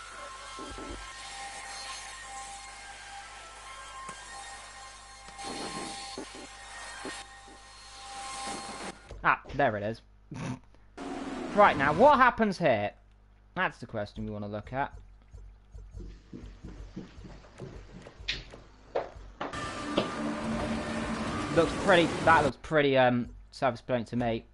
Ah, there it is. Right, now what happens here? That's the question we want to look at. That looks pretty self-explanatory to me.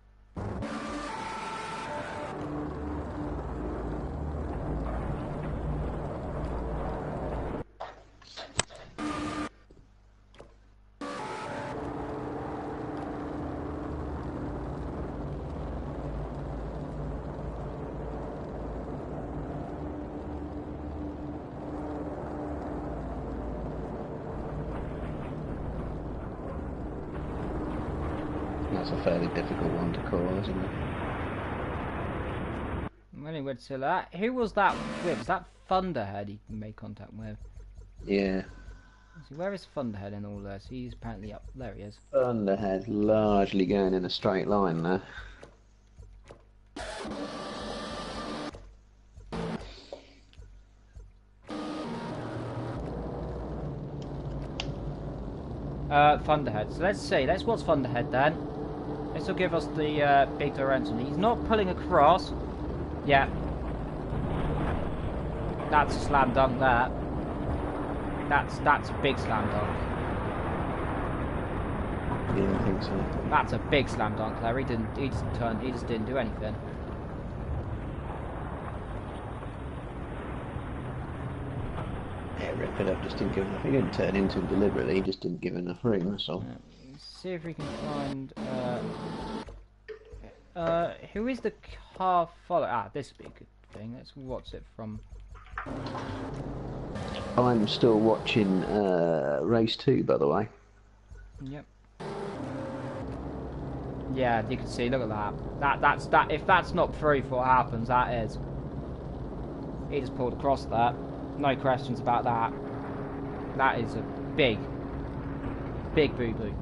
That's a fairly difficult one to call, isn't it?
Anyway, so that who was that with? Was that Thunderhead he made contact with?
Yeah.
See, where is Thunderhead in all this? He's apparently up there. He is.
Thunderhead largely going in a straight line there.
Thunderhead. So let's see. Let's watch Thunderhead then. This will give us the big direction. He's not pulling across. Yeah. That's a slam dunk there. That's a big slam dunk.
Yeah, I think so.
That's a big slam dunk there. He just didn't do anything.
Yeah, Rip It Up just didn't give enough. He didn't turn into him deliberately, he just didn't give enough room, that's all.
Let's see if we can find who is the car follower? Ah, this would be a good thing. Let's watch it from.
I'm still watching race 2, by the way.
Yep. Yeah, you can see. Look at that. That's if that's not proof what happens, that is. He just pulled across that. No questions about that. That is a big boo-boo.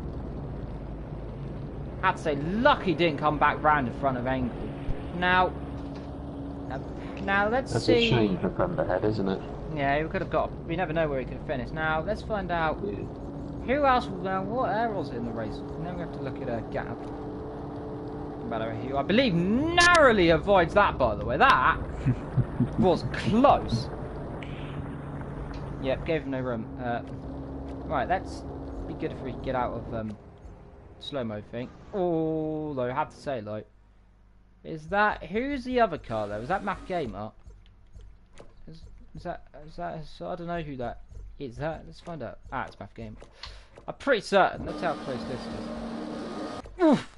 Had to say, lucky didn't come back round in front of Engel. Now let's see.
That's a shame for Thunderhead, isn't it?
Yeah, he could have got. We never know where he could have finished. Now let's find out who else. Now, what air was it in the race? Now we have to look at a gap. I believe narrowly avoids that. By the way, that was close. Yep, gave him no room. Right, let's be good if we get out of slow-mo thing. Although I have to say, like, who's the other car though? Is that Math Gamer? Is that so I don't know who that is. Let's find out. Ah, it's Math Gamer. I'm pretty certain. Let's see how close this is. Oof.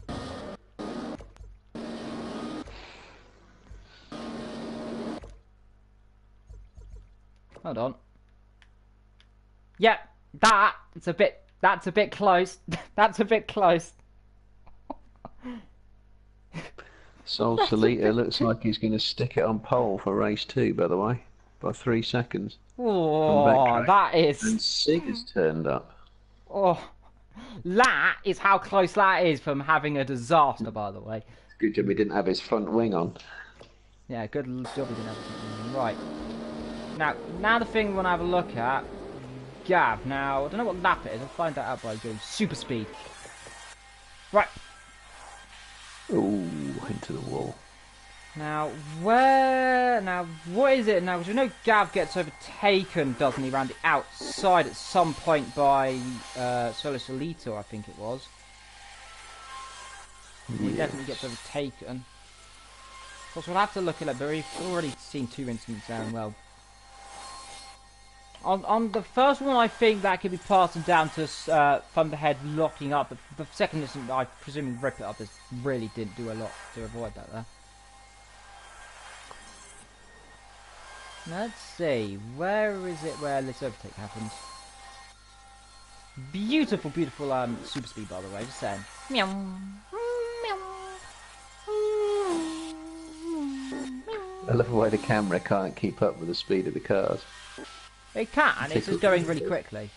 Hold on. Yep, that's a bit close. That's a bit close.
Sol Solita looks like he's going to stick it on pole for race 2, by the way, by 3 seconds.
Oh, that is.
And Sig has turned up.
Oh, that is how close that is from having a disaster, by the way.
Good job he didn't have his front wing on.
Yeah, good job he didn't have his front wing. Right. Now the thing we want to have a look at, Gav. Now, I don't know what lap it is. I'll find that out by going super speed. Right.
Ooh, into the wall.
Now, what is it now? Because we know Gav gets overtaken, doesn't he, around the outside at some point by Solo Solito, I think it was. Yes. He definitely gets overtaken. Of course, we'll have to look at it, but we've already seen 2 incidents there, and well, On the first one, I think that could be passed down to Thunderhead locking up. But the second instance, I presume rip it up. This really didn't do a lot to avoid that there. Let's see, where is it where this overtake happens? Beautiful, beautiful super speed, by the way, just saying. Meow.
I love the way the camera can't keep up with the speed of the cars.
It can, it's just going really quickly.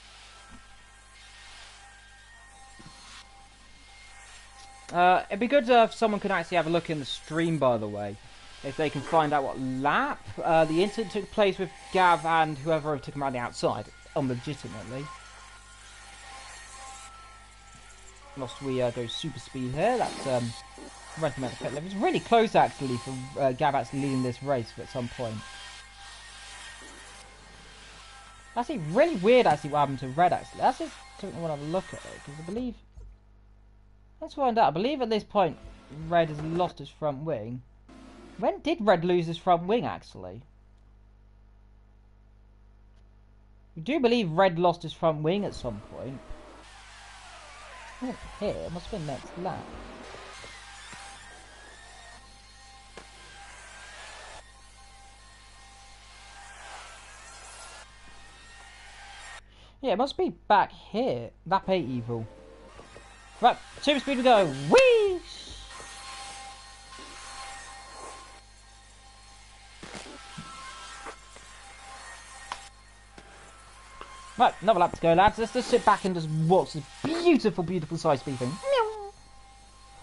It'd be good if someone could actually have a look in the stream, by the way. If they can find out what lap the incident took place with Gav and whoever took him around the outside, legitimately. Whilst we go super speed here, that's renting out the pit level. It's really close actually for Gav actually leading this race at some point. Actually, really weird actually what happened to Red actually. That's just something I want to look at it, because I believe... Let's find out. I believe at this point Red has lost his front wing. When did Red lose his front wing, actually? I do believe Red lost his front wing at some point. Oh, here, it must have been next lap. Yeah, it must be back here. Lap 8 evil. Right, super speed we go. Whee! Right, another lap to go, lads. Let's just sit back and just watch this beautiful, beautiful side speed thing.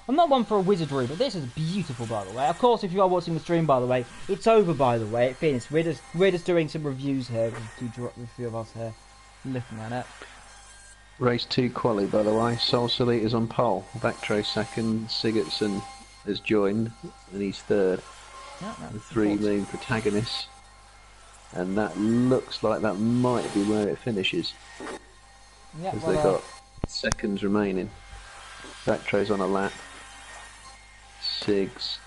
I'm not one for a wizardry, but this is beautiful, by the way. Of course, if you are watching the stream, by the way, it's over, by the way. It finished. We're just doing some reviews here with a few of us here looking at it.
Race 2 quali, by the way. Sol Solite is on pole. Vectro second. Sigurdsson has joined, and he's third.
Yeah,
the three main protagonists. And that looks like that might be where it finishes.
Yeah,
because
well,
they've got seconds remaining. Vectro's on a lap. Sigs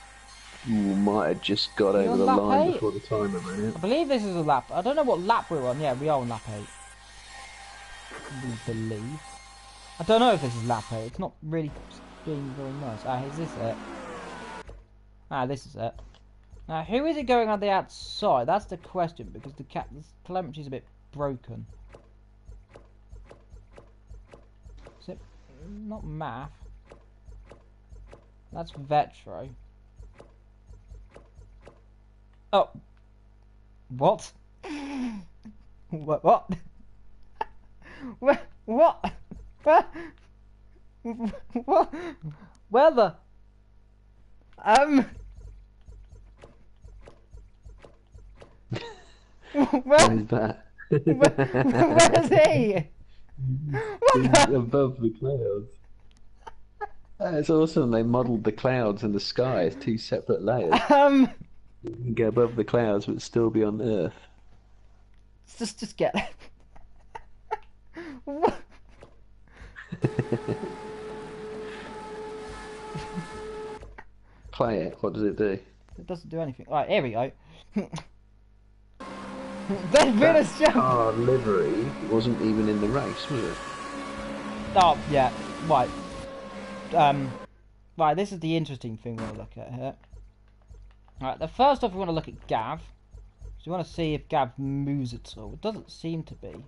might have just got over the line before the timer ran out.
I believe this is a lap. I don't know what lap we're on. Yeah, we are on lap 8. We believe. I don't know if this is lap 8. It's not really being very nice. Ah, is this it? Ah, this is it. Now, who is it going on the outside? That's the question, because the telemetry's a bit broken. Is it not math? That's Vetro. Oh. What? What? What? What? What? What? Where the?
Where is that?
Where is he?
He's above the clouds. It's awesome. They modelled the clouds and the sky as two separate layers. You can go above the clouds but still be on Earth.
Just get. What?
Play it. What does it do?
It doesn't do anything. Right, here we go. That
car livery wasn't even in the race, was it?
Oh, yeah. Right. Right, this is the interesting thing we want to look at here. Right, the first off we want to look at Gav. So we want to see if Gav moves at all. It doesn't seem to be.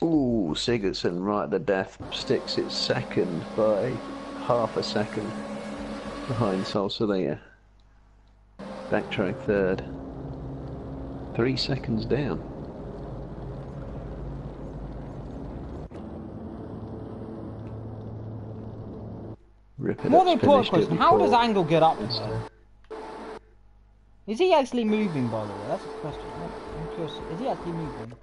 Ooh, Sigurdsson right at the death sticks it second by half a second behind Sol Solite. Backtrack third. 3 seconds down. Rip it
More
up,
than important
finished it
question, how does
before.
Angle get up there? Is he actually moving, by the way? That's a question. I'm curious. Is he actually moving?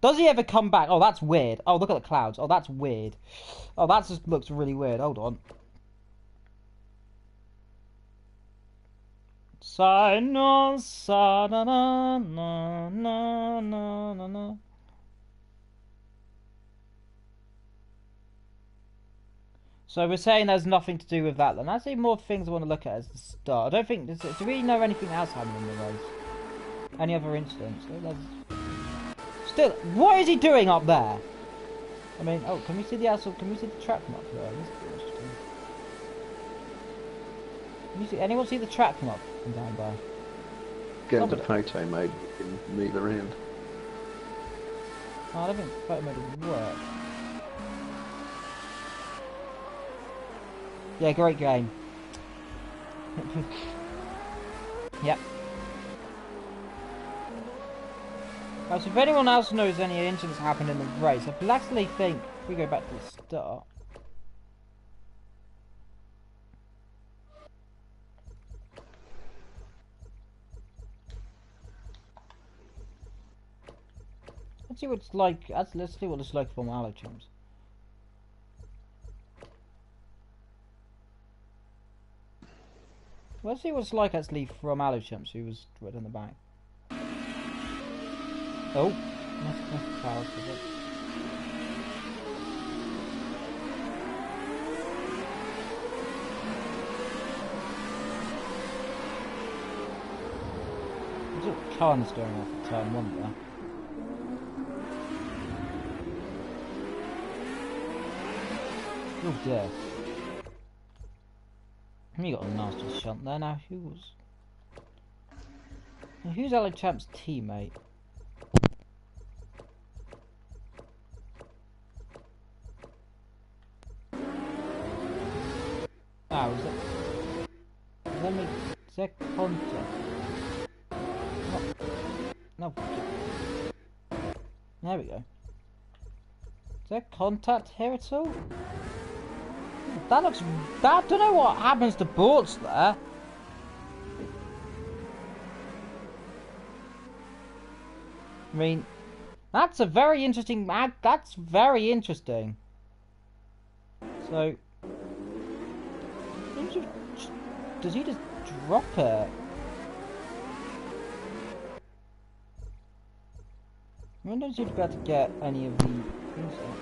Does he ever come back? Oh, that's weird. Oh, look at the clouds. Oh, that's weird. Oh, that just looks really weird. Hold on. Sa no sa na na na na na na na. So we're saying there's nothing to do with that then. That's even more things I want to look at as the start. I don't think... Do we know anything else happening in the race? Any other incidents? Still, what is he doing up there? I mean, oh, can we see the actual... Can we see the track from up there? This is interesting. Can you see... Anyone see the track from up and down there?
Go into photo mode, you can move around.
Oh, I don't think photo mode would work. Yeah, great game. Yep. So if anyone else knows any incidents happened in the race, I actually think if we go back to the start. Let's see what it's like. Let's see what it's like for my chums. Let's see what it's like actually from Aluchumps, who was right on the back. Oh, that's fouls, is it? There's all cars going off at turn one there. Oh dear. You got a nasty shunt there now. Who's Aluchamp's teammate? Oh, is it? Let me check contact. No. There we go. Is there contact here at all? That looks... I don't know what happens to boats there. I mean, that's a very interesting... That's very interesting. So... Does he just drop it? I wonder if you'd be able to get any of the things out.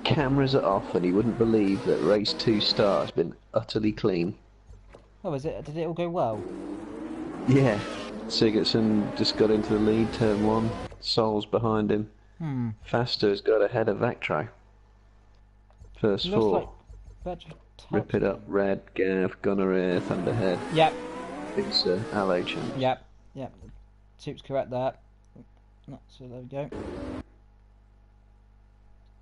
Cameras are off and he wouldn't believe that race 2 start has been utterly clean.
Oh, is it? Did it all go well?
Yeah. Sigurdsson just got into the lead, turn 1. Sol's behind him. Faster's got ahead of Vactro. First
Looks
4.
Like
Rip it up, Red, Gav, Gonorrhea, Thunderhead.
Yep.
It's Aluchumps.
Yep. Yep. Soup's correct there. So there we go.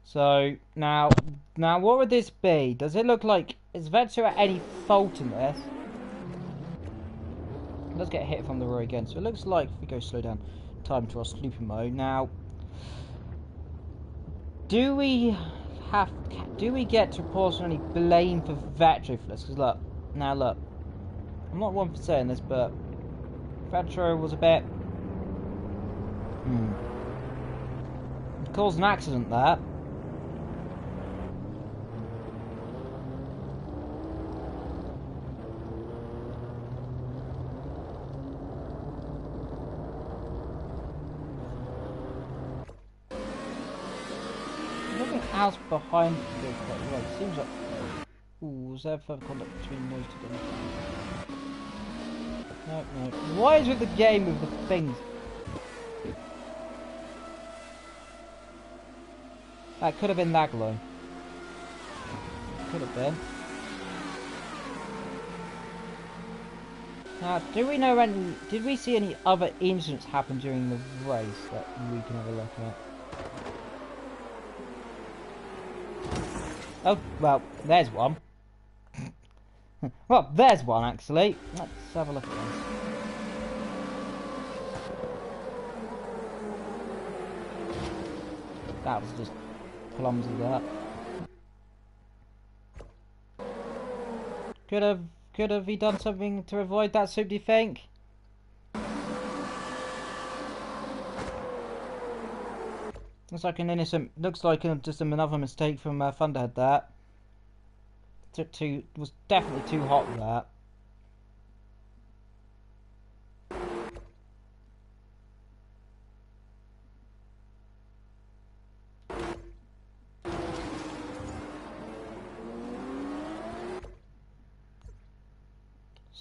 So now what would this be? Does it look like is Vetsu at any fault in this? Let's get hit from the rear again. So it looks like if we go slow down, time to our sleeping mode. Now, do we get to personally blame for Vetsu for this? Because look, I'm not one for saying this, but Vetsu was a bit. It caused an accident there. Nothing else behind the right. Seems like. Ooh, was there further contact between those two? No. Why is with the game with the things? That could have been Naglo. Could have been. Now, do we know any... Did we see any other incidents happen during the race that we can have a look at? Oh, well, there's one. Well, there's one, actually. Let's have a look at this. That was just... clumsy that. Could have he done something to avoid that, Soup, do you think? Looks like an innocent, just another mistake from Thunderhead there. Was definitely too hot for that.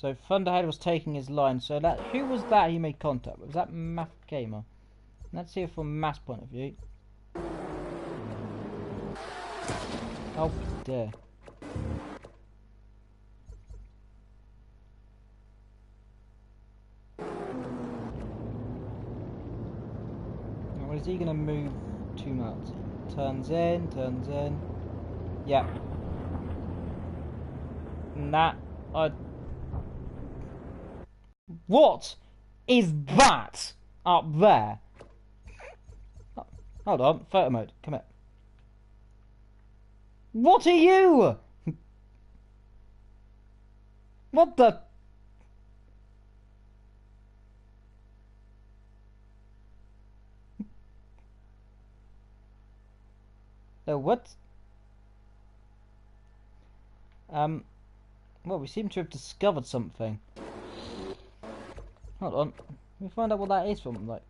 So Thunderhead was taking his line. So that who was that he made contact with? Was that Math Gamer? Let's see it from Math's point of view. Oh dear. Well, is he gonna move too much? Turns in, turns in. Yeah. And that what is that up there? Oh, hold on, photo mode. Come here. What are you? What the? Oh, what? Well, we seem to have discovered something. Hold on. Let me find out what that is from, like.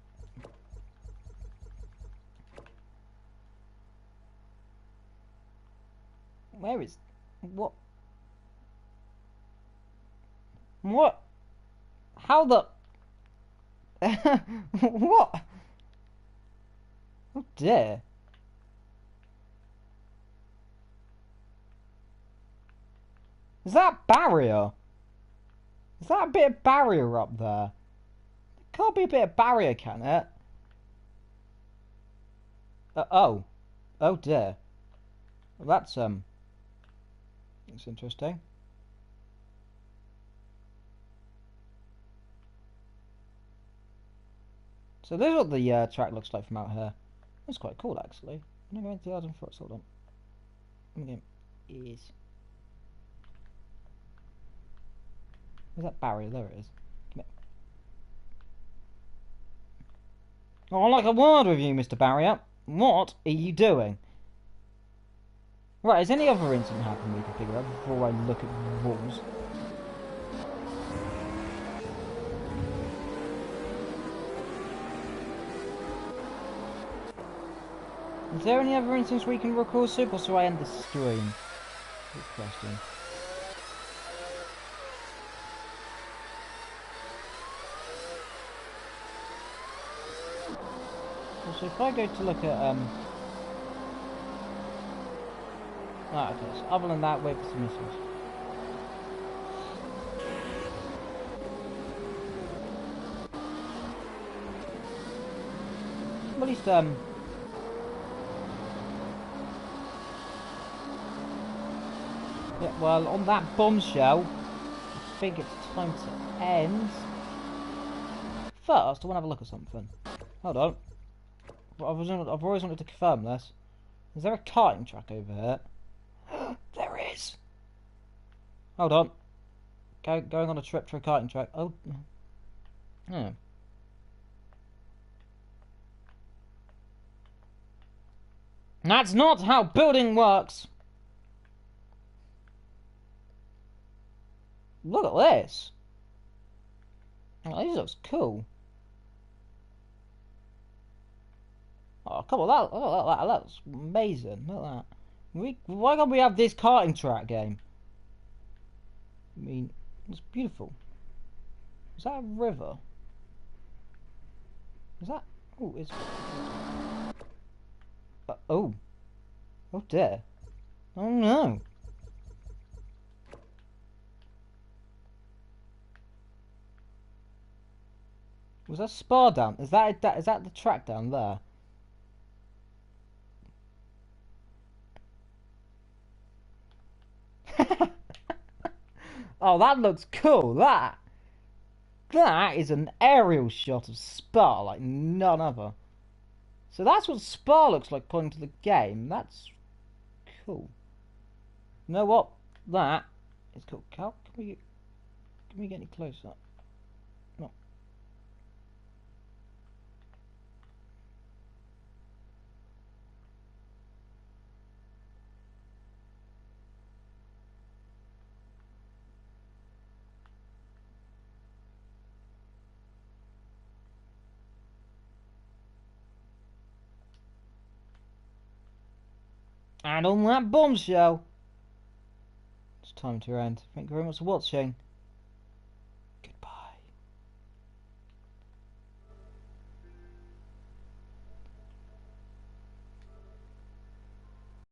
Where is... What? What? How the... What? Oh dear. Is that a barrier? Is that a bit of barrier up there? It can't be a bit of barrier, can it? Oh. Oh dear. Well, that's interesting. So this is what the track looks like from out here. That's quite cool, actually. I'm gonna go into the garden first. Hold on. I'm going is. Where's that barrier? There it is. Come here. Oh, I'd like a word with you, Mr. Barrier. What are you doing? Right, has any other incident happened we can figure out before I look at the walls? Is there any other instance we can recall, Super, so I end the stream? Good question. So if I go to look at ah, okay, so other than that, wait for some missiles. At least yeah, well, on that bombshell, I think it's time to end. First, I want to have a look at something. Hold on. I've always wanted to confirm this. Is there a karting track over here? There is! Hold on. Going on a trip to a karting track. Oh. Yeah. That's not how building works! Look at this! Oh, this looks cool. Oh, come on, that looks amazing. Look at that. Why can't we have this karting track game? I mean, it's beautiful. Is that a river? Is that... Oh, it's... oh. Oh dear. Oh no. Was that Spa down? Is that the track down there? Oh, that looks cool. That is an aerial shot of Spa like none other. So that's what Spa looks like according to the game. That's cool. You know what? That is cool. Can we get any closer? No. And on that bombshell, it's time to end. Thank you very much for watching.